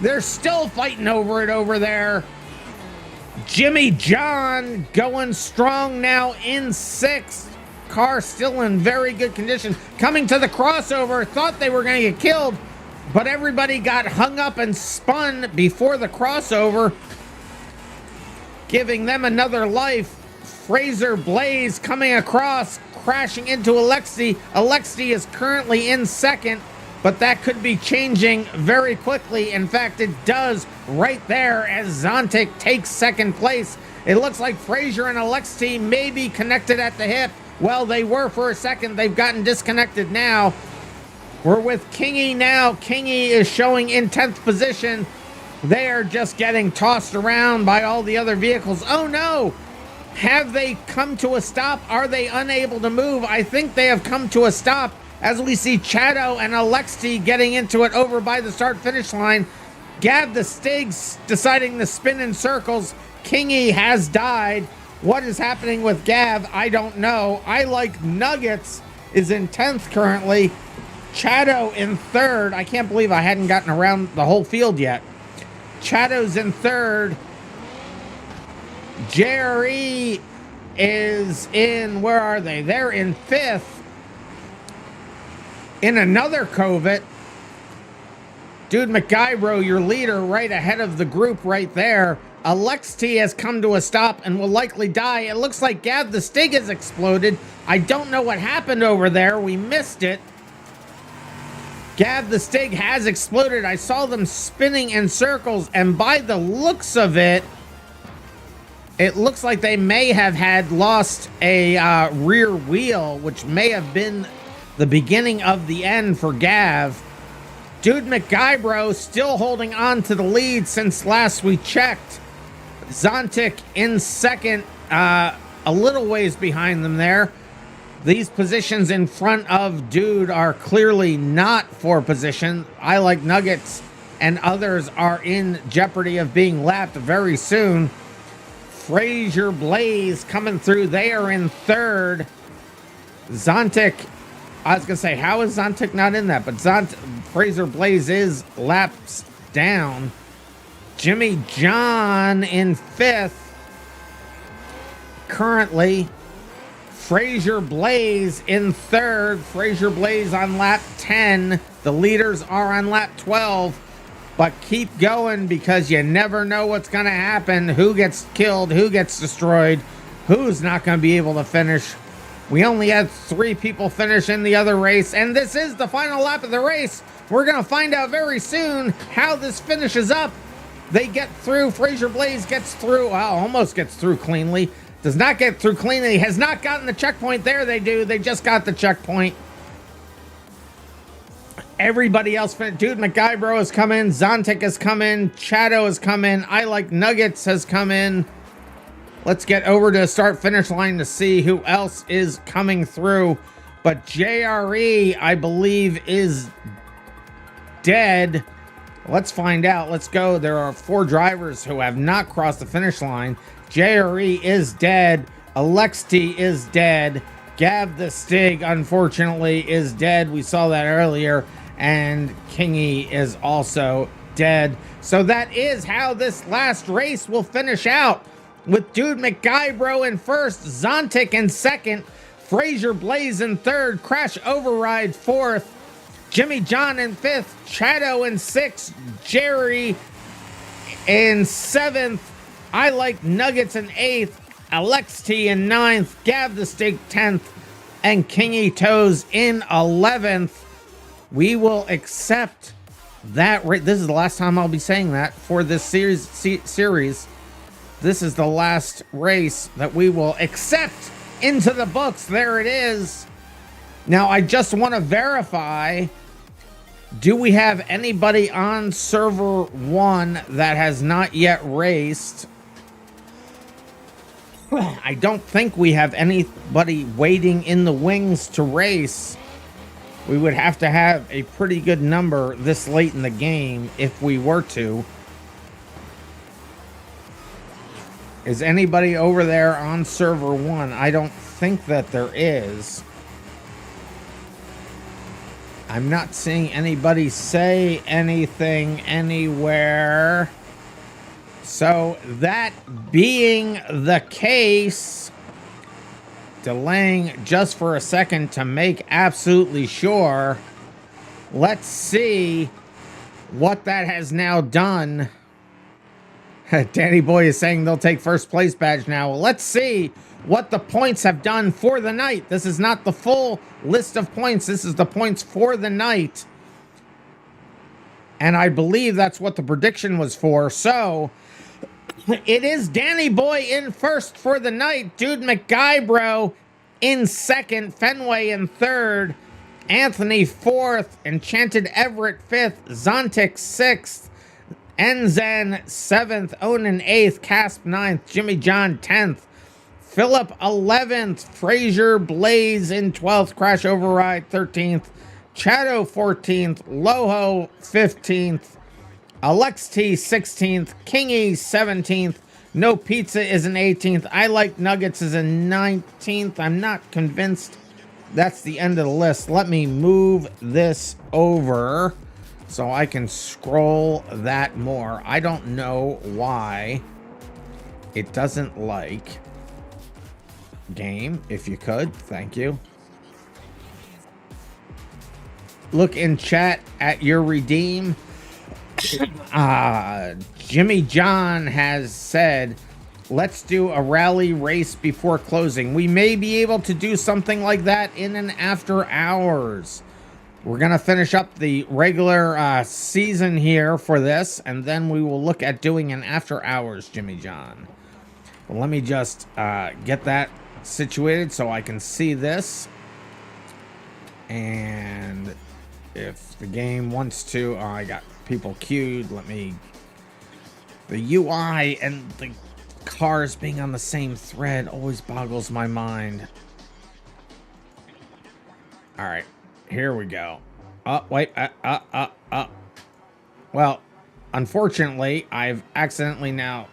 They're still fighting over it over there. Jimmy John going strong now in 6th. Car still in very good condition. Coming to the crossover. Thought they were going to get killed, but everybody got hung up and spun before the crossover, giving them another life. Fraser Blaze coming across, crashing into Alexi. Alexi is currently in 2nd, but that could be changing very quickly. In fact, it does right there as Zontic takes 2nd place. It looks like Fraser and Alexi may be connected at the hip. Well, they were for a second. They've gotten disconnected now. We're with Kingy now. Kingy is showing in 10th position. They are just getting tossed around by all the other vehicles. Oh no! Have they come to a stop? Are they unable to move? I think they have come to a stop as we see Chado and Alexi getting into it over by the start-finish line. Gav the Stigs deciding to spin in circles. Kingy has died. What is happening with Gav? I don't know. I Like Nuggets is in 10th currently. Chado in 3rd. I can't believe I hadn't gotten around the whole field yet. Chado's in 3rd. JRE is in, where are they? They're in 5th. In another Covet. Dude McGuybro, your leader, right ahead of the group right there. Alexi has come to a stop and will likely die. It looks like Gav the Stig has exploded. I don't know what happened over there. We missed it. Gav the Stig has exploded. I saw them spinning in circles, and by the looks of it, it looks like they may have had lost a rear wheel, which may have been the beginning of the end for Gav. Dude McGuybro still holding on to the lead since last we checked. Zontic in 2nd, a little ways behind them there. These positions in front of Dude are clearly not for position. I Like Nuggets and others are in jeopardy of being lapped very soon. Fraser Blaze coming through. They are in 3rd. Zontic, I was going to say, how is Zontic not in that? But Fraser Blaze is laps down. Jimmy John in 5th. Currently, Fraser Blaze in 3rd. Fraser Blaze on lap 10. The leaders are on lap 12. But keep going because you never know what's going to happen. Who gets killed, who gets destroyed, who's not going to be able to finish. We only had 3 people finish in the other race, and this is the final lap of the race. We're going to find out very soon how this finishes up. They get through. Fraser Blaze gets through. Well, almost gets through cleanly. Does not get through cleanly. Has not gotten the checkpoint. There they do. They just got the checkpoint. Everybody else, Dude McGuybro has come in. Zontic has come in. Chado has come in. I Like Nuggets has come in. Let's get over to start-finish line to see who else is coming through. But JRE, I believe, is dead. Let's find out. Let's go. There are 4 drivers who have not crossed the finish line. JRE is dead. Alexi is dead. Gav the Stig, unfortunately, is dead. We saw that earlier. And Kingy is also dead. So that is how this last race will finish out. With Dude McGuybro in 1st, Zontic in 2nd, Fraser Blaze in 3rd, Crash Override 4th, Jimmy John in 5th, Chado in 6th, Jerry in 7th, I Like Nuggets in 8th, Alexi in 9th, Gav the Stig 10th, and Kingy Toes in 11th. We will accept that. This is the last time I'll be saying that for this series. This is the last race that we will accept into the books. There it is. Now, I just want to verify, do we have anybody on server 1 that has not yet raced? I don't think we have anybody waiting in the wings to race. We would have to have a pretty good number this late in the game if we were to. Is anybody over there on server 1? I don't think that there is. I'm not seeing anybody say anything anywhere. So that being the case, delaying just for a second to make absolutely sure, let's see what that has now done. Danny Boy is saying they'll take first place badge now. Well, let's see what the points have done for the night. This is not the full list of points. This is the points for the night. And I believe that's what the prediction was for. So it is Danny Boy in first for the night. Dude McGuybro in second. Fenway in third. Anthony fourth. Enchanted Everett fifth. Zontic sixth. Enzen 7th, Onan 8th, Casp 9th, Jimmy John 10th, Philip 11th, Frazier Blaze in 12th, Crash Override 13th, Chato 14th, Loho 15th, Alex T 16th, Kingy 17th, No Pizza is an 18th, I Like Nuggets is a 19th. I'm not convinced that's the end of the list. Let me move this over so I can scroll that more. I don't know why it doesn't like game. If you could, thank you. Look in chat at your redeem. Jimmy John has said, let's do a rally race before closing. We may be able to do something like that in an after hours. We're going to finish up the regular season here for this, and then we will look at doing an after hours, Jimmy John. Well, let me just get that situated so I can see this. And if the game wants to, I got people queued. Let me... The UI and the cars being on the same thread always boggles my mind. All right. Here we go. Oh, wait. Well, unfortunately, I've accidentally now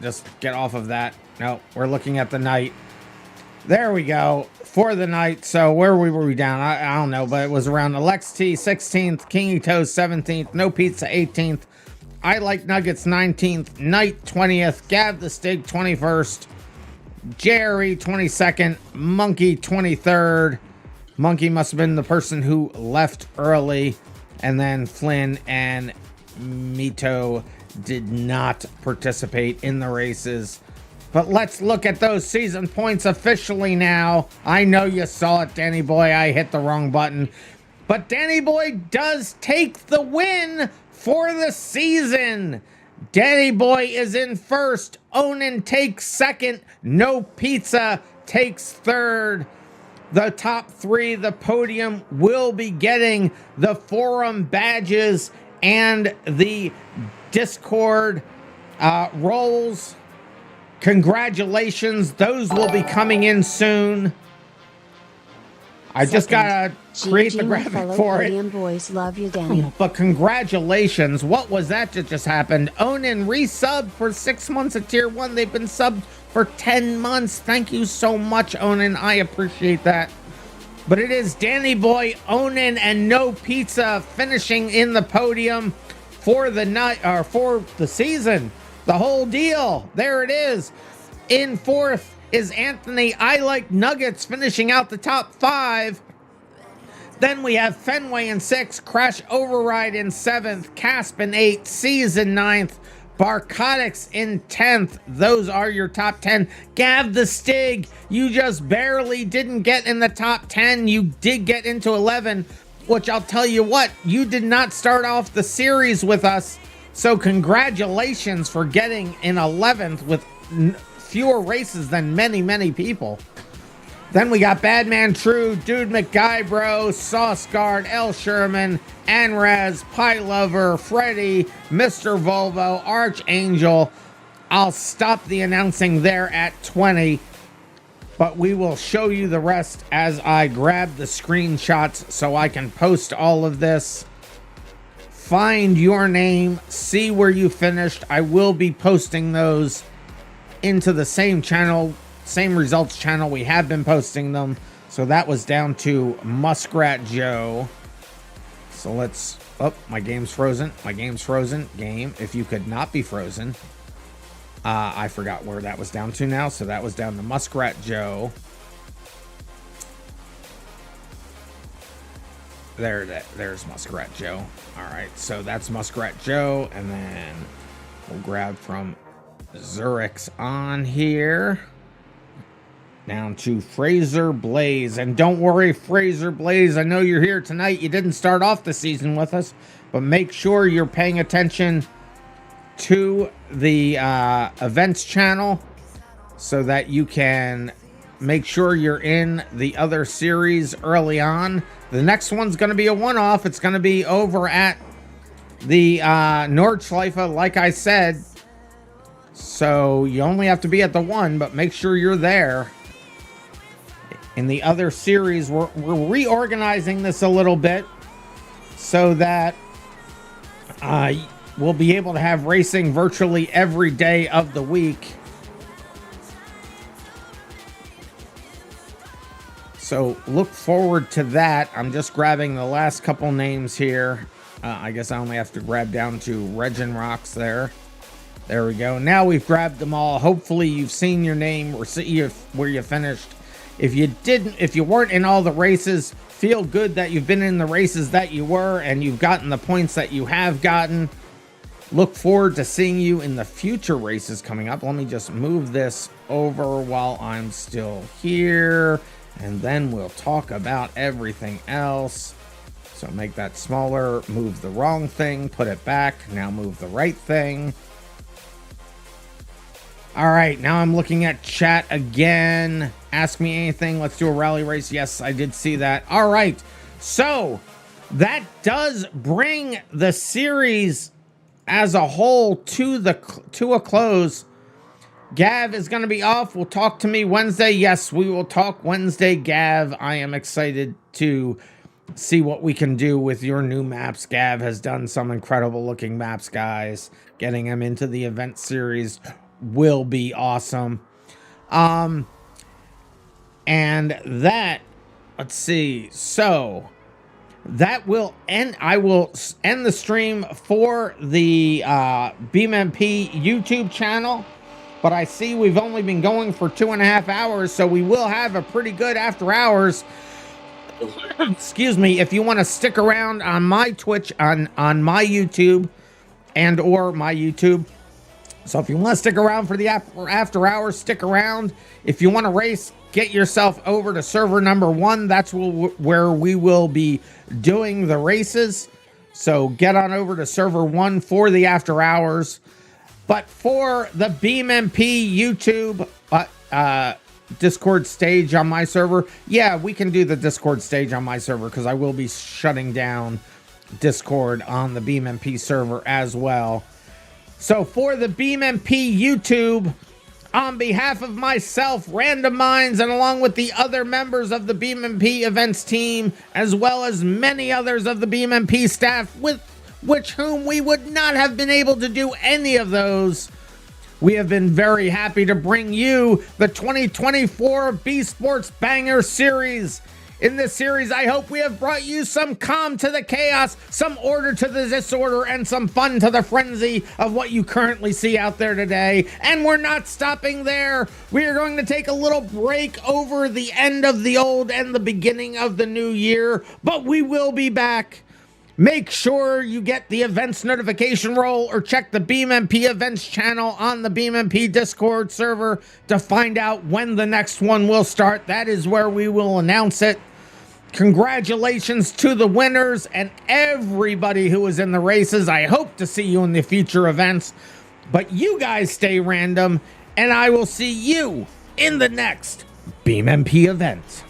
just get off of that. No, we're looking at the night. There we go. For the night. So where were we down? I don't know, but it was around Alex T 16th, Kingy Toes 17th, No Pizza 18th, I Like Nuggets 19th, Night 20th, Gav the Stig 21st, Jerry 22nd, Monkey 23rd. Monkey must have been the person who left early, and then Flynn and Mito did not participate in the races. But let's look at those season points officially now. I know you saw it, Danny Boy. I hit the wrong button. But Danny Boy does take the win for the season. Danny Boy is in first. Onan takes second. No Pizza takes third. The top three, the podium, will be getting the forum badges and the Discord roles. Congratulations. Those will be coming in soon. I just gotta create the graphic for it. Boys love you, Danny. But congratulations. What was that that just happened? Onan resubbed for 6 months at tier 1. They've been subbed for 10 months. Thank you so much, Onan. I appreciate that. But it is Danny Boy, Onan, and No Pizza finishing in the podium for the night, or for the season. The whole deal. There it is. In fourth is Anthony I Like Nuggets finishing out the top 5. Then we have Fenway in 6th, Crash Override in 7th, Casp in 8th, Seas in 9th, Barcotics in 10th. Those are your top 10. Gav the Stig, you just barely didn't get in the top 10. You did get into 11, which I'll tell you what, you did not start off the series with us. So congratulations for getting in 11th with fewer races than many people. Then we got Badman True, Dude McGuybro, Sauce Guard, L. Sherman, Anraz, Pie Lover, Freddy, Mr. Volvo, Archangel, I'll stop the announcing there at 20, but we will show you the rest as I grab the screenshots so I can post all of this. Find your name, see where you finished. I will be posting those into the same channel, same results channel we have been posting them. So that was down to Muskrat Joe. So let's, oh, my game's frozen. My game's frozen. Game, if you could not be frozen. I forgot where that was down to now. So that was down to Muskrat Joe. There's Muskrat Joe. All right, so that's Muskrat Joe. And then we'll grab from Zurich's on here. Down to Fraser Blaze. And don't worry, Fraser Blaze, I know you're here tonight. You didn't start off the season with us, but make sure you're paying attention to the events channel so that you can make sure you're in the other series early on. The next one's going to be a one-off. It's going to be over at the Nordschleife, like I said. So you only have to be at the one, but make sure you're there. In the other series, we're reorganizing this a little bit so that we'll be able to have racing virtually every day of the week. So look forward to that. I'm just grabbing the last couple names here. I guess I only have to grab down to Regin Rocks there. There we go. Now we've grabbed them all. Hopefully you've seen your name or see where you finished. If you weren't in all the races, feel good that you've been in the races that you were and you've gotten the points that you have gotten. Look forward to seeing you in the future races coming up. Let me just move this over while I'm still here, and then we'll talk about everything else. So make that smaller, move the wrong thing, put it back, now move the right thing. All right, now I'm looking at chat again. Ask me anything. Let's do a rally race. Yes, I did see that. All right, so that does bring the series as a whole to a close. Gav is going to be off. Will talk to me Wednesday. Yes, we will talk Wednesday, Gav. I am excited to see what we can do with your new maps. Gav has done some incredible looking maps, guys. Getting them into the event series will be awesome. And that, let's see, so that will end. I will end the stream for the BeamMP YouTube channel, but I see we've only been going for 2.5 hours, so we will have a pretty good after hours. Excuse me. If you want to stick around on my Twitch, on my YouTube and or my YouTube. So if you want to stick around for the after hours, stick around. If you want to race, get yourself over to server number 1. That's where we will be doing the races. So get on over to server 1 for the after hours. But for the BeamMP YouTube Discord stage on my server, yeah, we can do the Discord stage on my server because I will be shutting down Discord on the BeamMP server as well. So for the BeamMP YouTube, on behalf of myself, RandomMinds, and along with the other members of the BeamMP events team, as well as many others of the BeamMP staff, with whom we would not have been able to do any of those, we have been very happy to bring you the 2024 BeSports Banger Series. In this series, I hope we have brought you some calm to the chaos, some order to the disorder, and some fun to the frenzy of what you currently see out there today. And we're not stopping there. We are going to take a little break over the end of the old and the beginning of the new year, but we will be back. Make sure you get the events notification roll or check the BeamMP events channel on the BeamMP Discord server to find out when the next one will start. That is where we will announce it. Congratulations to the winners and everybody who was in the races. I hope to see you in the future events, but you guys stay random, and I will see you in the next BeamMP event.